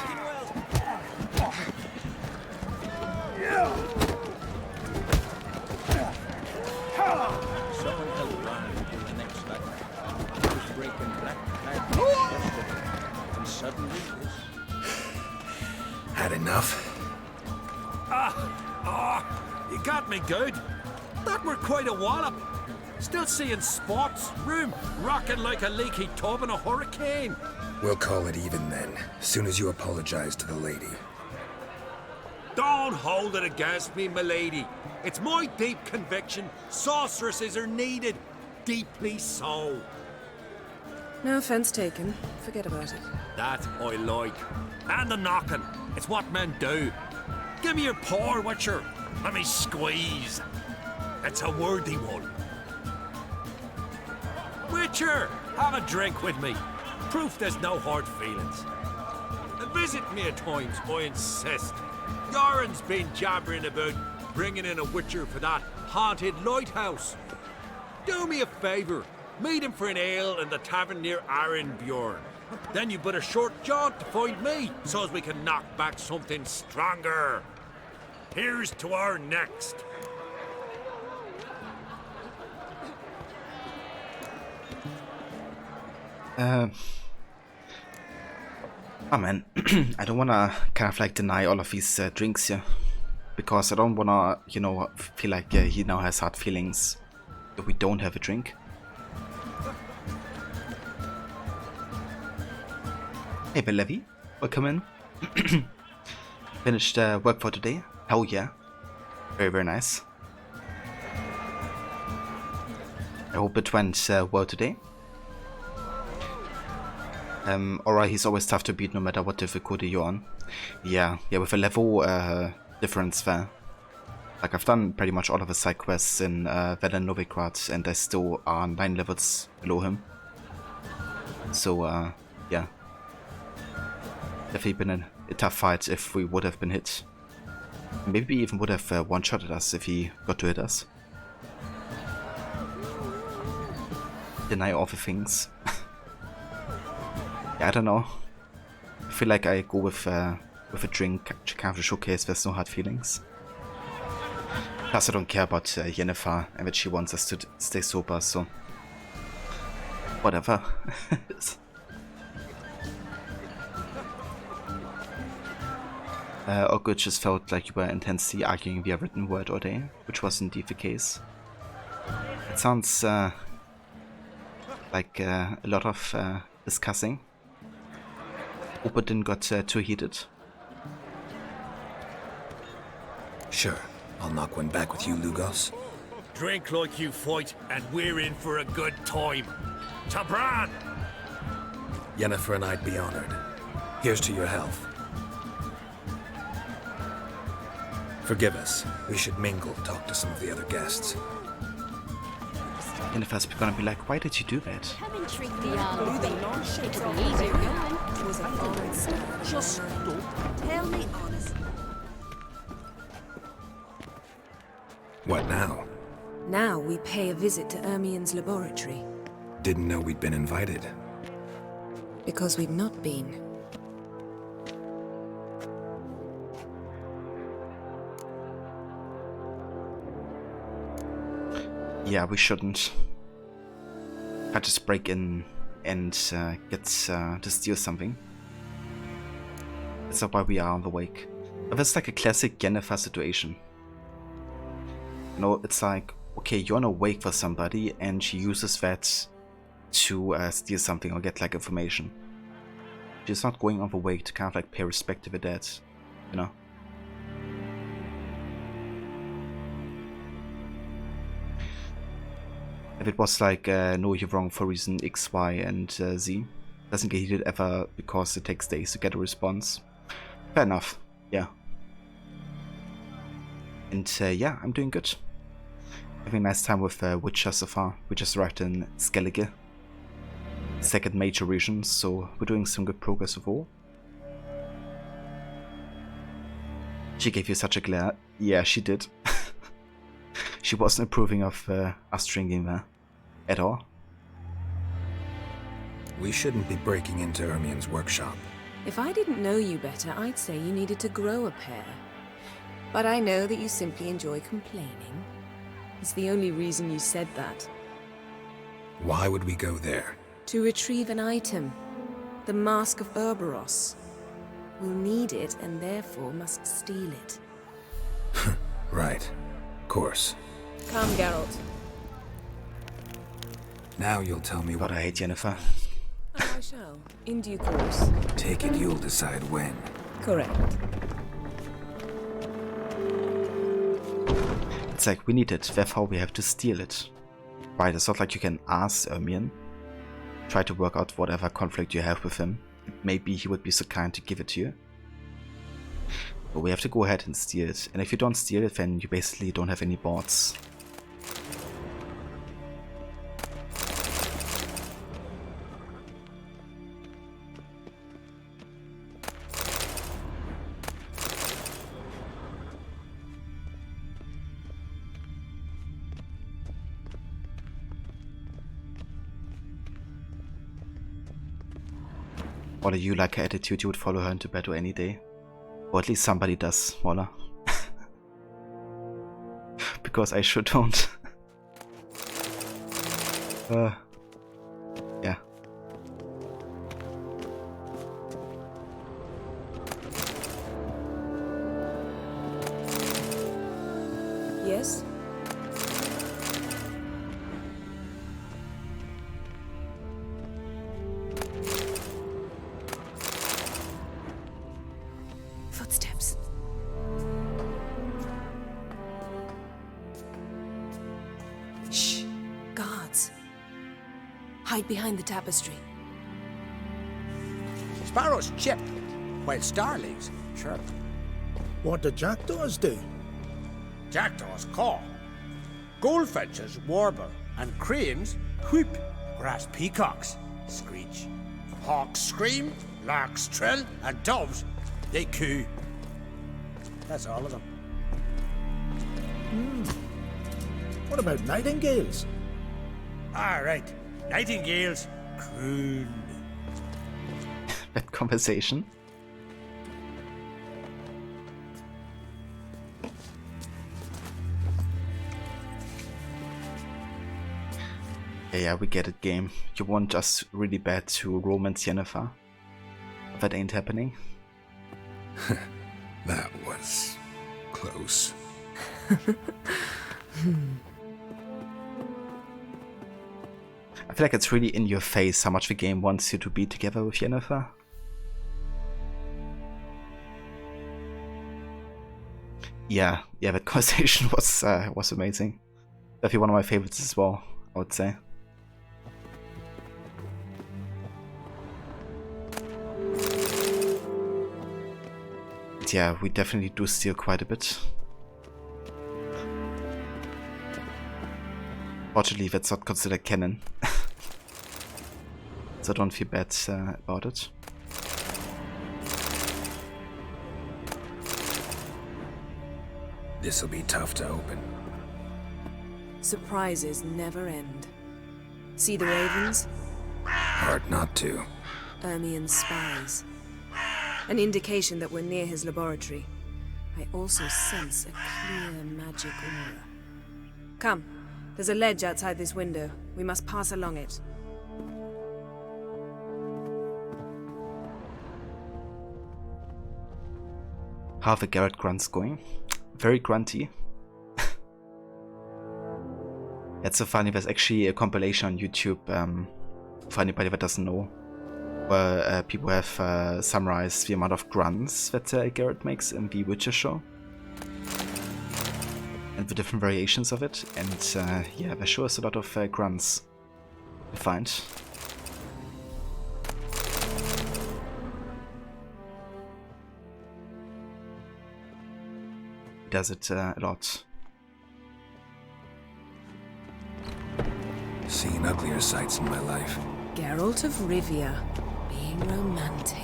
Someone held Bran in the next battle. He was breaking black flags yesterday, and suddenly this. Had enough? You got me good. That were quite a wallop. Still seeing spots, room rocking like a leaky tub in a hurricane. We'll call it even then, soon as you apologize to the lady. Don't hold it against me, milady. It's my deep conviction sorceresses are needed. Deeply so. No offense taken. Forget about it. That I like. And the knocking. It's what men do. Give me your paw, Witcher. Let me squeeze. It's a worthy one. Witcher, have a drink with me. Proof there's no hard feelings. And visit me at times, I insist. Yoren's been jabbering about bringing in a Witcher for that haunted lighthouse. Do me a favour. Meet him for an ale in the tavern near Arenbjorn. Then you but a short jaunt to find me, so as we can knock back something stronger. Here's to our next. Oh man, I don't wanna kind of like deny all of these drinks here. Because I don't wanna, you know, feel like he now has hard feelings if we don't have a drink. Hey Belevi, welcome in. Finished work for today? Hell yeah. Very, very nice. I hope it went well today. Alright, he's always tough to beat no matter what difficulty you're on. Yeah, with a level difference there. Like, I've done pretty much all of the side quests in Novograd, and I still are 9 levels below him. So, yeah. Definitely been a tough fight if we would have been hit. Maybe even would have one-shotted us if he got to hit us. Deny all the things. Yeah, I don't know. I feel like I go with a drink to kind of showcase there's no hard feelings. Plus I don't care about Yennefer and that she wants us to stay sober, so whatever. Ogre just felt like you were intensely arguing via written word all day, which was indeed the case. It sounds like a lot of discussing. Hope it didn't got too heated. Sure, I'll knock one back with you, Lugos. Drink like you fight, and we're in for a good time. To Bran! Yennefer and I'd be honored. Here's to your health. Forgive us. We should mingle, talk to some of the other guests. Yennefer's gonna be like, why did you do that? Come and treat the It'll be easier going. It was a fallen star. Just don't tell me honest. What now? Now we pay a visit to Ermien's laboratory. Didn't know we'd been invited. Because we've not been. Yeah, we shouldn't. I just break in and get to steal something. That's not why we are on the wake. But that's like a classic Yennefer situation. You know, it's like, okay, you're on a wake for somebody and she uses that to steal something or get like information. She's not going on the wake to kind of like pay respect to the dead, you know? If it was like, no, you're wrong for reason X, Y, and Z, doesn't get heated ever because it takes days to get a response. Fair enough, yeah. And yeah, I'm doing good. Having a nice time with Witcher so far. We just arrived in Skellige, second major region, so we're doing some good progress with all. She gave you such a glare. Yeah, she did. She wasn't approving of us drinking there at all. We shouldn't be breaking into Ermien's workshop. If I didn't know you better, I'd say you needed to grow a pair. But I know that you simply enjoy complaining. It's the only reason you said that. Why would we go there? To retrieve an item. The Mask of Urboros. We'll need it and therefore must steal it. Right. Of course. Come, Geralt. Now you'll tell me what I hate, Yennefer. I shall. In due course. Take it you'll decide when. Correct. It's like, we need it, therefore we have to steal it. Right, it's not like you can ask Ermien. Try to work out whatever conflict you have with him. Maybe he would be so kind to give it to you. But we have to go ahead and steal it. And if you don't steal it, then you basically don't have any boards. Or do you like her attitude, you would follow her into battle any day? Or at least somebody does, Waller. Because I sure don't. Yeah. Yes? Footsteps. Shh. Guards. Hide behind the tapestry. Sparrows chip, while starlings chirp. What do jackdaws do? Jackdaws caw. Goldfinches warble, and cranes whoop. Grass peacocks screech. Hawks scream, larks trill, and doves, they coo. That's all of them. What about nightingales? All right, nightingales croon. That conversation. Yeah, we get it, game. You want us really bad to romance Yennefer? That ain't happening. That was close. I feel like it's really in your face how much the game wants you to be together with Yennefer. Yeah, that conversation was amazing. Definitely one of my favorites as well, I would say. But yeah, we definitely do steal quite a bit. Fortunately, that's not considered canon. So I don't feel bad about it. This'll be tough to open. Surprises never end. See the ravens? Hard not to. Ermien's spies. An indication that we're near his laboratory. I also sense a clear magic aura. Come, there's a ledge outside this window. We must pass along it. How are the Garrett grunts going? Very grunty. It's so funny, there's actually a compilation on YouTube, for anybody that doesn't know, where people have summarized the amount of grunts that Garrett makes in the Witcher show. And the different variations of it, and yeah, there sure is a lot of grunts to find. He does it a lot. Seen uglier sights in my life. Geralt of Rivia, being romantic.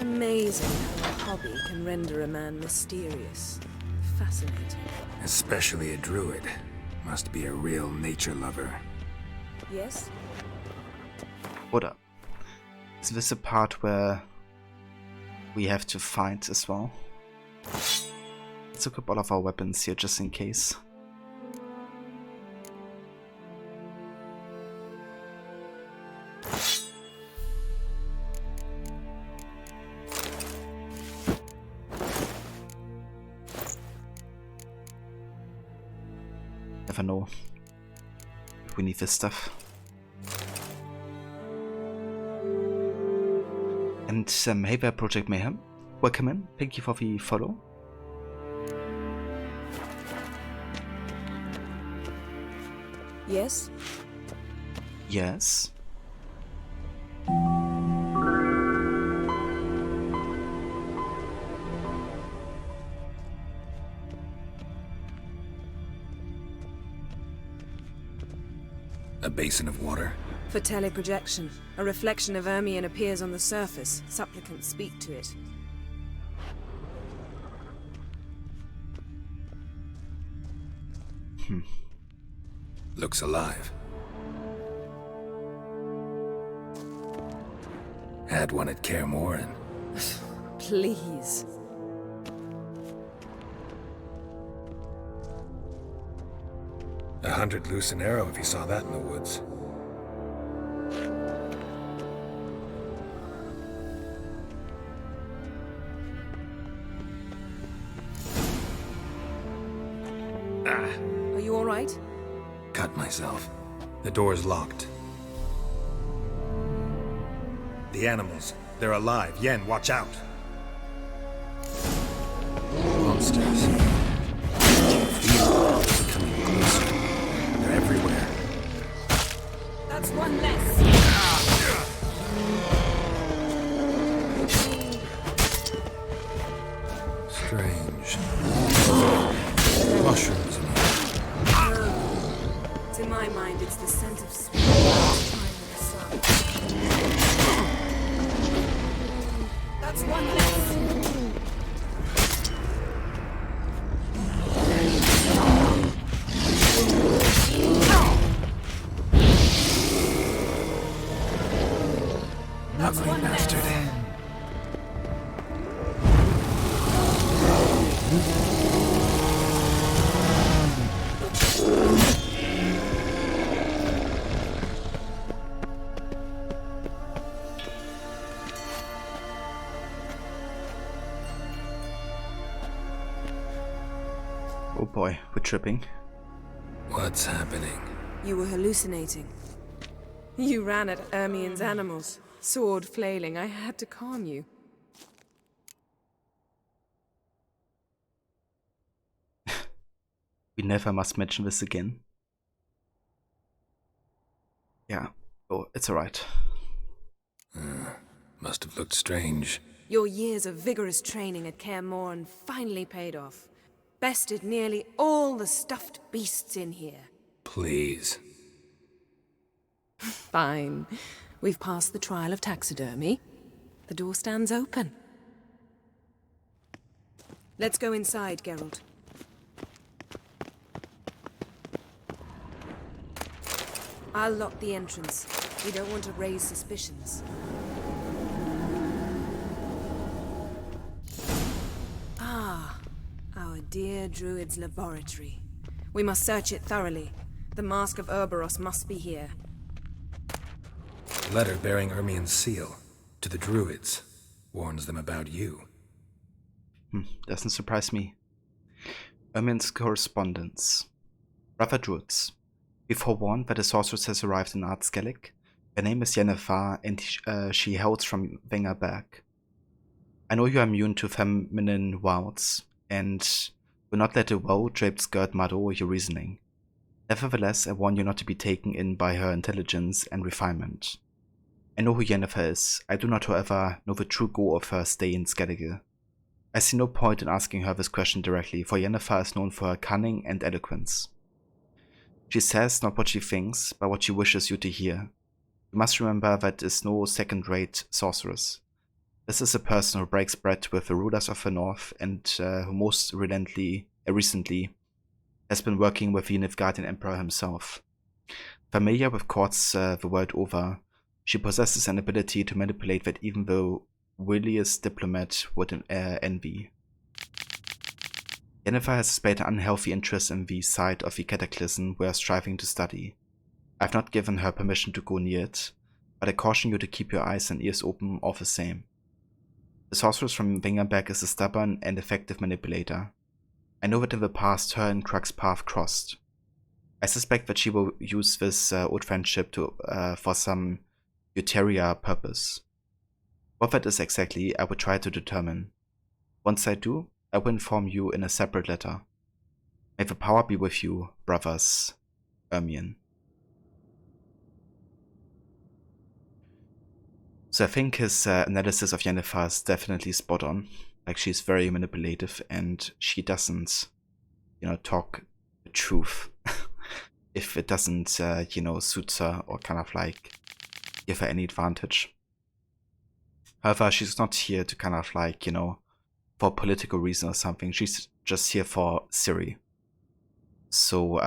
Amazing how a hobby can render a man mysterious. Fascinating. Especially a druid. Must be a real nature lover. Yes? What up? Is this a part where we have to fight as well? Let's look up all of our weapons here just in case. Never know if we need this stuff. And hey there, Project Mayhem. Welcome in. Thank you for the follow. Yes? Yes. A basin of water. For teleprojection. A reflection of Ermien appears on the surface. Supplicants speak to it. Looks alive. Had one at Kaer Morhen. Please. $100 loose an arrow if you saw that in the woods. Are you all right? Cut myself. The door's locked. The animals. They're alive. Yen, watch out. Monsters. Feel them coming closer. They're everywhere. That's one less. Strange. Mushrooms in here. To my mind, it's the scent of sweet time in the sun. That's one less. Ugly bastard. tripping. What's happening? You were hallucinating. You ran at Ermien's animals, sword flailing. I had to calm you. We never must mention this again. Yeah, oh, it's alright. Must have looked strange. Your years of vigorous training at Kaer Morhen finally paid off. Bested nearly all the stuffed beasts in here. Please. Fine. We've passed the trial of taxidermy. The door stands open. Let's go inside, Geralt. I'll lock the entrance. We don't want to raise suspicions. Ah, our dear druid's laboratory. We must search it thoroughly. The Mask of Urboros must be here. A letter bearing Ermien's seal to the druids warns them about you. Doesn't surprise me. Ermien's correspondence. Brother Druids, be forewarned that a sorceress has arrived in Ard Skellig. Her name is Yennefer, and she hails from Wengerberg. I know you are immune to feminine wounds, and will not let a woe-draped skirt muddle your reasoning. Nevertheless, I warn you not to be taken in by her intelligence and refinement. I know who Yennefer is. I do not, however, know the true goal of her stay in Skellige. I see no point in asking her this question directly, for Yennefer is known for her cunning and eloquence. She says not what she thinks, but what she wishes you to hear. You must remember that is no second-rate sorceress. This is a person who breaks bread with the rulers of the north, and who most recently has been working with the Nilfgaardian Emperor himself. Familiar with courts the world over, she possesses an ability to manipulate that even the wiliest diplomat would envy. Yennefer has displayed an unhealthy interest in the side of the cataclysm we are striving to study. I have not given her permission to go near it, but I caution you to keep your eyes and ears open all the same. The sorceress from Wengerberg is a stubborn and effective manipulator. I know that in the past her and Krug's path crossed. I suspect that she will use this old friendship for some ulterior purpose. What that is exactly, I will try to determine. Once I do, I will inform you in a separate letter. May the power be with you, brothers. Ermien. So I think his analysis of Yennefer is definitely spot on. Like, she's very manipulative and she doesn't, talk the truth if it doesn't, suit her or kind of like give her any advantage. However, she's not here to kind of like, for political reason or something. She's just here for Ciri. So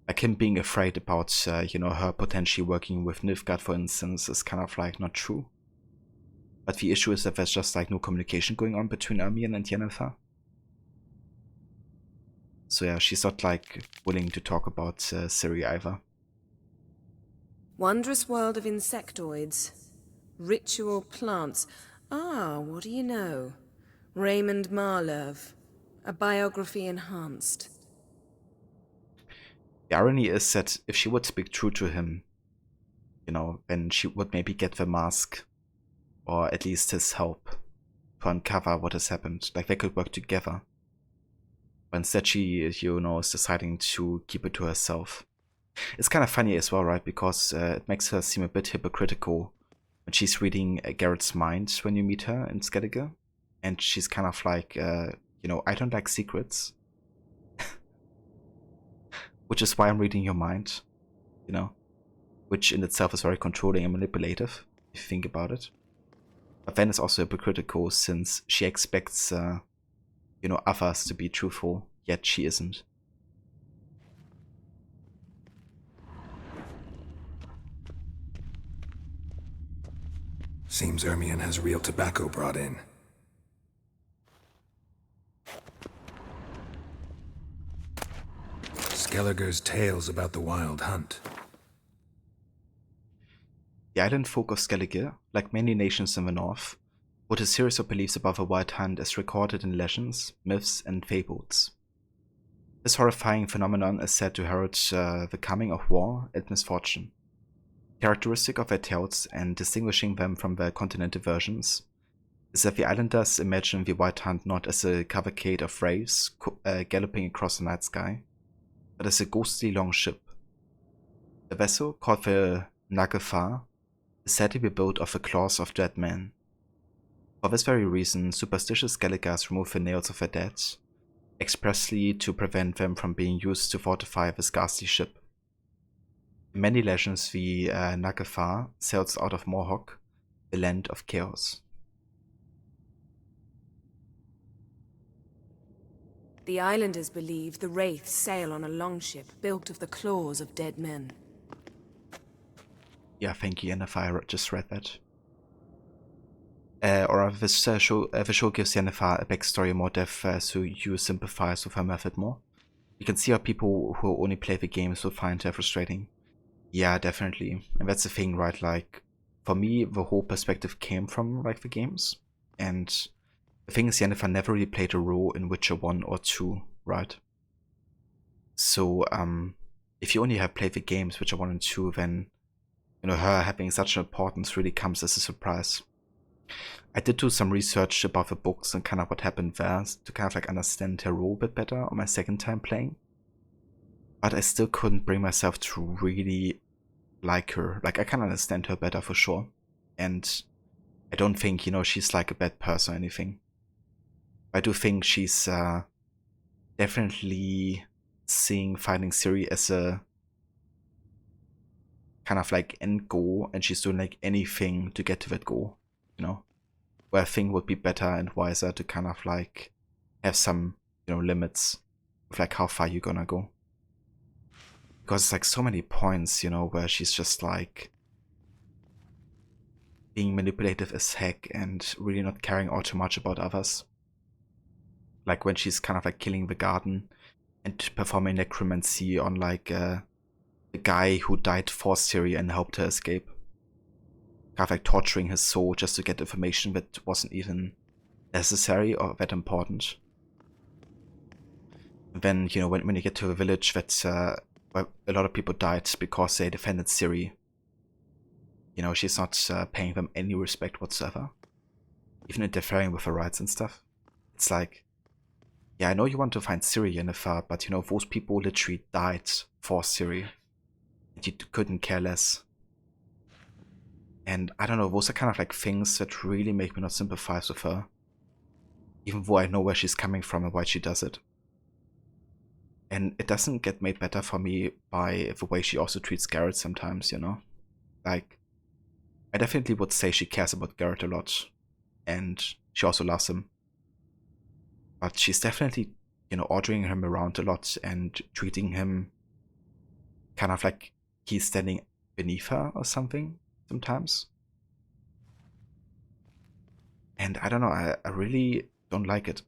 like him being afraid about, her potentially working with Nilfgaard, for instance, is kind of like not true. But the issue is that there's just like no communication going on between Ermien and Yennefer. So yeah, she's not like willing to talk about Ciri either. Wondrous world of insectoids. Ritual plants. Ah, what do you know? Raymond Marlove. A biography enhanced. The irony is that if she would speak true to him, then she would maybe get the mask, or at least his help, to uncover what has happened. Like, they could work together. But instead she, is deciding to keep it to herself. It's kind of funny as well, right? Because it makes her seem a bit hypocritical when she's reading Geralt's mind when you meet her in Skellige. And she's kind of like, I don't like secrets. Which is why I'm reading your mind, which in itself is very controlling and manipulative, if you think about it. But then it's also hypocritical since she expects, others to be truthful, yet she isn't. Seems Ermien has real tobacco brought in. Skellige's tales about the Wild Hunt. The island folk of Skellige, like many nations in the north, What a series of beliefs about the White Hunt is recorded in legends, myths, and fables. This horrifying phenomenon is said to herald the coming of war and misfortune. Characteristic of their tales and distinguishing them from their continental versions is that the islanders imagine the White Hunt not as a cavalcade of wraiths galloping across the night sky, but as a ghostly long ship. The vessel, called the Nagafar, is said to be built of the claws of dead men. For this very reason, superstitious Skelligers remove the nails of their dead, expressly to prevent them from being used to fortify this ghastly ship. In many legends, the Nagafar sails out of Mohawk, the land of chaos. The islanders believe the wraiths sail on a longship built of the claws of dead men. Yeah, thank you, Yennefer, I just read that. Or the show gives Yennefer a backstory more depth, so you sympathize with her method more. You can see how people who only play the games will find her frustrating. Yeah, definitely. And that's the thing, right? Like, for me, the whole perspective came from, like, the games. And the thing is, Yennefer never really played a role in Witcher 1 or 2, right? So, if you only have played the games, Witcher 1 and 2, then, you know, her having such an importance really comes as a surprise. I did do some research about the books and kind of what happened there to kind of like understand her role a bit better on my second time playing. But I still couldn't bring myself to really like her. Like, I can understand her better for sure. And I don't think, you know, she's like a bad person or anything. I do think she's definitely seeing finding Ciri as a kind of like end goal, and she's doing like anything to get to that goal, you know? Where I think would be better and wiser to kind of like have some, you know, limits of like how far you're gonna go. Because it's like so many points, you know, where she's just like being manipulative as heck and really not caring all too much about others. Like when she's kind of like killing the garden and performing necromancy on like the guy who died for Ciri and helped her escape. Kind of like torturing his soul just to get information that wasn't even necessary or that important. And then, you know, when you get to a village that where a lot of people died because they defended Ciri, you know, she's not paying them any respect whatsoever, even interfering with her rights and stuff. It's like, yeah, I know you want to find Ciri, Yennefer, but you know, those people literally died for Ciri, and you couldn't care less. And I don't know, those are kind of like things that really make me not sympathize with her, even though I know where she's coming from and why she does it. And it doesn't get made better for me by the way she also treats Garrett sometimes, you know? Like, I definitely would say she cares about Garrett a lot, and she also loves him. But she's definitely, you know, ordering him around a lot and treating him kind of like he's standing beneath her or something sometimes. And I don't know, I really don't like it.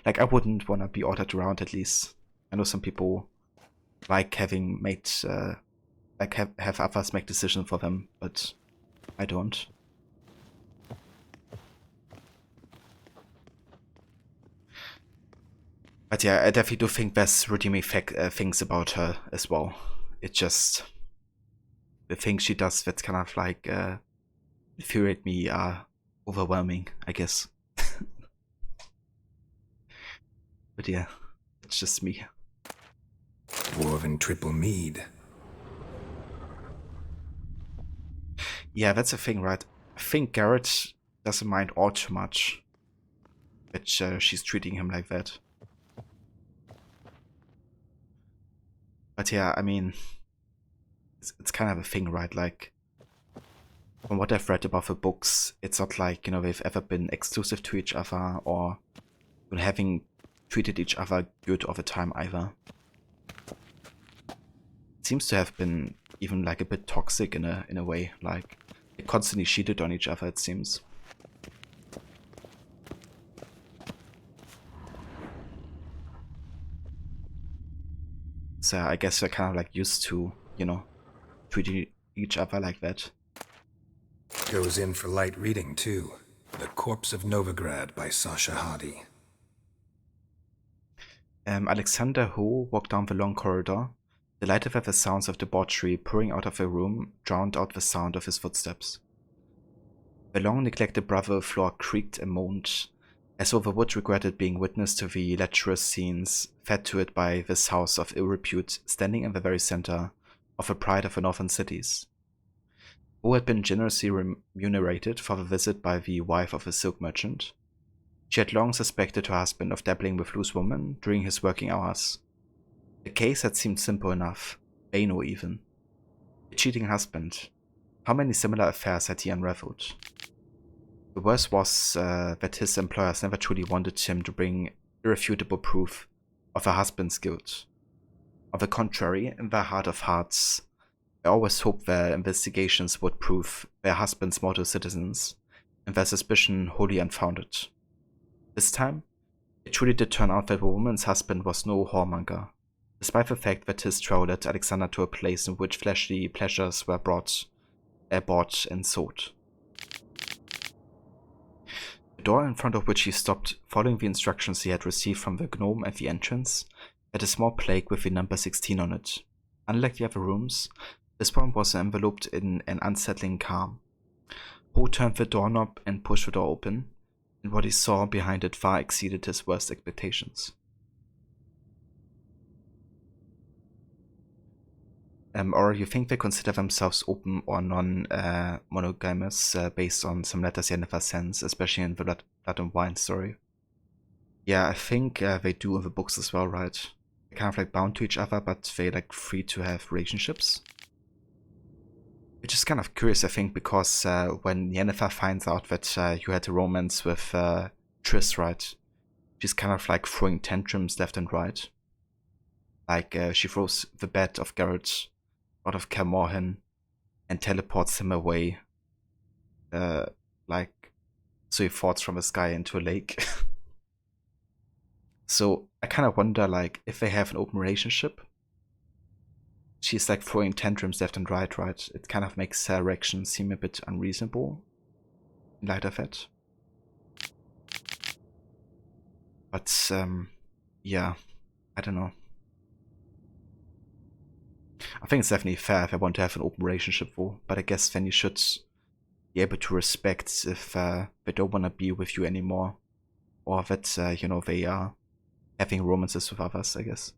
Like, I wouldn't want to be ordered around, at least. I know some people like having made, like have others make decisions for them, but I don't. But yeah, I definitely do think there's redeeming things about her as well. It's just the things she does that kind of like infuriate me are overwhelming, I guess. But yeah, it's just me. Dwarven triple mead. Yeah, that's the thing, right? I think Garrett doesn't mind all too much that she's treating him like that. But yeah, I mean, it's kind of a thing, right? Like, from what I've read about the books, it's not like, you know, they've ever been exclusive to each other or having treated each other good all the time either. It seems to have been even like a bit toxic in a way, like they constantly cheated on each other, it seems. So I guess they're kind of like used to, you know, treating each other like that. Goes in for light reading, too. The Corpse of Novograd by Sasha. Alexander Ho walked down the long corridor, delighted that the sounds of debauchery pouring out of the room drowned out the sound of his footsteps. The long-neglected brother floor creaked and moaned, as though the wood regretted being witness to the lecherous scenes fed to it by this house of ill repute standing in the very center of the pride of the northern cities. Ho had been generously remunerated for the visit by the wife of a silk merchant. She had long suspected her husband of dabbling with loose women during his working hours. The case had seemed simple enough, banal even. A cheating husband. How many similar affairs had he unraveled? The worst was that his employers never truly wanted him to bring irrefutable proof of her husband's guilt. On the contrary, in their heart of hearts, they always hoped their investigations would prove their husband's model citizens, and their suspicion wholly unfounded. This time, it truly did turn out that the woman's husband was no whoremonger, despite the fact that his travel led Alexander to a place in which fleshly pleasures were bought and sold. The door in front of which he stopped, following the instructions he had received from the gnome at the entrance, had a small plaque with the number 16 on it. Unlike the other rooms, this one was enveloped in an unsettling calm. Ho turned the doorknob and pushed the door open, and what he saw behind it far exceeded his worst expectations. Or you think they consider themselves open or non-monogamous based on some letters Yennefer sends, especially in the Blood and Wine story? Yeah, I think they do in the books as well, right? They're kind of like bound to each other, but they're like free to have relationships. Which is kind of curious, I think, because when Yennefer finds out that you had a romance with Triss, right? She's kind of like throwing tantrums left and right. Like she throws the bed of Geralt out of Kaer Morhen and teleports him away, like so he falls from the sky into a lake. So I kind of wonder, like, if they have an open relationship. She's like throwing tantrums left and right, right? It kind of makes her reaction seem a bit unreasonable in light of it. But yeah, I don't know. I think it's definitely fair if I want to have an open relationship though, but I guess then you should be able to respect if they don't want to be with you anymore, or that, you know, they are having romances with others, I guess.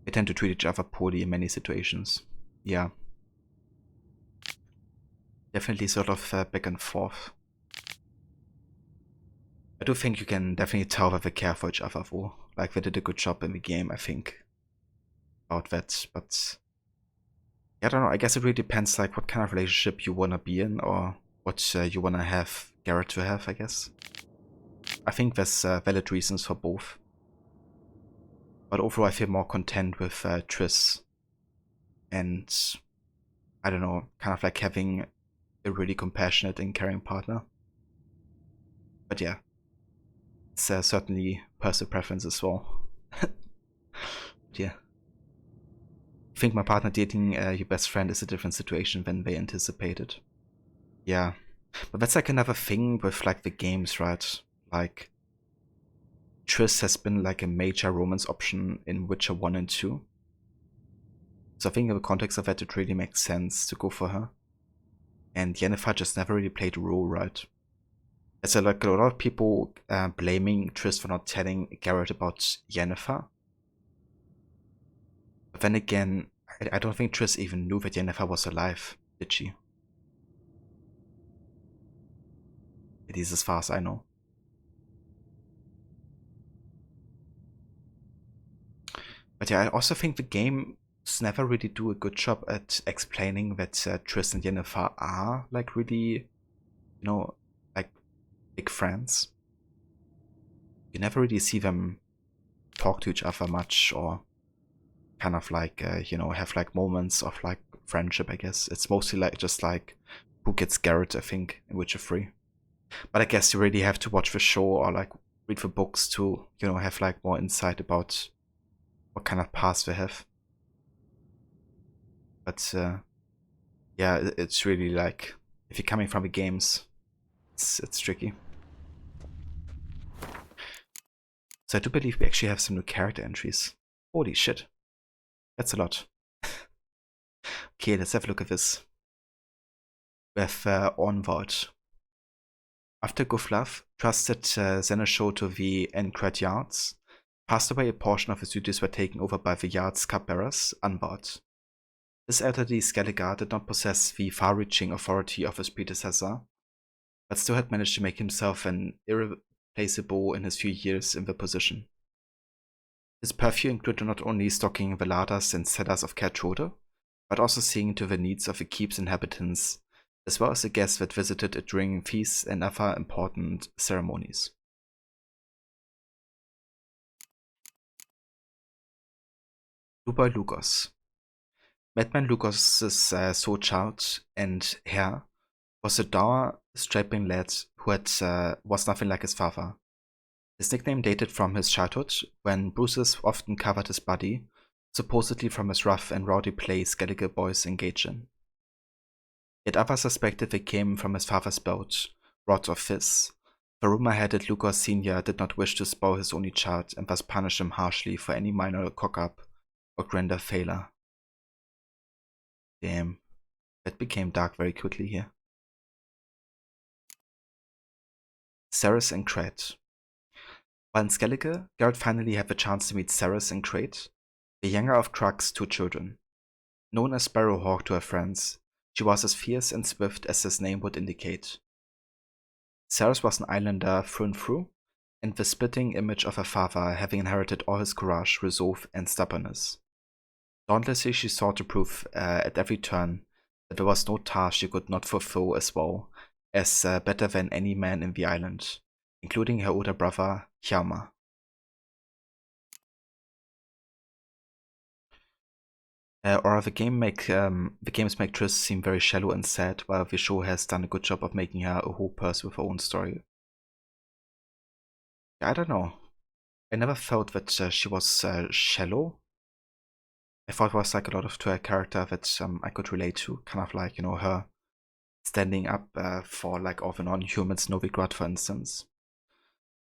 They tend to treat each other poorly in many situations. Yeah. Definitely sort of back and forth. I do think you can definitely tell that they care for each other though. Like, they did a good job in the game, I think, about that. But yeah, I don't know, I guess it really depends like what kind of relationship you wanna be in, or what you wanna have Garrett to have, I guess. I think there's valid reasons for both. But overall I feel more content with Triss. And I don't know, kind of like having a really compassionate and caring partner. But yeah, it's certainly personal preference as well. Yeah. I think my partner dating your best friend is a different situation than they anticipated. Yeah. But that's like another thing with like the games, right? Like, Triss has been like a major romance option in Witcher 1 and 2. So I think in the context of that it really makes sense to go for her. And Yennefer just never really played a role, right? There's like a lot of people blaming Triss for not telling Geralt about Yennefer. But then again, I don't think Triss even knew that Yennefer was alive, did she? It is as far as I know. But yeah, I also think the games never really do a good job at explaining that Triss and Yennefer are like really, you know, like big friends. You never really see them talk to each other much, or kind of like, you know, have like moments of like friendship, I guess. It's mostly like just like who gets Geralt, I think, in Witcher 3. But I guess you really have to watch the show or like read the books to, you know, have like more insight about what kind of past they have. But yeah, yeah, it's really like, if you're coming from the games, it's tricky. So I do believe we actually have some new character entries. Holy shit. That's a lot. Okay, let's have a look at this. We have Onward. After Guflav trusted Seneschal to the Encred Yards, passed away, a portion of his duties were taken over by the Yard's cupbearers, Unward. This elderly Skelliger did not possess the far-reaching authority of his predecessor, but still had managed to make himself an irreplaceable in his few years in the position. His purview included not only stocking the larders and cellars of Kertrode, but also seeing to the needs of the keep's inhabitants, as well as the guests that visited it during feasts and other important ceremonies. Luboy Lugos. Madman Lugos' sole child and heir was a dour, strapping lad who was nothing like his father. His nickname dated from his childhood, when bruises often covered his body, supposedly from his rough and rowdy play Skellige boys engaged in. Yet others suspected they came from his father's bout, rod or fizz, for rumor had it Lugos Sr. did not wish to spoil his only child and thus punish him harshly for any minor cock-up or grander failure. Damn, that became dark very quickly here. Cerys and Cred. While in Skellige, Geralt finally had the chance to meet Cerys and Cred, the younger of Crug's two children. Known as Sparrowhawk to her friends, she was as fierce and swift as his name would indicate. Cerys was an islander through and through, and the spitting image of her father, having inherited all his courage, resolve, and stubbornness. Dauntlessly she sought to prove at every turn that there was no task she could not fulfill as well as better than any man in the island, including her older brother, Hjalmar. The games make Triss seem very shallow and sad, while the show has done a good job of making her a whole person with her own story. I don't know. I never felt that she was shallow. I thought it was like a lot of to her character that I could relate to, kind of like, you know, her standing up for like all the non-humans, Novograd, for instance.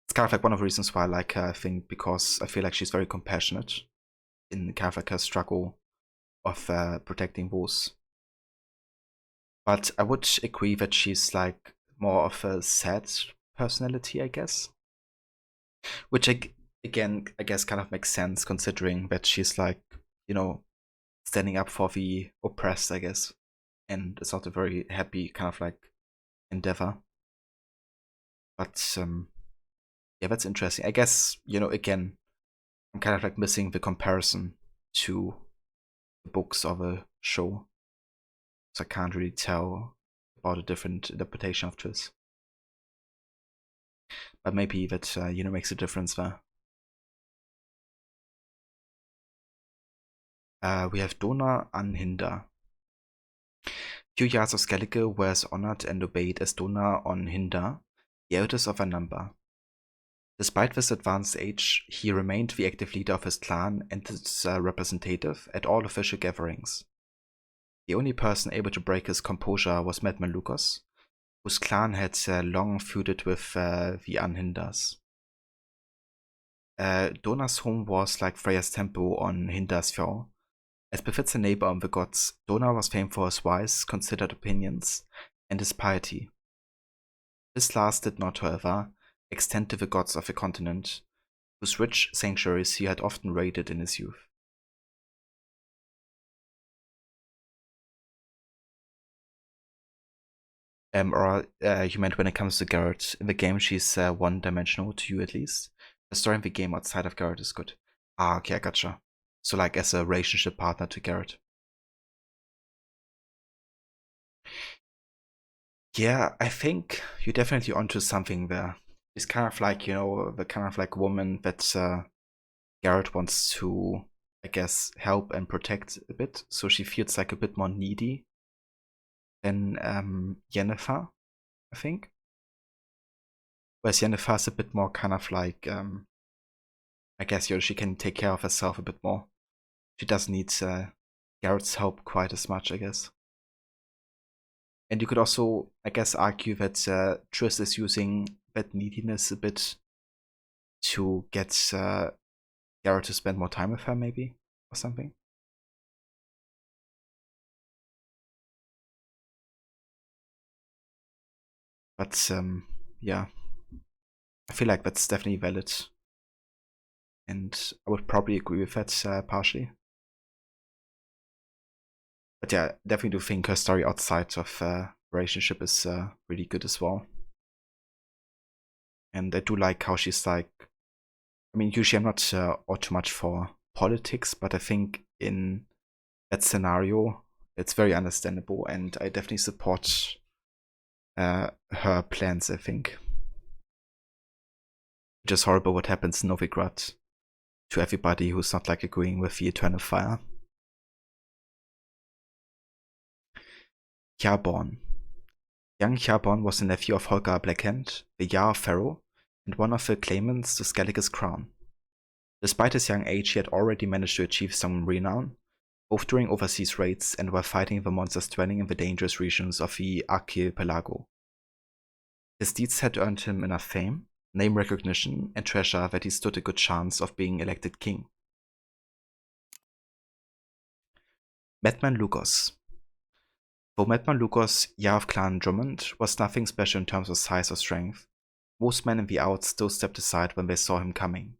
It's kind of like one of the reasons why I like her, I think, because I feel like she's very compassionate in kind of like her struggle of protecting wolves. But I would agree that she's like more of a sad personality, I guess. Which again, I guess kind of makes sense considering that she's like, you know, standing up for the oppressed, I guess. And it's not a very happy kind of like endeavor. But yeah, that's interesting. I guess, you know, again, I'm kind of like missing the comparison to the books or the show. So I can't really tell about a different interpretation of Triss. But maybe that, you know, makes a difference there. We have Dona Anhinda. Few yards of Skellige were as honored and obeyed as Dona Anhinda, the eldest of her number. Despite this advanced age, he remained the active leader of his clan and its representative at all official gatherings. The only person able to break his composure was Madman Lugos, whose clan had long feuded with the Anhindas. Dona's home was like Freya's temple on Hindasfjall. As befits a neighbor of the gods, Dona was famed for his wise, considered opinions and his piety. This last did not, however, extend to the gods of the continent, whose rich sanctuaries he had often raided in his youth. You meant when it comes to Geralt, in the game she's one-dimensional, to you at least. The story in the game outside of Geralt is good. Ah, okay, I gotcha. So like as a relationship partner to Geralt. Yeah, I think you're definitely onto something there. It's kind of like, you know, the kind of like woman that Geralt wants to, I guess, help and protect a bit. So she feels like a bit more needy than Yennefer, I think. Whereas Yennefer is a bit more kind of like, I guess, you know, she can take care of herself a bit more. She doesn't need Geralt's help quite as much, I guess. And you could also, I guess, argue that Triss is using that neediness a bit to get Yara to spend more time with her, maybe, or something. But yeah, I feel like that's definitely valid, and I would probably agree with that partially. But yeah, definitely do think her story outside of relationship is really good as well. And I do like how she's like, I mean, usually I'm not all too much for politics, but I think in that scenario, it's very understandable, and I definitely support her plans, I think. Which is horrible what happens in Novograd to everybody who's not like agreeing with the Eternal Fire. Jarborn. Young Jarborn was the nephew of Holgar Blackhand, the Jarl of Pharaoh, and one of the claimants to Skellige's crown. Despite his young age, he had already managed to achieve some renown, both during overseas raids and while fighting the monsters dwelling in the dangerous regions of the archipelago. His deeds had earned him enough fame, name recognition, and treasure that he stood a good chance of being elected king. Madman Lugos. Though Madman Lugos, Jarl of Clan Drummond, was nothing special in terms of size or strength, most men in the Outs still stepped aside when they saw him coming.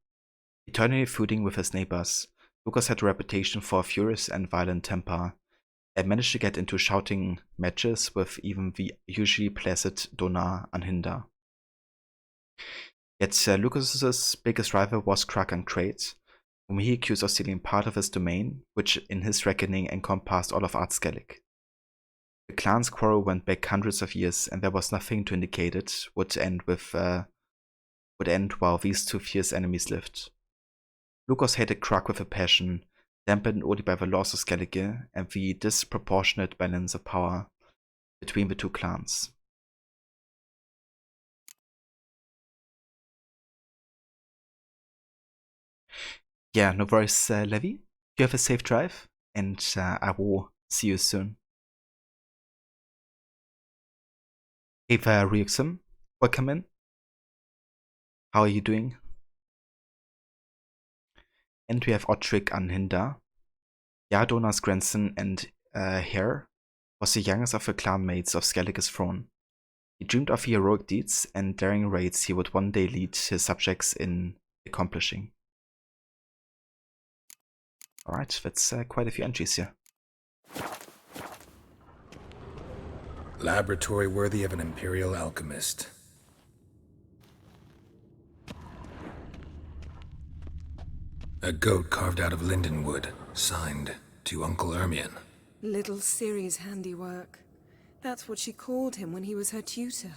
Eternally feuding with his neighbors, Lugos had a reputation for a furious and violent temper, and managed to get into shouting matches with even the usually placid Donar Anhinda. Yet Lugos's biggest rival was Krakan Crate, whom he accused of stealing part of his domain, which in his reckoning encompassed all of Ardskellig. The clan's quarrel went back hundreds of years, and there was nothing to indicate it would end while these two fierce enemies lived. Lugos hated Krag with a passion, dampened only by the laws of Skellige and the disproportionate balance of power between the two clans. Yeah, no worries, Levi. You have a safe drive, and I will see you soon. Eva Ryuxum, welcome in. How are you doing? And we have Otrick Anhinda. Yardonar's grandson and heir was the youngest of the clanmates of Skellige's throne. He dreamed of the heroic deeds and daring raids he would one day lead his subjects in accomplishing. Alright, that's quite a few entries here. Laboratory worthy of an imperial alchemist. A goat carved out of lindenwood, signed to Uncle Ermion. Little Ciri's handiwork. That's what she called him when he was her tutor.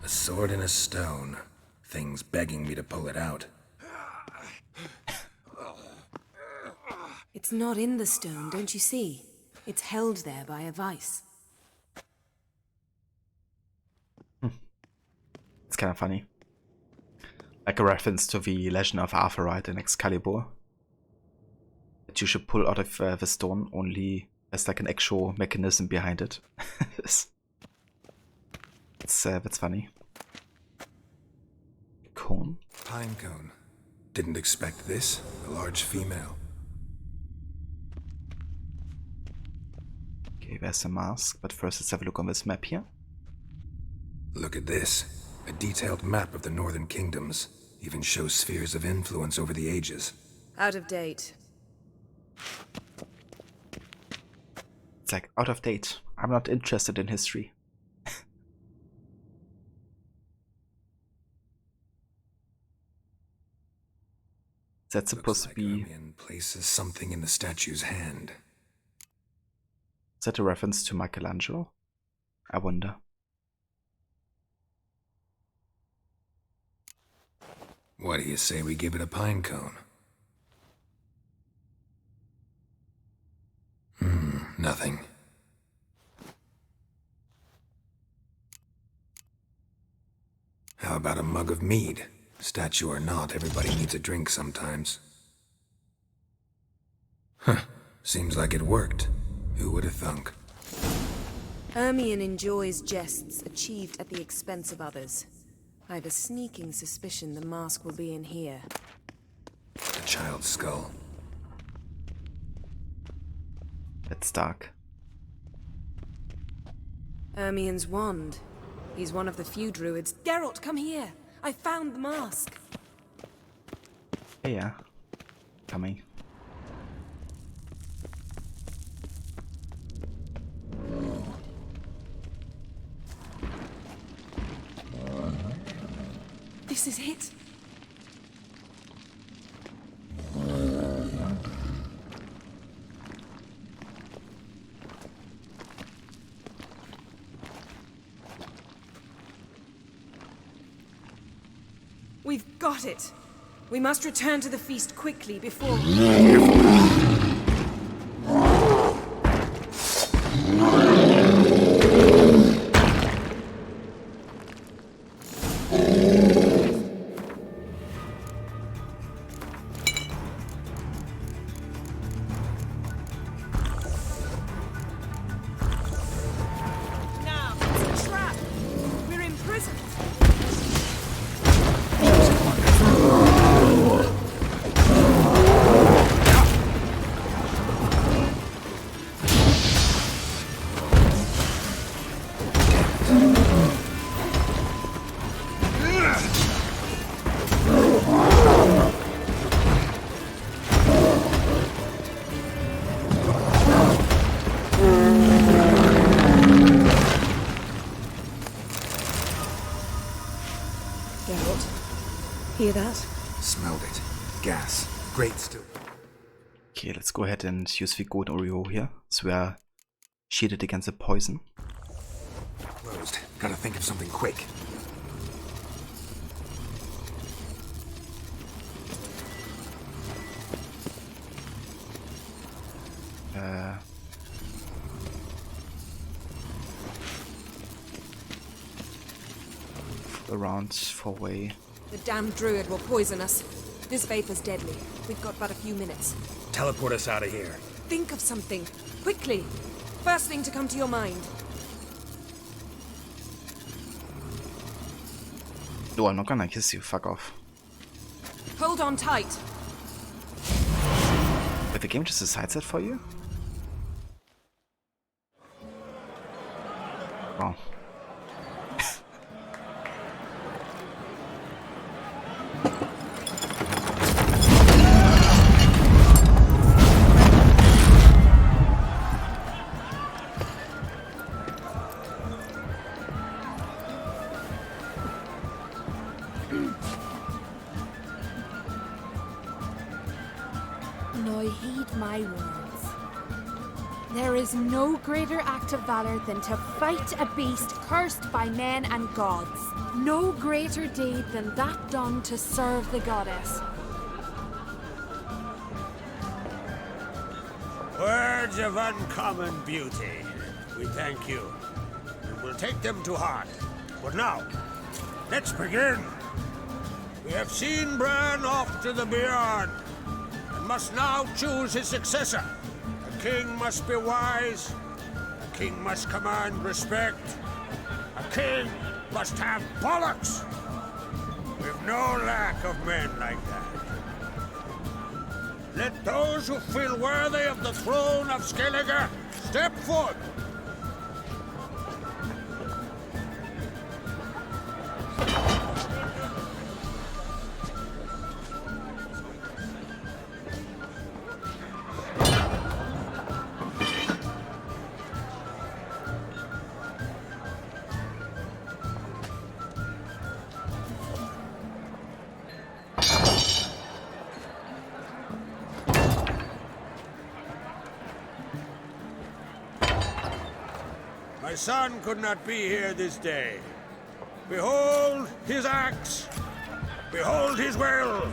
A sword in a stone. Things begging me to pull it out. It's not in the stone, don't you see? It's held there by a vice. It's kind of funny. Like a reference to the legend of Arthur, right, in Excalibur. That you should pull out of the stone, only as like an actual mechanism behind it. That's funny. Cone? Pine cone. Didn't expect this. A large female. Okay, there's a mask, but first let's have a look on this map here. Look at this. A detailed map of the northern kingdoms. Even shows spheres of influence over the ages. Out of date. It's like, out of date. I'm not interested in history. That's supposed to be... Ermion places something in the statue's hand. Is that a reference to Michelangelo? I wonder. What do you say we give it a pine cone? Nothing. How about a mug of mead? Statue or not, everybody needs a drink sometimes. Huh. Seems like it worked. Who would have thunk? Ermion enjoys jests achieved at the expense of others. I have a sneaking suspicion the mask will be in here. A child's skull. It's dark. Ermion's wand. He's one of the few druids. Geralt, come here! I found the mask! Yeah. Coming. This is it! We've got it! We must return to the feast quickly before... Now, it's a trap! We're imprisoned! Hear that? Smelled it. Gas. Great still. Okay, let's go ahead and use the Golden Oreo here, so we are shielded against the poison. Closed. Gotta think of something quick. Around 4-way. The damned druid will poison us. This vapor's deadly. We've got but a few minutes. Teleport us out of here. Think of something. Quickly. First thing to come to your mind. No, I'm not gonna kiss you. Fuck off. Hold on tight. Did the game just decides that for you? Oh. Now heed my words. There is no greater act of valor than to fight a beast cursed by men and gods. No greater deed than that done to serve the goddess. Words of uncommon beauty. We thank you. And we'll take them to heart. But now, let's begin. We have seen Bran off to the beyond, and must now choose his successor. A king must be wise. A king must command respect. A king must have bollocks. We've no lack of men like that. Let those who feel worthy of the throne of Skellige step forth. My son could not be here this day. Behold his axe. Behold his will.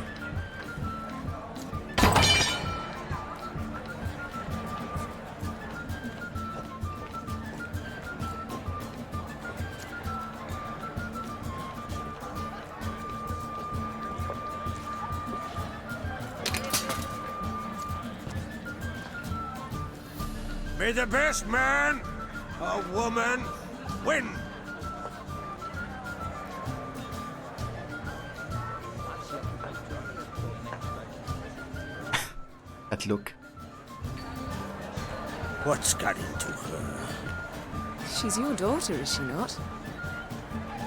May the best man or woman win. That look. What's got into her? She's your daughter, is she not?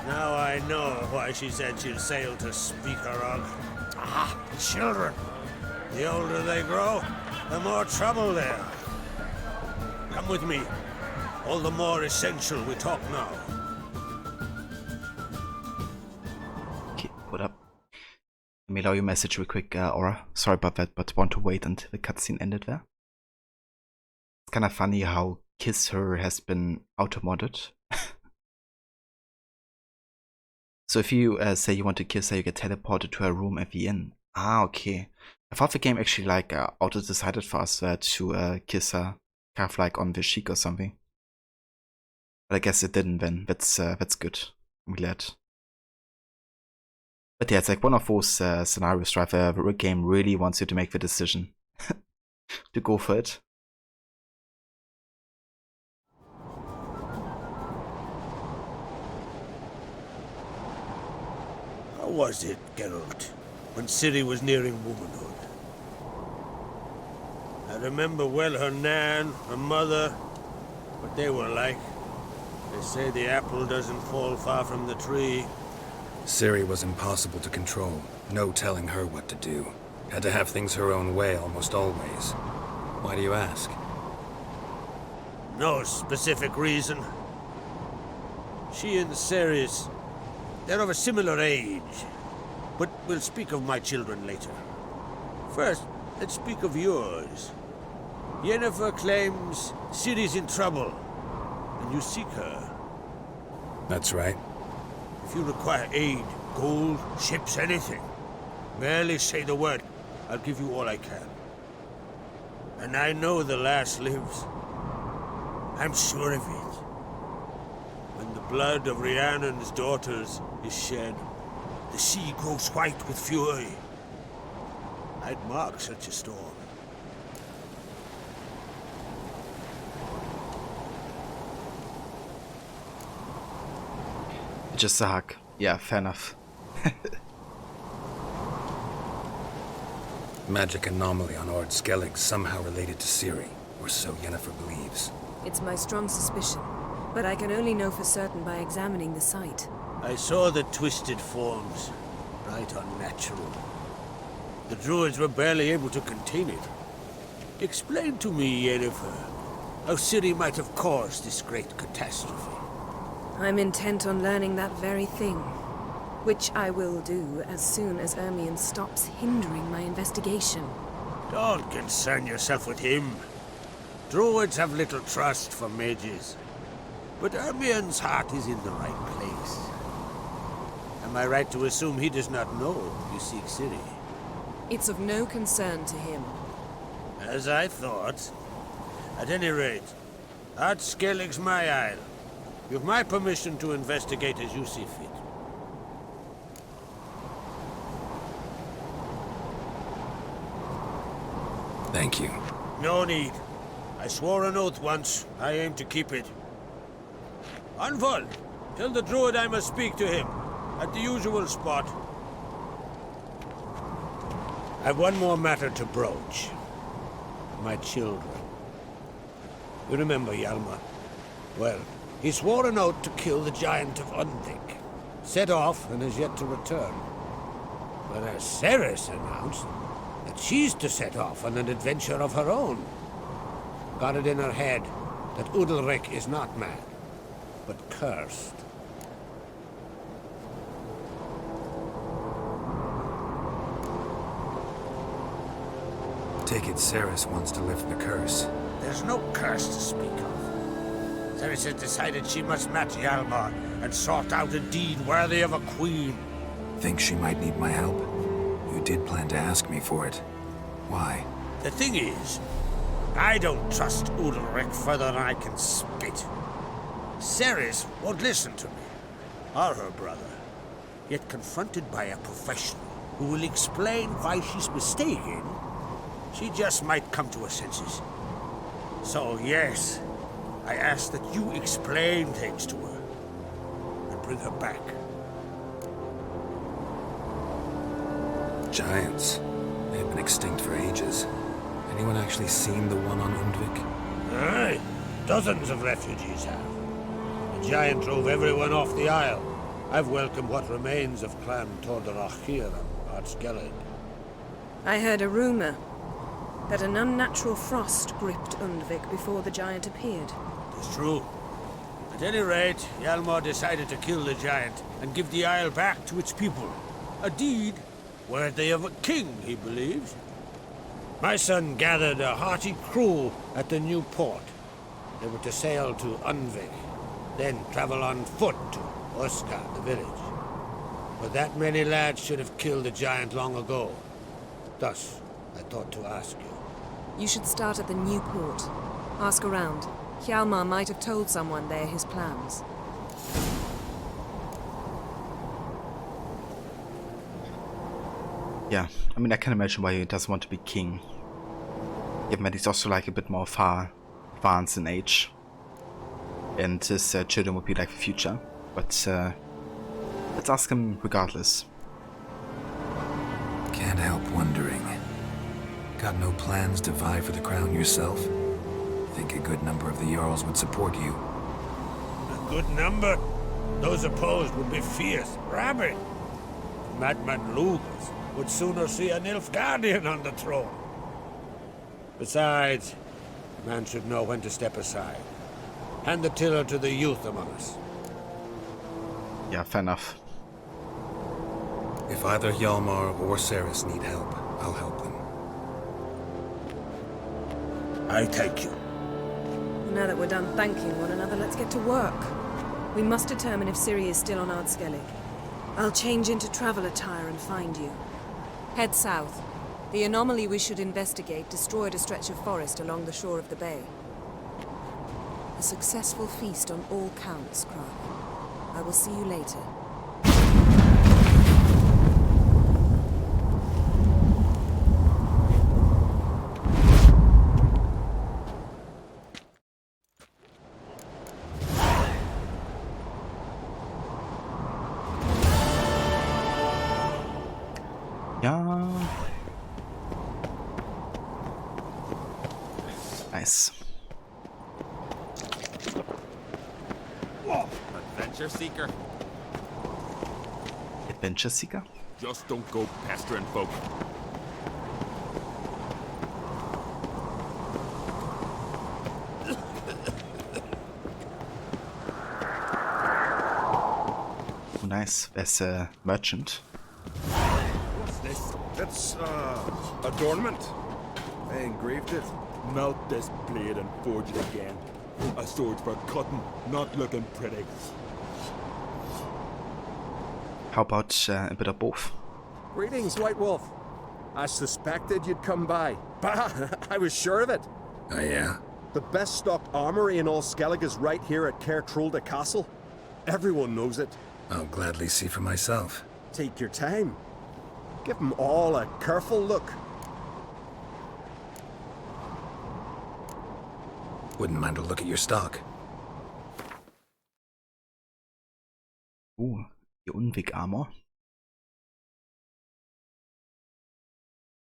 Now I know why she said she'd sail to speak her of. Ah, children. The older they grow, the more trouble they are. Come with me. All the more essential we talk now. Okay, what up? Let me allow you a message real quick, Aura. Sorry about that, but want to wait until the cutscene ended there. It's kind of funny how Kiss Her has been auto-modded. So if you say you want to kiss her, you get teleported to her room at the inn. Ah, okay. I thought the game actually like auto-decided for us to kiss her, kind of like on the cheek or something. But I guess it didn't then. That's good. I'm glad. But yeah, it's like one of those scenarios where the game really wants you to make the decision to go for it. How was it, Geralt, when Ciri was nearing womanhood? I remember well her nan, her mother, what they were like. They say the apple doesn't fall far from the tree. Ciri was impossible to control. No telling her what to do. Had to have things her own way almost always. Why do you ask? No specific reason. She and Ceres, they're of a similar age. But we'll speak of my children later. First, let's speak of yours. Yennefer claims Ciri's in trouble, and you seek her. That's right. If you require aid, gold, ships, anything, merely say the word. I'll give you all I can. And I know the lass lives. I'm sure of it. When the blood of Rhiannon's daughters is shed, the sea grows white with fury. I'd mark such a storm. Just a hug. Yeah, fair enough. Magic anomaly on Ord Skellig somehow related to Ciri, or so Yennefer believes. It's my strong suspicion, but I can only know for certain by examining the site. I saw the twisted forms. Right unnatural. The druids were barely able to contain it. Explain to me, Yennefer, how Ciri might have caused this great catastrophe. I'm intent on learning that very thing, which I will do as soon as Ermion stops hindering my investigation. Don't concern yourself with him. Druids have little trust for mages. But Ermion's heart is in the right place. Am I right to assume he does not know you seek Ciri? It's of no concern to him. As I thought. At any rate, Ard Skellig's my isle. You've my permission to investigate as you see fit. Thank you. No need. I swore an oath once. I aim to keep it. Anvol, tell the druid I must speak to him. At the usual spot. I've one more matter to broach. My children. You remember Hjalmar? Well, he swore an oath to kill the giant of Unvik. Set off and has yet to return. Whereas Ceres announced that she's to set off on an adventure of her own. Got it in her head that Udalric is not mad, but cursed. Take it Ceres wants to lift the curse. There's no curse to speak of. Ceres has decided she must match Hjalmar and sought out a deed worthy of a queen. Think she might need my help? You did plan to ask me for it. Why? The thing is, I don't trust Udalric further than I can spit. Ceres won't listen to me, or her brother. Yet confronted by a professional who will explain why she's mistaken, she just might come to her senses. So, yes, I ask that you explain things to her and bring her back. Giants. They've been extinct for ages. Anyone actually seen the one on Undvik? Aye, dozens of refugees have. The giant drove everyone off the isle. I've welcomed what remains of Clan Tordarach here on Ardskellig. I heard a rumor that an unnatural frost gripped Undvik before the giant appeared. It's true. At any rate, Hjalmar decided to kill the giant and give the isle back to its people. A deed worthy of a king, he believes. My son gathered a hearty crew at the new port. They were to sail to Undvik, then travel on foot to Oska, the village. But that many lads should have killed the giant long ago. Thus, I thought to ask you. You should start at the new port. Ask around. Hjalmar might have told someone there his plans. Yeah, I mean, I can imagine why he doesn't want to be king. Given that he's also like a bit more far advanced in age. And his children would be like the future. But let's ask him regardless. Can't help wondering. Got no plans to vie for the crown yourself? Think a good number of the Jarls would support you. A good number? Those opposed would be fierce, rabid. Madman Lugas would sooner see a Nilfgaardian on the throne. Besides, a man should know when to step aside. Hand the tiller to the youth among us. Yeah, fair enough. If either Hjalmar or Ceres need help, I'll help them. I thank you. Now that we're done thanking one another, let's get to work. We must determine if Ciri is still on Ardskellig. I'll change into travel attire and find you. Head south. The anomaly we should investigate destroyed a stretch of forest along the shore of the bay. A successful feast on all counts, Krag. I will see you later. Yeah. Nice. Adventure seeker. Adventure seeker? Just don't go pestering folk. Oh, nice. There's a merchant. What's this? That's, adornment. I engraved it. Melt this blade and forge it again. A sword for cutting, not looking pretty. How about a bit of both? Greetings, White Wolf. I suspected you'd come by. Bah! I was sure of it. Oh yeah? The best stocked armory in all Skellig is right here at Caer Trolde Castle. Everyone knows it. I'll gladly see for myself. Take your time. Give them all a careful look. Wouldn't mind a look at your stock. Ooh, the Undvik armor.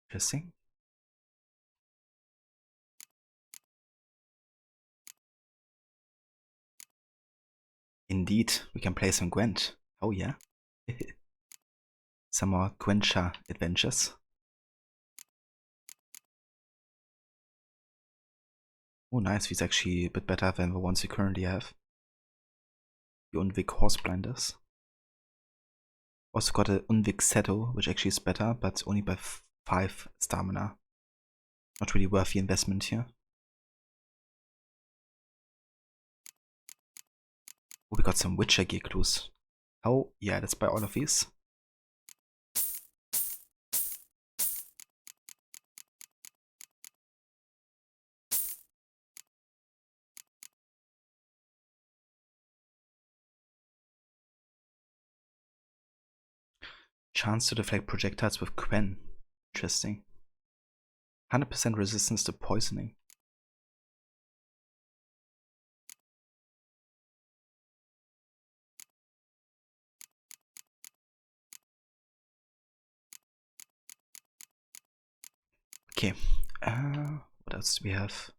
Interesting. Indeed, we can play some Gwent. Oh yeah. Some more Gwentcha adventures. Oh nice, he's actually a bit better than the ones we currently have. The Undvik Horse Blinders. Also got a Undvik Saddle, which actually is better, but only by 5 stamina. Not really worth the investment here. Oh, we got some Witcher gear clues. Oh, yeah, let's buy all of these. Chance to deflect projectiles with Quen. Interesting. 100% resistance to poisoning. Okay, what else do we have?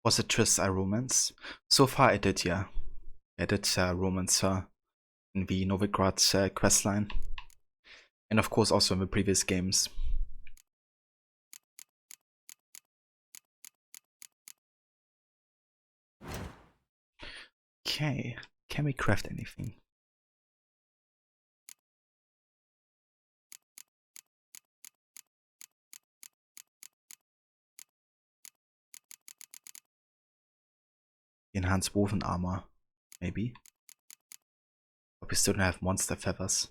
Was it Triss I romance? So far I did, yeah. I did romance her in the Novograd questline. And of course also in the previous games. Okay, can we craft anything? Enhanced woven armor, maybe. But we still don't have monster feathers.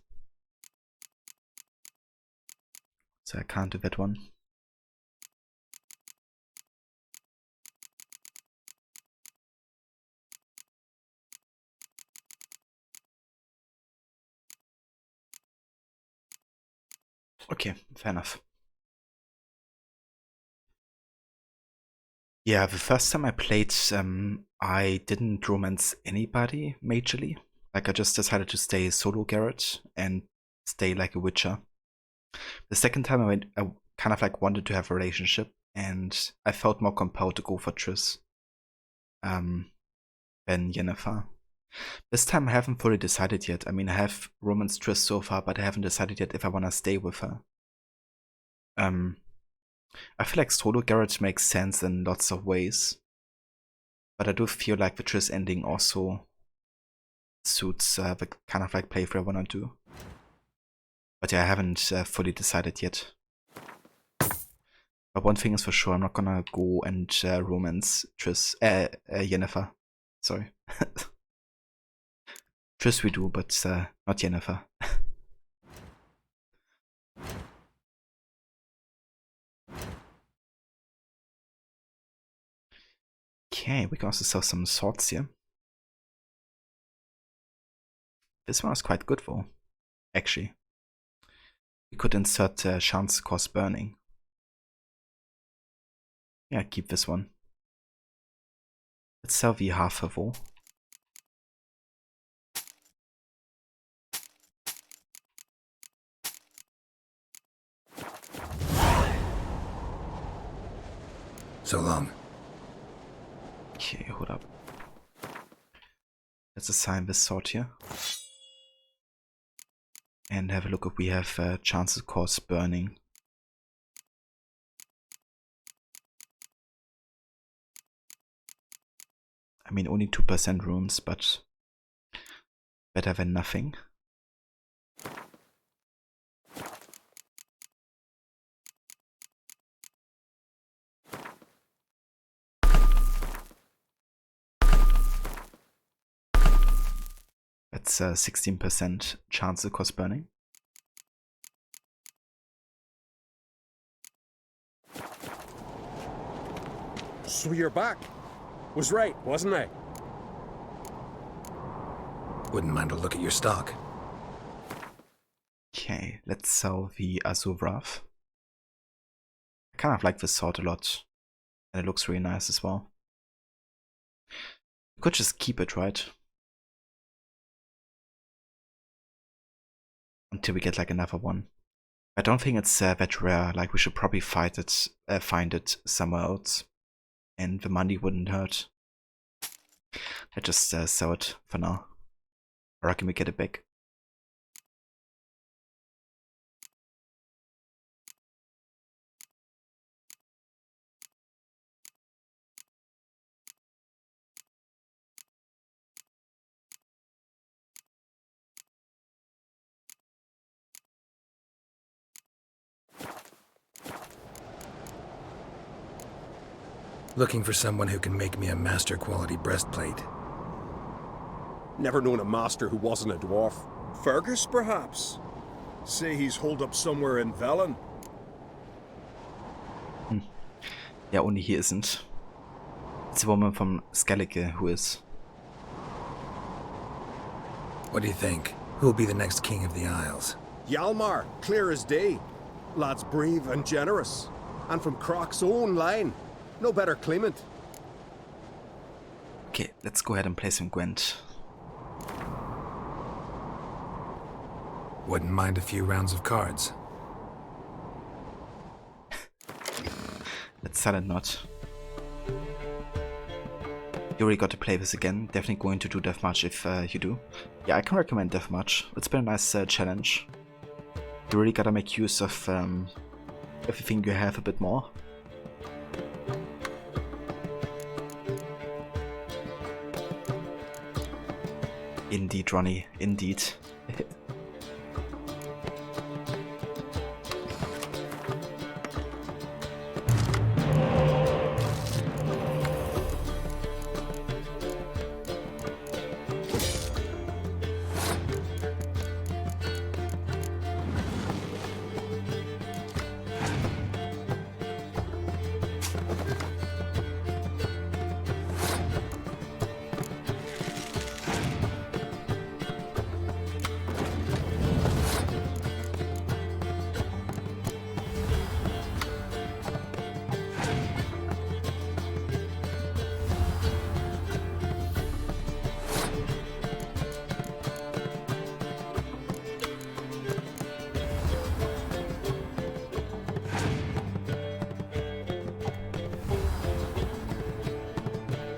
So I can't do that one. Okay, fair enough. Yeah, the first time I played, I didn't romance anybody majorly. Like, I just decided to stay solo Garrett and stay like a witcher. The second time I kind of like wanted to have a relationship, and I felt more compelled to go for Triss than Yennefer. This time I haven't fully decided yet. I mean, I have romanced Triss so far, but I haven't decided yet if I want to stay with her. I feel like solo Garrett makes sense in lots of ways, but I do feel like the Triss ending also suits the kind of like playthrough I want to do. But yeah, I haven't fully decided yet. But one thing is for sure, I'm not gonna go and romance Triss, Yennefer. Sorry. Triss we do, but not Yennefer. Okay, we can also sell some swords here. This one is quite good though, actually. We could insert chance cause burning. Yeah, keep this one. Let's sell the half of all. So long. Okay, hold up. Let's assign this sword here. And have a look if we have chances cause burning. I mean, only 2% rooms, but better than nothing. That's 16% chance of cause burning. So you're back. Was right, wasn't I? Wouldn't mind a look at your stock. Okay, let's sell the Azuvrav. I kind of like this sword a lot. And it looks really nice as well. We could just keep it, right? Until we get like another one. I don't think it's that rare. Like, we should probably find it somewhere else. And the money wouldn't hurt. Let's just sell it for now. I reckon we get it back. Looking for someone who can make me a master quality breastplate. Never known a master who wasn't a dwarf. Fergus, perhaps? Say he's holed up somewhere in Velen. Yeah, only he isn't. It's a woman from Skellige who is. What do you think? Who'll be the next king of the Isles? Hjalmar, clear as day. Lad's brave and generous. And from Croc's own line. No better claimant. Okay, let's go ahead and play some Gwent. Wouldn't mind a few rounds of cards. Let's silent not. You already got to play this again. Definitely going to do Deathmarch if you do. Yeah, I can recommend Deathmarch. It's been a nice challenge. You really gotta make use of everything you have a bit more. Indeed, Ronnie. Indeed.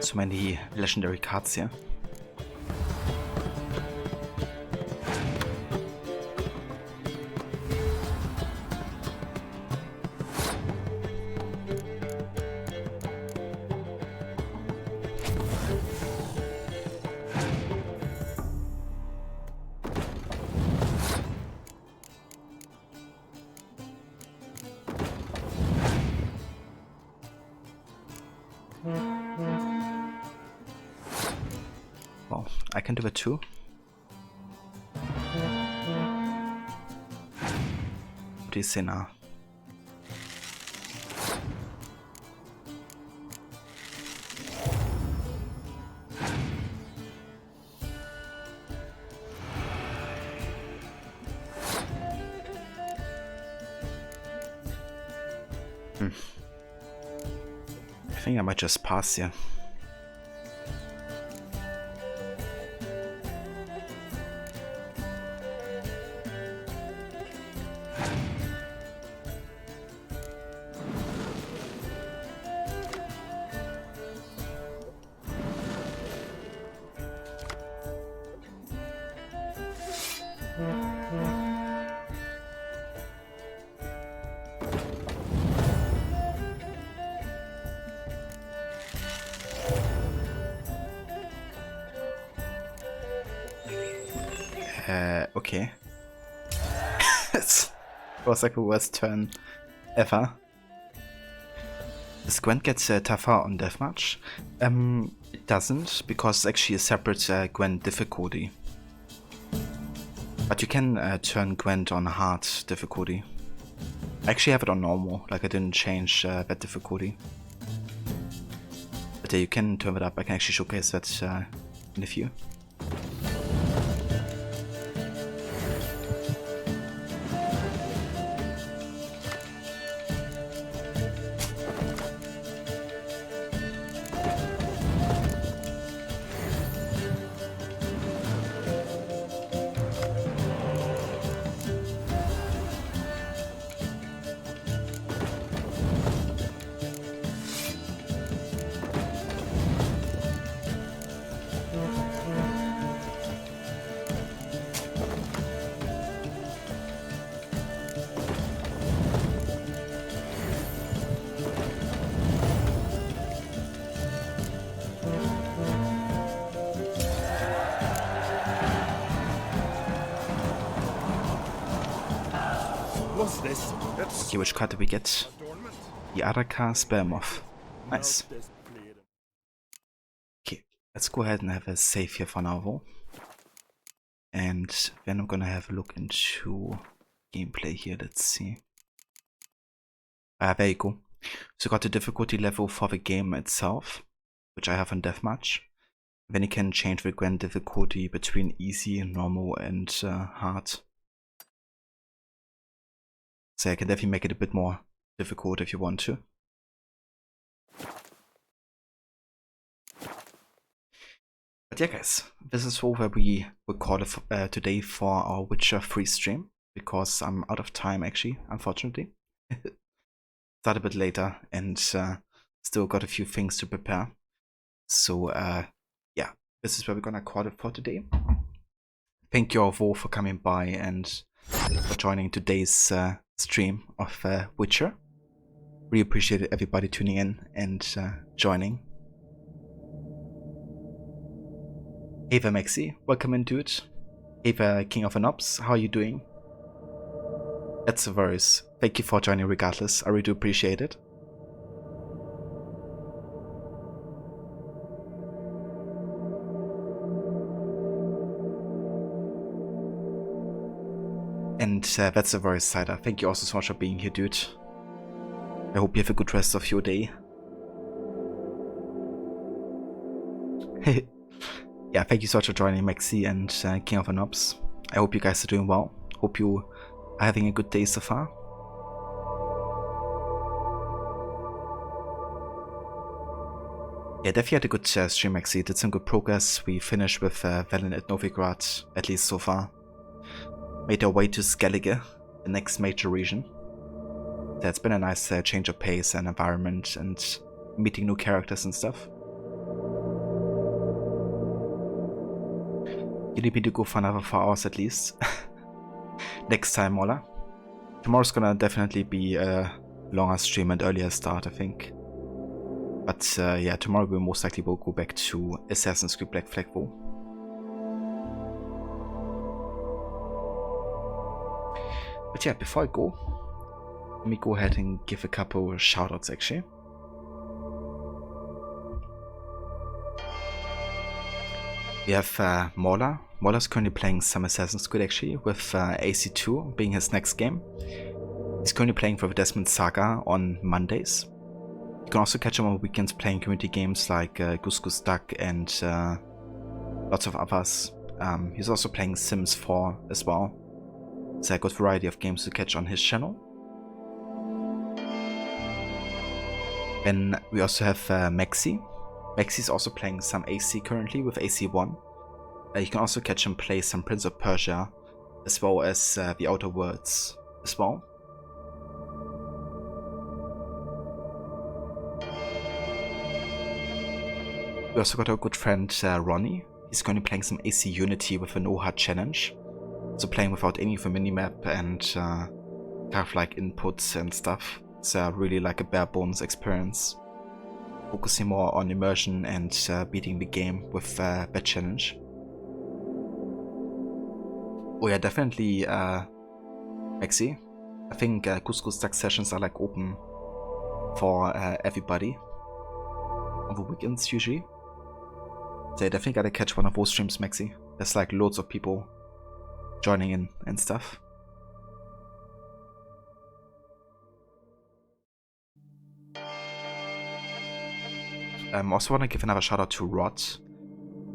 So many legendary cards here. Well, I can do it too. What do you say now? I think I might just pass here. Okay. It was like the worst turn ever. Does Gwent get tougher on Deathmarch? It doesn't, because it's actually a separate Gwent difficulty. But you can turn Gwent on hard difficulty. I actually have it on normal, like I didn't change that difficulty. But yeah, you can turn it up. I can actually showcase that in a few. What's this? Okay, which card do we get? The Araka Spellmoth. Nice. Okay, let's go ahead and have a save here for now though. And then I'm gonna have a look into gameplay here. Let's see. There you go. So got the difficulty level for the game itself, which I have on Deathmatch. Then you can change the Gwent difficulty between easy, normal and hard. So I can definitely make it a bit more difficult if you want to. But yeah, guys, this is all where we recorded today for our Witcher 3 stream, because I'm out of time actually, unfortunately. Started a bit later and still got a few things to prepare. So yeah, this is where we're gonna call it for today. Thank you all for coming by and for joining today's stream of Witcher. Really appreciate everybody tuning in and joining. Ava Maxi, welcome in, dude. Ava King of the Nobs, how are you doing? That's a verse. Thank you for joining regardless. I really do appreciate it. And that's a very Cider. Thank you also so much for being here, dude. I hope you have a good rest of your day. Yeah, thank you so much for joining Maxi and King of the Nobs. I hope you guys are doing well. Hope you are having a good day so far. Yeah, definitely had a good stream, Maxi. Did some good progress. We finished with Velen at Novograd, at least so far. Made our way to Skellige, the next major region. That's been a nice change of pace and environment and meeting new characters and stuff. You need me to go for another 4 hours at least. Next time, Mola. Tomorrow's gonna definitely be a longer stream and earlier start, I think. But yeah, tomorrow we most likely will go back to Assassin's Creed Black Flag War. But yeah, before I go, let me go ahead and give a couple shoutouts actually. We have Mola. Mola's currently playing some Assassin's Creed actually, with AC2 being his next game. He's currently playing for the Desmond Saga on Mondays. You can also catch him on weekends playing community games like Goose Goose Duck and lots of others. He's also playing Sims 4 as well. It's a good variety of games to catch on his channel. Then we also have Maxi. Maxi's also playing some AC currently with AC1. You can also catch him play some Prince of Persia, as well as The Outer Worlds as well. We also got our good friend Ronnie. He's currently playing some AC Unity with a no hard challenge. So playing without any of the minimap and kind of like inputs and stuff. It's really like a bare bones experience. Focusing more on immersion and beating the game with that challenge. Oh yeah, definitely Maxi. I think Goose Goose Duck sessions are like open for everybody on the weekends usually. So I definitely gotta catch one of those streams, Maxi. There's like loads of people joining in and stuff. Also want to give another shout out to Rod,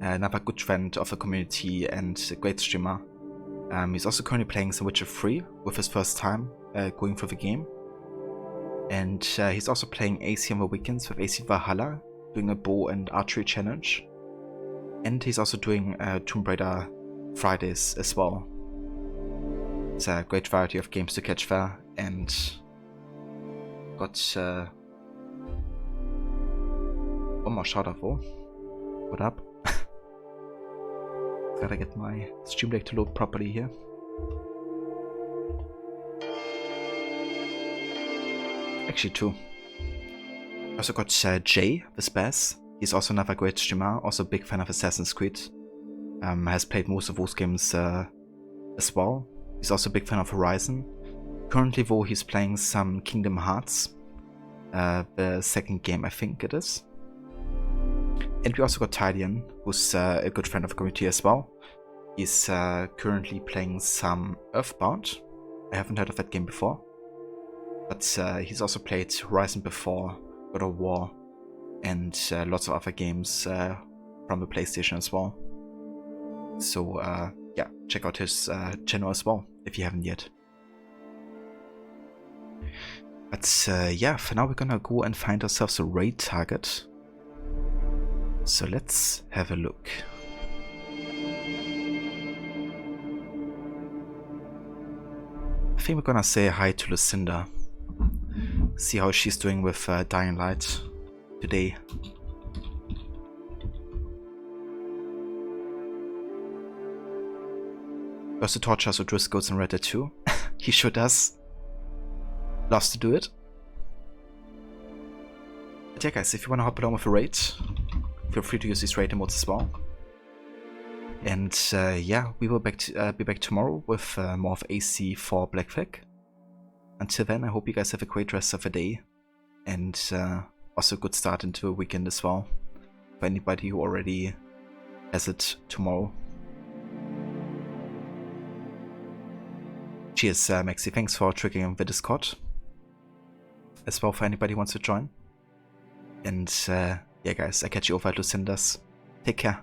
another good friend of the community and a great streamer. He's also currently playing some Witcher 3 with his first time going through the game. And he's also playing AC on the weekends with AC Valhalla, doing a bow and archery challenge. And he's also doing Tomb Raider Fridays as well. It's a great variety of games to catch there, and got one more shout out for. What up? Gotta get my stream deck to load properly here. Actually, two. Also got Jay the Spaz. He's also another great streamer, also a big fan of Assassin's Creed. Has played most of those games as well. He's also a big fan of Horizon. Currently though, he's playing some Kingdom Hearts. The second game, I think it is. And we also got Tydian, who's a good friend of the community as well. He's currently playing some Earthbound. I haven't heard of that game before. But he's also played Horizon before, God of War, and lots of other games from the PlayStation as well. So yeah, check out his channel as well, if you haven't yet. But yeah, for now we're gonna go and find ourselves a raid target. So let's have a look. think we're gonna say hi to Lucinda. See how she's doing with Dying Light today. Goes to torture us O'Driscoll's and Reddit too. He sure does. Loves to do it. But yeah guys, if you wanna hop along with a raid, feel free to use these raid emotes as well. And yeah, we will be back tomorrow with more of AC4 Black Flag. Until then, I hope you guys have a great rest of the day. And also a good start into a weekend as well. For anybody who already has it tomorrow. Cheers, Maxi. Thanks for triggering the Discord. As well for anybody who wants to join. And yeah guys, I catch you over at Lucinda's. Take care.